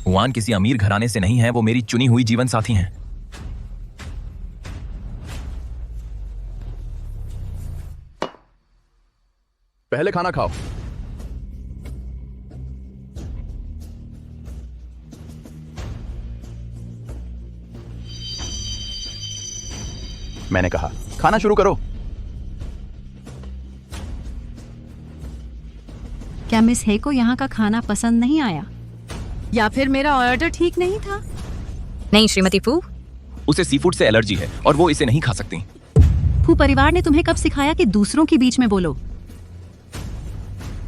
हुआन किसी अमीर घराने से नहीं है। वो मेरी चुनी हुई जीवन साथी हैं। पहले खाना खाओ। मैंने कहा खाना शुरू करो। क्या मिस हे को यहाँ का खाना पसंद नहीं आया, या फिर मेरा ऑर्डर ठीक नहीं था? नहीं श्रीमती फू, उसे सीफूड से एलर्जी है और वो इसे नहीं खा सकती। फू परिवार ने तुम्हें कब सिखाया कि दूसरों के बीच में बोलो?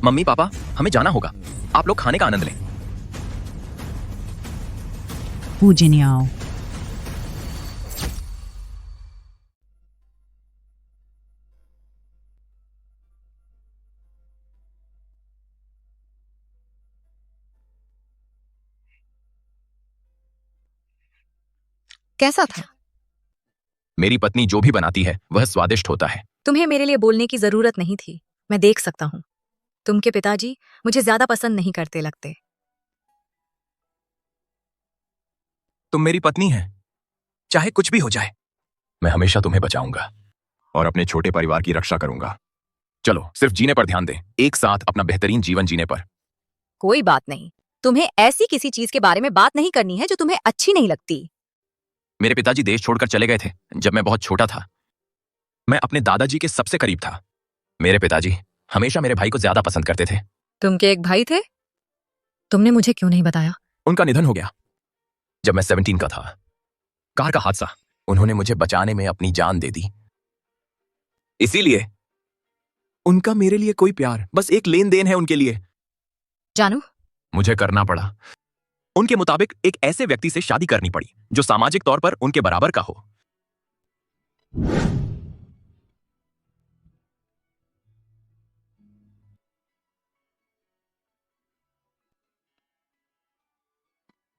मम्मी पापा, हमें जाना होगा। आप लोग खाने का आनंद लें। फू जिन्याओ, कैसा था? मेरी पत्नी जो भी बनाती है वह स्वादिष्ट होता है। तुम्हें मेरे लिए बोलने की जरूरत नहीं थी, मैं देख सकता हूँ। तुम के पिताजी मुझे ज्यादा पसंद नहीं करते लगते। तुम मेरी पत्नी है, चाहे कुछ भी हो जाए मैं हमेशा तुम्हें बचाऊंगा और अपने छोटे परिवार की रक्षा करूंगा। चलो सिर्फ जीने पर ध्यान दें, एक साथ अपना बेहतरीन जीवन जीने पर। कोई बात नहीं, तुम्हें ऐसी किसी चीज के बारे में बात नहीं करनी है जो तुम्हें अच्छी नहीं लगती। मेरे पिताजी देश छोड़कर चले गए थे जब मैं बहुत छोटा था। मैं अपने दादाजी के सबसे करीब था। मेरे पिताजी हमेशा मेरे भाई को ज्यादा पसंद करते थे। तुम के एक भाई थे? तुमने मुझे क्यों नहीं बताया? उनका निधन हो गया जब मैं 17 का था। कार का हादसा। उन्होंने मुझे बचाने में अपनी जान दे दी। इसीलिए उनका मेरे लिए कोई प्यार, बस एक लेन देन है उनके लिए। जानू, मुझे करना पड़ा। उनके मुताबिक एक ऐसे व्यक्ति से शादी करनी पड़ी जो सामाजिक तौर पर उनके बराबर का हो।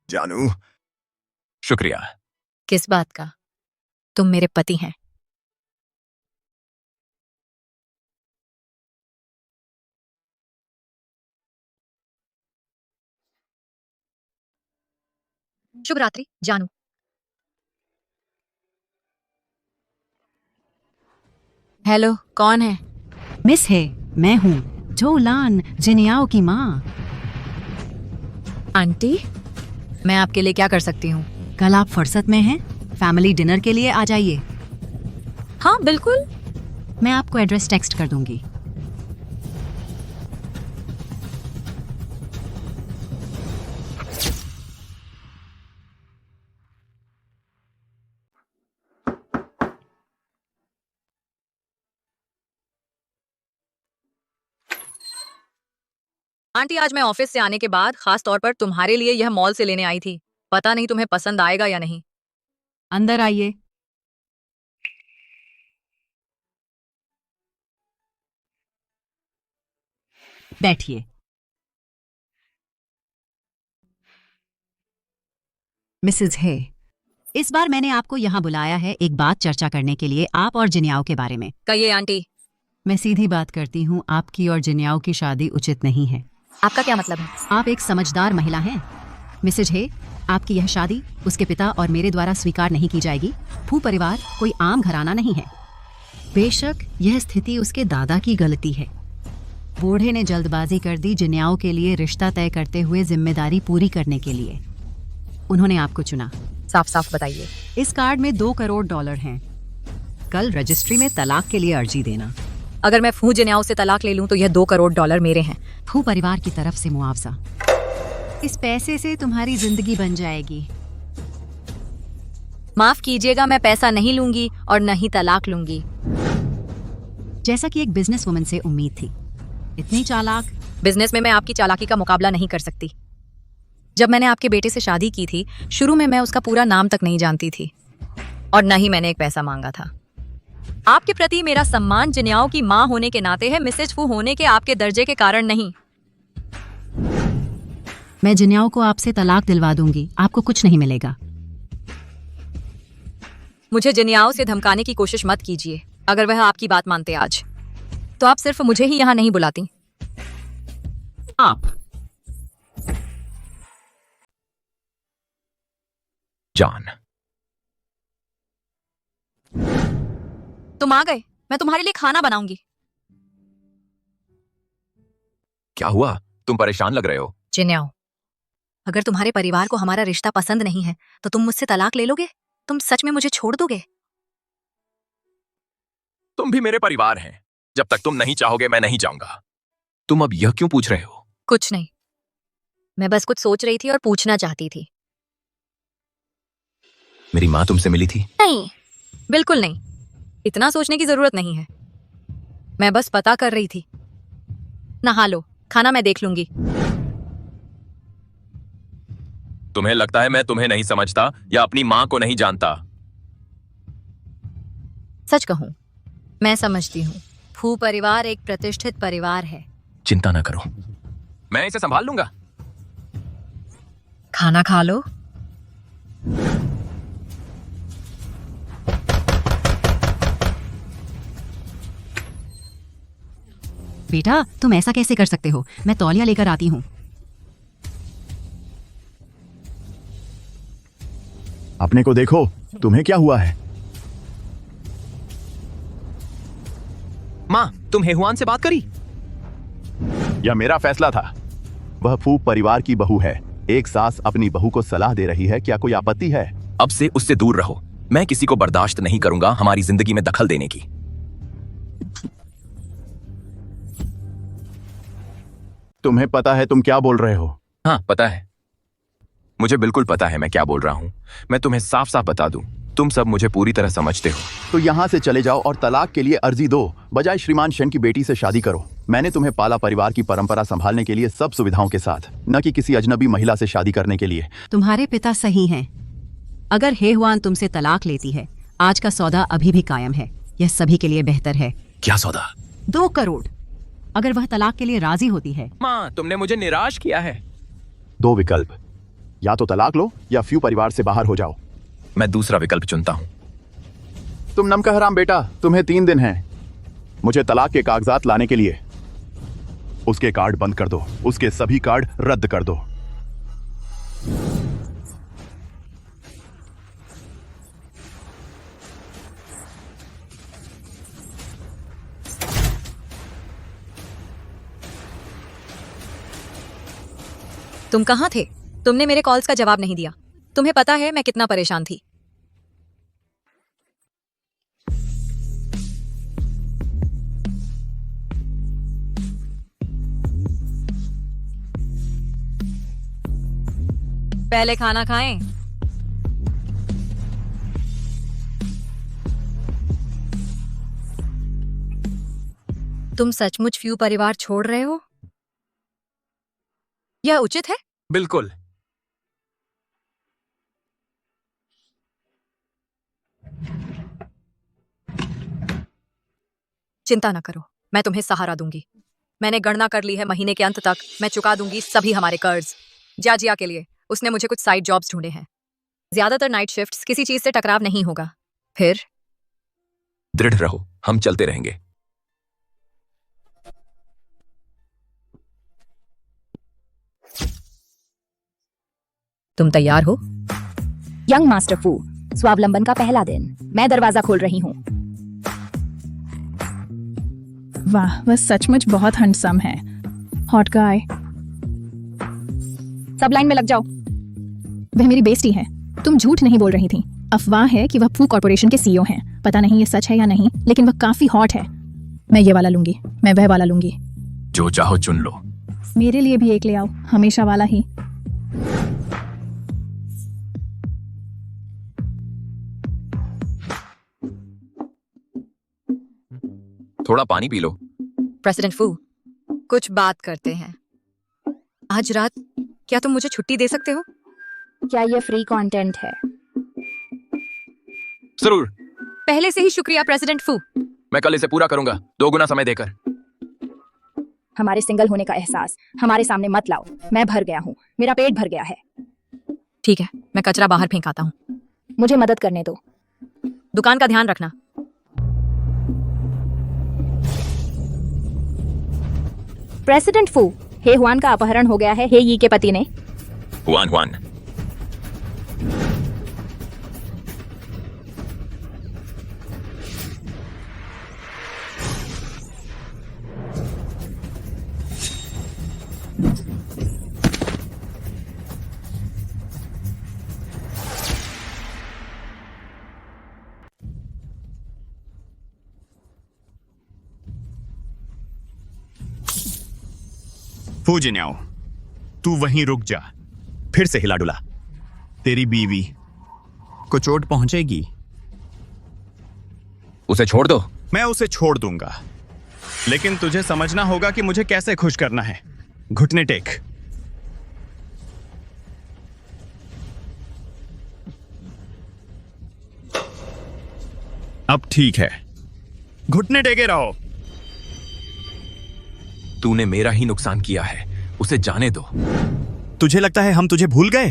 जानू, शुक्रिया। किस बात का? तुम मेरे पति हैं। शुभ रात्रि जानू। हेलो, कौन है? मिस है, मैं हूँ जोलान, जिन्याओ की माँ। आंटी, मैं आपके लिए क्या कर सकती हूँ? कल आप फुर्सत में हैं? फैमिली डिनर के लिए आ जाइए। हाँ बिल्कुल। मैं आपको एड्रेस टेक्स्ट कर दूंगी। आंटी, आज मैं ऑफिस से आने के बाद खास तौर पर तुम्हारे लिए यह मॉल से लेने आई थी। पता नहीं तुम्हें पसंद आएगा या नहीं। अंदर आइए। बैठिए। मिसेज हे, इस बार मैंने आपको यहाँ बुलाया है एक बात चर्चा करने के लिए, आप और जिन्याओ के बारे में। कहिए आंटी। मैं सीधी बात करती हूँ, आपकी और जिन्याओ की शादी उचित नहीं है। आपका क्या मतलब है? आप एक समझदार महिला हैं। मिसेज हे, आपकी यह शादी उसके पिता और मेरे द्वारा स्वीकार नहीं की जाएगी। फू परिवार कोई आम घराना नहीं है। बेशक यह स्थिति उसके दादा की गलती है, बूढ़े ने जल्दबाजी कर दी जिन्याओं के लिए रिश्ता तय करते हुए जिम्मेदारी पूरी करने के लिए। उन्होंने आपको चुना। साफ साफ बताइए। इस कार्ड में $2 करोड़ हैं। कल रजिस्ट्री में तलाक के लिए अर्जी देना। अगर मैं फू जिन्याओं से तलाक ले लूं तो यह $2 करोड़ मेरे हैं। फू परिवार की तरफ से मुआवजा। इस पैसे से तुम्हारी जिंदगी बन जाएगी। माफ कीजिएगा, मैं पैसा नहीं लूंगी और न ही तलाक लूंगी। जैसा कि एक बिजनेस वुमन से उम्मीद थी, इतनी चालाक। बिजनेस में मैं आपकी चालाकी का मुकाबला नहीं कर सकती। जब मैंने आपके बेटे से शादी की थी, शुरू में मैं उसका पूरा नाम तक नहीं जानती थी और न ही मैंने एक पैसा मांगा था। आपके प्रति मेरा सम्मान जिन्याओं की मां होने के नाते है, मिसेज फू होने के आपके दर्जे के कारण नहीं। मैं जिन्याओं को आपसे तलाक दिलवा दूंगी, आपको कुछ नहीं मिलेगा। मुझे जिन्याओं से धमकाने की कोशिश मत कीजिए। अगर वह आपकी बात मानते आज, तो आप सिर्फ मुझे ही यहाँ नहीं बुलाती। आप जान, तुम आ गए। मैं तुम्हारे लिए खाना बनाऊंगी। क्या हुआ? तुम परेशान लग रहे हो। जिन्याओं, अगर तुम्हारे परिवार को हमारा रिश्ता पसंद नहीं है तो तुम मुझसे तलाक ले लोगे? तुम सच में मुझे छोड़ दोगे? तुम भी मेरे परिवार हैं। जब तक तुम नहीं चाहोगे मैं नहीं जाऊंगा। तुम अब यह क्यों पूछ रहे हो? कुछ नहीं, मैं बस कुछ सोच रही थी और पूछना चाहती थी। मेरी माँ तुमसे मिली थी? नहीं, बिल्कुल नहीं। इतना सोचने की जरूरत नहीं है। मैं बस पता कर रही थी। नहा लो, खाना मैं देख लूंगी। तुम्हें लगता है मैं तुम्हें नहीं समझता या अपनी माँ को नहीं जानता? सच कहूं, मैं समझती हूँ। फू परिवार एक प्रतिष्ठित परिवार है। चिंता ना करो, मैं इसे संभाल लूंगा। खाना खा लो। बेटा, तुम ऐसा कैसे कर सकते हो? मैं तौलिया लेकर आती हूँ। अपने को देखो, तुम्हें क्या हुआ है? माँ, तुम हेहुआन से बात करी? यह मेरा फैसला था। वह फू परिवार की बहू है। एक सास अपनी बहू को सलाह दे रही है, क्या कोई आपत्ति है? अब से उससे दूर रहो। मैं किसी को बर्दाश्त नहीं करूंगा हमारी जिंदगी में दखल देने की। तुम्हें पता है तुम क्या बोल रहे हो? हाँ, पता है। मुझे बिल्कुल पता है मैं क्या बोल रहा हूँ। मैं तुम्हें साफ साफ बता दूं, तुम सब मुझे पूरी तरह समझते हो। तो यहाँ से चले जाओ और तलाक के लिए अर्जी दो, बजाय श्रीमान शेन की बेटी से शादी करो। मैंने तुम्हें पाला परिवार की परंपरा संभालने के लिए सब सुविधाओं के साथ, न कि किसी अजनबी महिला से शादी करने के लिए। तुम्हारे पिता सही हैं। अगर हेहुआन तुमसे तलाक लेती है, आज का सौदा अभी भी कायम है। यह सभी के लिए बेहतर है। क्या सौदा? 2 करोड़। अगर वह तलाक के लिए राजी होती है। माँ, तुमने मुझे निराश किया है। 2 विकल्प, या तो तलाक लो या फ्यू परिवार से बाहर हो जाओ। मैं दूसरा विकल्प चुनता हूँ। तुम नमका हराम बेटा, तुम्हें 3 दिन हैं मुझे तलाक के कागजात लाने के लिए। उसके कार्ड बंद कर दो, उसके सभी कार्ड रद्द कर दो। तुम कहाँ थे? तुमने मेरे कॉल्स का जवाब नहीं दिया। तुम्हें पता है मैं कितना परेशान थी। पहले खाना खाएं। तुम सचमुच फ्यू परिवार छोड़ रहे हो? यह उचित है? बिल्कुल। चिंता न करो, मैं तुम्हें सहारा दूंगी। मैंने गणना कर ली है, महीने के अंत तक मैं चुका दूंगी सभी हमारे कर्ज। जाजिया के लिए उसने मुझे कुछ साइड जॉब्स ढूंढे हैं। ज्यादातर नाइट शिफ्ट्स, किसी चीज से टकराव नहीं होगा। फिर दृढ़ रहो, हम चलते रहेंगे। तुम तैयार हो? यंग मास्टर फू, स्वावलंबन का पहला दिन। मैं दरवाजा खोल रही हूँ। वाह, वह सचमुच बहुत हैंडसम है। हॉट गाय। सब लाइन में लग जाओ। वह मेरी बेस्टी है। तुम झूठ नहीं बोल रही थी। अफवाह है कि वह फू कॉर्पोरेशन के सीईओ हैं। पता नहीं ये सच है या नहीं, लेकिन वह काफी हॉट है। मैं ये वाला लूंगी, मैं वह वाला लूंगी। जो चाहो चुन लो। मेरे लिए भी एक ले आओ, हमेशा वाला ही। थोड़ा पानी पी लो। प्रेसिडेंट फू, कुछ बात करते हैं। आज रात क्या तुम मुझे छुट्टी दे सकते हो? क्या ये फ्री कंटेंट है? जरूर। पहले से ही शुक्रिया प्रेसिडेंट फू। मैं कल इसे पूरा करूंगा, 2 गुना समय देकर। हमारे सिंगल होने का एहसास हमारे सामने मत लाओ। मैं भर गया हूँ, मेरा पेट भर गया है। ठीक है, मैं कचरा बाहर फेंक आता हूँ। मुझे मदद करने दो। दुकान का ध्यान रखना। प्रेसिडेंट फू, हे हुआन का अपहरण हो गया है हे यी के पति ने। Hwan Hwan. फू जिन्याओ, तू वहीं रुक जा। फिर से हिला डुला। तेरी बीवी को चोट पहुंचेगी। उसे छोड़ दो। मैं उसे छोड़ दूंगा, लेकिन तुझे समझना होगा कि मुझे कैसे खुश करना है। घुटने टेक। अब ठीक है, घुटने टेके रहो। तूने मेरा ही नुकसान किया है, उसे जाने दो। तुझे लगता है हम तुझे भूल गए?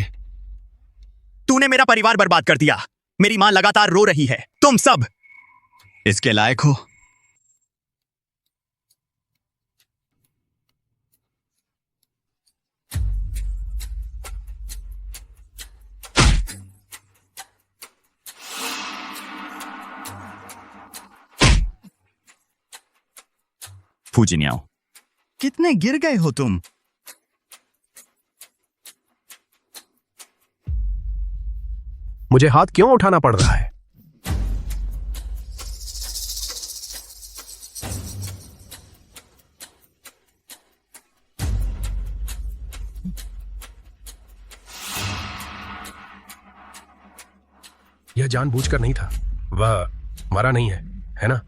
तूने मेरा परिवार बर्बाद कर दिया। मेरी मां लगातार रो रही है। तुम सब इसके लायक हो। फूजिन्याओ, कितने गिर गए हो तुम? मुझे हाथ क्यों उठाना पड़ रहा है? यह जानबूझकर नहीं था। वह मरा नहीं है ना?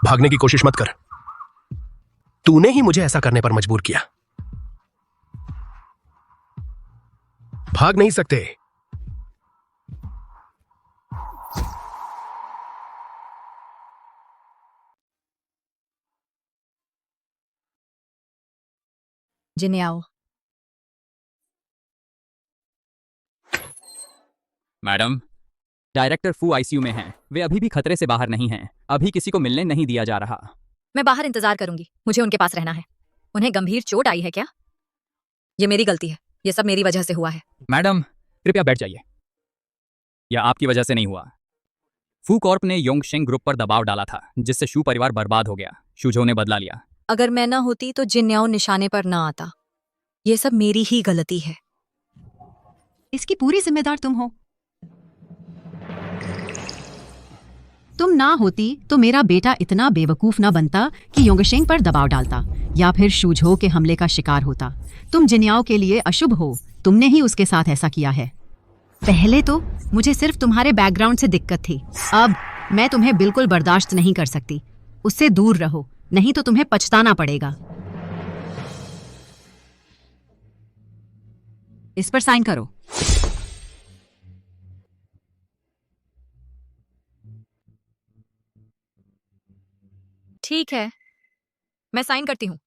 भागने की कोशिश मत कर। तूने ही मुझे ऐसा करने पर मजबूर किया। भाग नहीं सकते। जिन्याओ। मैडम, डायरेक्टर फू आईसीयू में हैं। वे अभी भी खतरे से बाहर नहीं हैं। अभी किसी को मिलने नहीं दिया जा रहा। मैं बाहर इंतजार करूंगी। मुझे उनके पास रहना है। उन्हें गंभीर चोट आई है क्या? ये मेरी गलती है। ये सब मेरी वजह से हुआ है। मैडम, कृपया बैठ जाइए। यह आपकी वजह से नहीं हुआ। फू कॉर्प ने योंगशेंग ग्रुप पर दबाव डाला था, जिससे शू परिवार बर्बाद हो गया। शूझो ने बदला लिया। अगर मैं ना होती तो जिन्याओ निशाने पर ना आता। ये सब मेरी ही गलती है। इसकी पूरी जिम्मेदार तुम हो। तुम ना होती तो मेरा बेटा इतना बेवकूफ ना बनता कि योंगशेंग पर दबाव डालता, या फिर शूझो के हमले का शिकार होता। तुम जिन्याओ के लिए अशुभ हो। तुमने ही उसके साथ ऐसा किया है। पहले तो मुझे सिर्फ तुम्हारे बैकग्राउंड से दिक्कत थी। अब मैं तुम्हें बिल्कुल बर्दाश्त नहीं कर सकती। उससे दूर रहो, नहीं तो तुम्हें पछताना पड़ेगा। इस पर साइन करो। ठीक है, मैं साइन करती हूँ।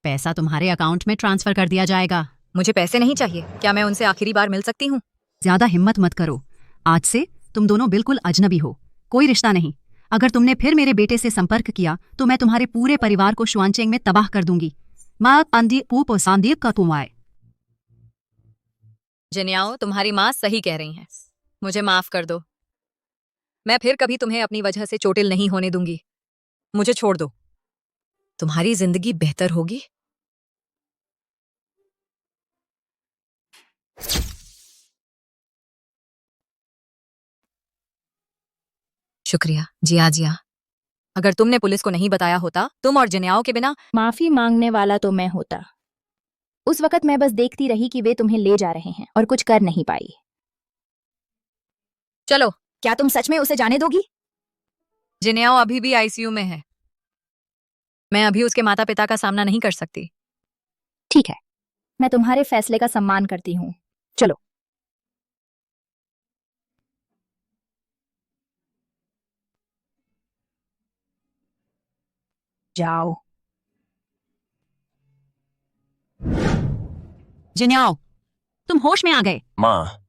पैसा तुम्हारे अकाउंट में ट्रांसफर कर दिया जाएगा। मुझे पैसे नहीं चाहिए। क्या मैं उनसे आखिरी बार मिल सकती हूँ? ज्यादा हिम्मत मत करो। आज से तुम दोनों बिल्कुल अजनबी हो। कोई रिश्ता नहीं। अगर तुमने फिर मेरे बेटे से संपर्क किया तो मैं तुम्हारे पूरे परिवार को शुआनचेंग में तबाह कर दूंगी। माँ अंधी ऊप सांदी का तुम आए। जिन्याओ, तुम्हारी माँ सही कह रही हैं। मुझे माफ कर दो। मैं फिर कभी तुम्हें अपनी वजह से चोटिल नहीं होने दूंगी। मुझे छोड़ दो। तुम्हारी जिंदगी बेहतर होगी। शुक्रिया जिया जिया। अगर तुमने पुलिस को नहीं बताया होता, तुम और जिन्याओ के बिना। माफी मांगने वाला तो मैं होता। उस वक्त मैं बस देखती रही कि वे तुम्हें ले जा रहे हैं और कुछ कर नहीं पाई। चलो। क्या तुम सच में उसे जाने दोगी? जिन्याओ अभी भी आईसीयू में है। मैं अभी उसके माता पिता का सामना नहीं कर सकती। ठीक है, मैं तुम्हारे फैसले का सम्मान करती हूँ। चलो। जाओ। जिन्याओ, तुम होश में आ गए। माँ,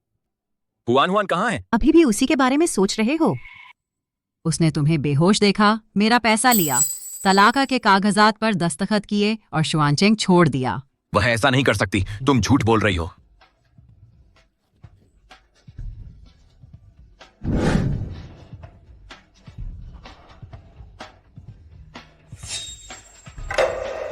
हुआन हुआन कहाँ है? अभी भी उसी के बारे में सोच रहे हो? उसने तुम्हें बेहोश देखा, मेरा पैसा लिया, तलाका के कागजात पर दस्तखत किए और शुआनचेंग छोड़ दिया। वह ऐसा नहीं कर सकती। तुम झूठ बोल रही हो।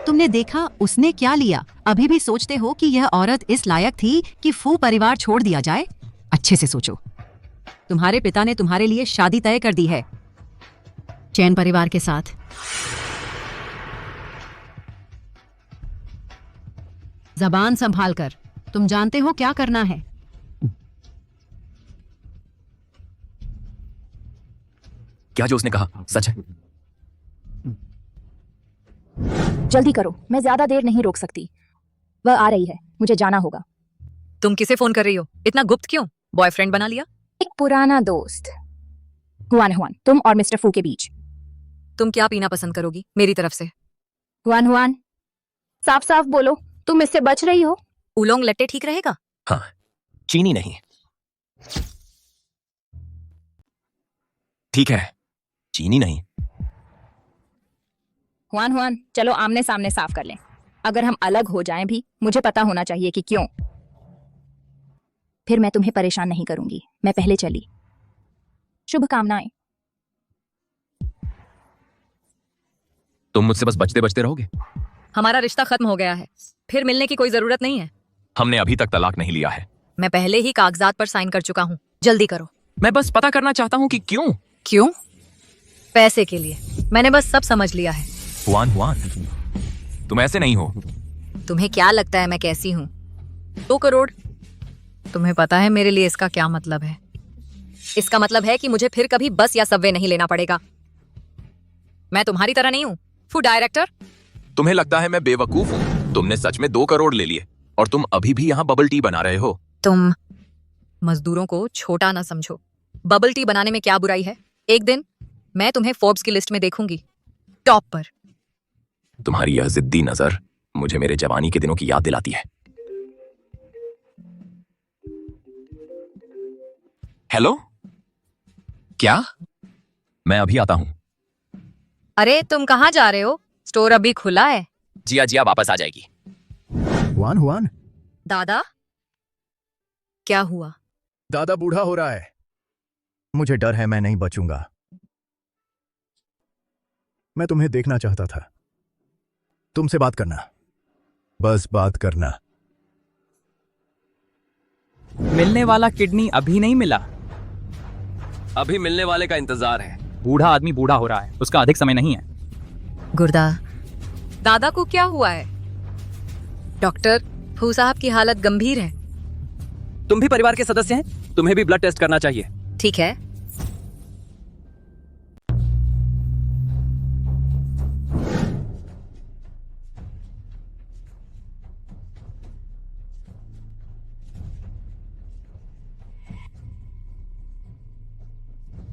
तुमने देखा उसने क्या लिया? अभी भी सोचते हो कि यह औरत इस लायक थी कि फू परिवार छोड़ दिया जाए? अच्छे से सोचो। तुम्हारे पिता ने तुम्हारे लिए शादी तय कर दी है चैन परिवार के साथ। जबान संभाल कर। तुम जानते हो क्या करना है। क्या जो उसने कहा सच है? जल्दी करो, मैं ज्यादा देर नहीं रोक सकती। वह आ रही है, मुझे जाना होगा। तुम किसे फोन कर रही हो? इतना गुप्त क्यों? बॉयफ्रेंड बना लिया? एक पुराना दोस्त। हुआन हुआन, तुम और मिस्टर फू के बीच। तुम क्या पीना पसंद करोगी मेरी तरफ से? हुआन हुआन, साफ साफ बोलो, तुम इससे बच रही हो? उलोंग लट्टे ठीक रहेगा? हाँ, चीनी नहीं। ठीक है, चीनी नहीं। हुआन हुआन, चलो आमने सामने साफ कर लें। अगर हम अलग हो जाएं भी, मुझे पता होना चाहिए कि क्यों। फिर मैं तुम्हें परेशान नहीं करूंगी। मैं पहले चली। शुभकामनाएं। तुम मुझसे बस बचते बचते रहोगे। हमारा रिश्ता खत्म हो गया है, फिर मिलने की कोई जरूरत नहीं है। हमने अभी तक तलाक नहीं लिया है। मैं पहले ही कागजात पर साइन कर चुका हूँ। जल्दी करो। मैं बस पता करना चाहता हूँ कि क्यों। क्यों? पैसे के लिए। मैंने बस सब समझ लिया है। हुआन हुआन, तुम ऐसे नहीं हो। तुम्हें क्या लगता है मैं कैसी हूँ? 2 करोड़। तुम्हें पता है मेरे लिए इसका क्या मतलब है? इसका मतलब है कि मुझे फिर कभी बस या सबवे नहीं लेना पड़ेगा। मैं तुम्हारी तरह नहीं हूँ फूड डायरेक्टर। तुम्हें लगता है मैं बेवकूफ हूँ? तुमने सच में 2 करोड़ ले लिए और तुम अभी भी यहाँ बबल टी बना रहे हो। तुम मजदूरों को छोटा ना समझो। बबल टी बनाने में क्या बुराई है? एक दिन मैं तुम्हें फोर्ब्स की लिस्ट में देखूंगी, टॉप पर। तुम्हारी यह जिद्दी नजर मुझे मेरे जवानी के दिनों की याद दिलाती है। हेलो, क्या? मैं अभी आता हूं। अरे तुम कहाँ जा रहे हो? स्टोर अभी खुला है। जिया जिया वापस आ जाएगी। हुआन हुआन, दादा, क्या हुआ? दादा बूढ़ा हो रहा है। मुझे डर है मैं नहीं बचूंगा। मैं तुम्हें देखना चाहता था। तुमसे बात करना, बस बात करना। मिलने वाला किडनी अभी नहीं मिला। अभी मिलने वाले का इंतजार है। बूढ़ा आदमी बूढ़ा हो रहा है, उसका अधिक समय नहीं है। गुर्दा। दादा को क्या हुआ है? डॉक्टर, फू साहब की हालत गंभीर है। तुम भी परिवार के सदस्य हैं, तुम्हें भी ब्लड टेस्ट करना चाहिए। ठीक है।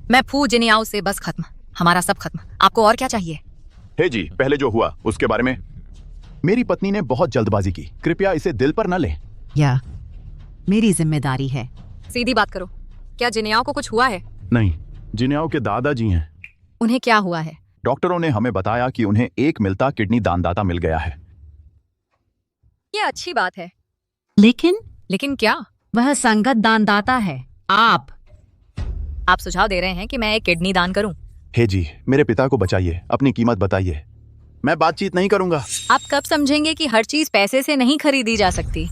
मैं फू जिनियाओ से बस खत्म। हमारा सब खत्म। आपको और क्या चाहिए? हे जी, पहले जो हुआ उसके बारे में। मेरी पत्नी ने बहुत जल्दबाजी की, कृपया इसे दिल पर न लें। या मेरी जिम्मेदारी है। सीधी बात करो, क्या जिनियाओ को कुछ हुआ है? नहीं, जिन्याओ के दादाजी हैं। उन्हें क्या हुआ है? डॉक्टरों ने हमें बताया कि उन्हें एक मिलता किडनी दानदाता मिल गया है। ये अच्छी बात है। लेकिन क्या? वह संगत दानदाता है। आप सुझाव दे रहे हैं कि मैं एक किडनी दान करूं? हे जी, मेरे पिता को बचाइए, अपनी कीमत बताइए। मैं बातचीत नहीं करूंगा। आप कब समझेंगे कि हर चीज पैसे से नहीं खरीदी जा सकती?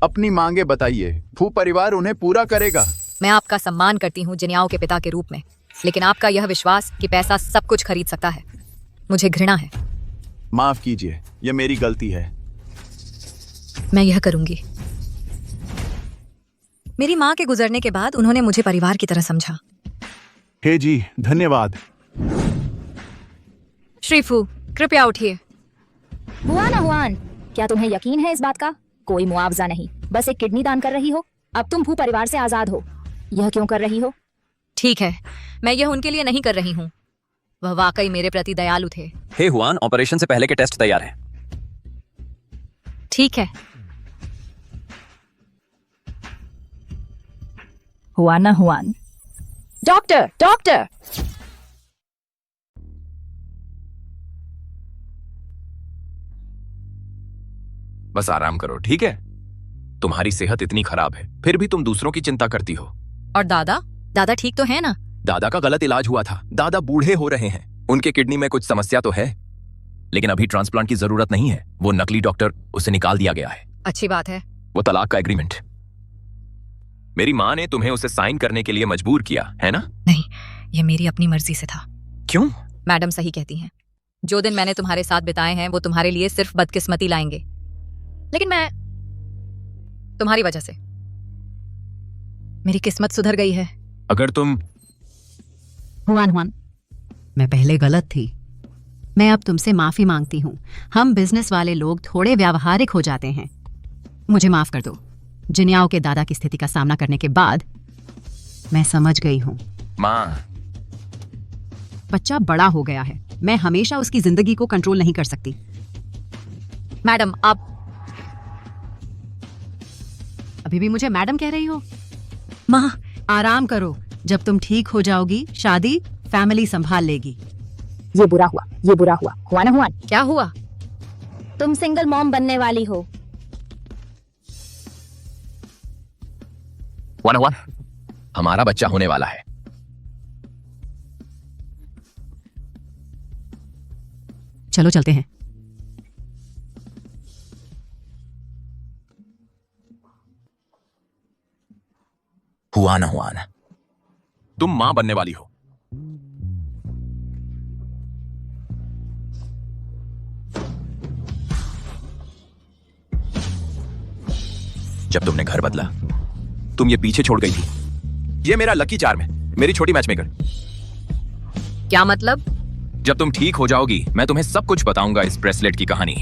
अपनी मांगे बताइए, फू परिवार उन्हें पूरा करेगा। मैं आपका सम्मान करती हूँ जिन्याओं के पिता के रूप में, लेकिन आपका यह विश्वास कि पैसा सब कुछ खरीद सकता है, मुझे घृणा है। माफ कीजिए, यह मेरी गलती है। मैं यह करूंगी। मेरी माँ के गुजरने के बाद उन्होंने मुझे परिवार की तरह समझा। हे जी, धन्यवाद। श्रीफू, कृपया उठिए। हुआन हुआन, क्या तुम्हें यकीन है इस बात का? कोई मुआवजा नहीं, बस एक किडनी दान कर रही हो। अब तुम भू परिवार से आजाद हो। यह क्यों कर रही हो? ठीक है, मैं यह उनके लिए नहीं कर रही हूँ। वह वाकई मेरे प्रति दयालु थे। हे हुआन, ऑपरेशन से पहले के टेस्ट तैयार हैं। ठीक है। हुआन ना हुआन। Doctor, doctor! बस आराम करो, ठीक है? तुम्हारी सेहत इतनी खराब है, फिर भी तुम दूसरों की चिंता करती हो। और दादा ठीक तो है ना? दादा का गलत इलाज हुआ था। दादा बूढ़े हो रहे हैं, उनके किडनी में कुछ समस्या तो है, लेकिन अभी ट्रांसप्लांट की जरूरत नहीं है। वो नकली डॉक्टर, उसे निकाल दिया गया है। अच्छी बात है। वो तलाक का एग्रीमेंट। मेरी माँ ने तुम्हें उसे साइन करने के लिए मजबूर किया है ना? नहीं, ये मेरी अपनी मर्जी से था। क्यों? मैडम सही कहती हैं। जो दिन मैंने तुम्हारे साथ बिताए हैं वो तुम्हारे लिए सिर्फ बदकिस्मती लाएंगे, लेकिन मैं तुम्हारी वजह से मेरी किस्मत सुधर गई है। अगर तुम हुआन, मैं पहले गलत थी। मैं अब तुमसे माफी मांगती हूँ। हम बिजनेस वाले लोग थोड़े व्यावहारिक हो जाते हैं। मुझे माफ कर दो। जिन्याओ के दादा की स्थिति का सामना करने के बाद मैं समझ गई हूँ। माँ, बच्चा बड़ा हो गया है, मैं हमेशा उसकी जिंदगी को कंट्रोल नहीं कर सकती। मैडम, आप अभी भी मुझे मैडम कह रही हो? माँ, आराम करो। जब तुम ठीक हो जाओगी, शादी फैमिली संभाल लेगी। ये बुरा हुआ, ये बुरा हुआ। हुआ ना हुआन? क्या हुआ? तुम सिंगल मॉम बनने वाली हो। वन हमारा बच्चा होने वाला है। चलो चलते हैं। हुआ ना, तुम मां बनने वाली हो। जब तुमने घर बदला, तुम ये पीछे छोड़ गई थी। ये मेरा लकी चार्म है, मेरी छोटी मैचमेकर। क्या मतलब? जब तुम ठीक हो जाओगी, मैं तुम्हें सब कुछ बताऊंगा इस ब्रेसलेट की कहानी।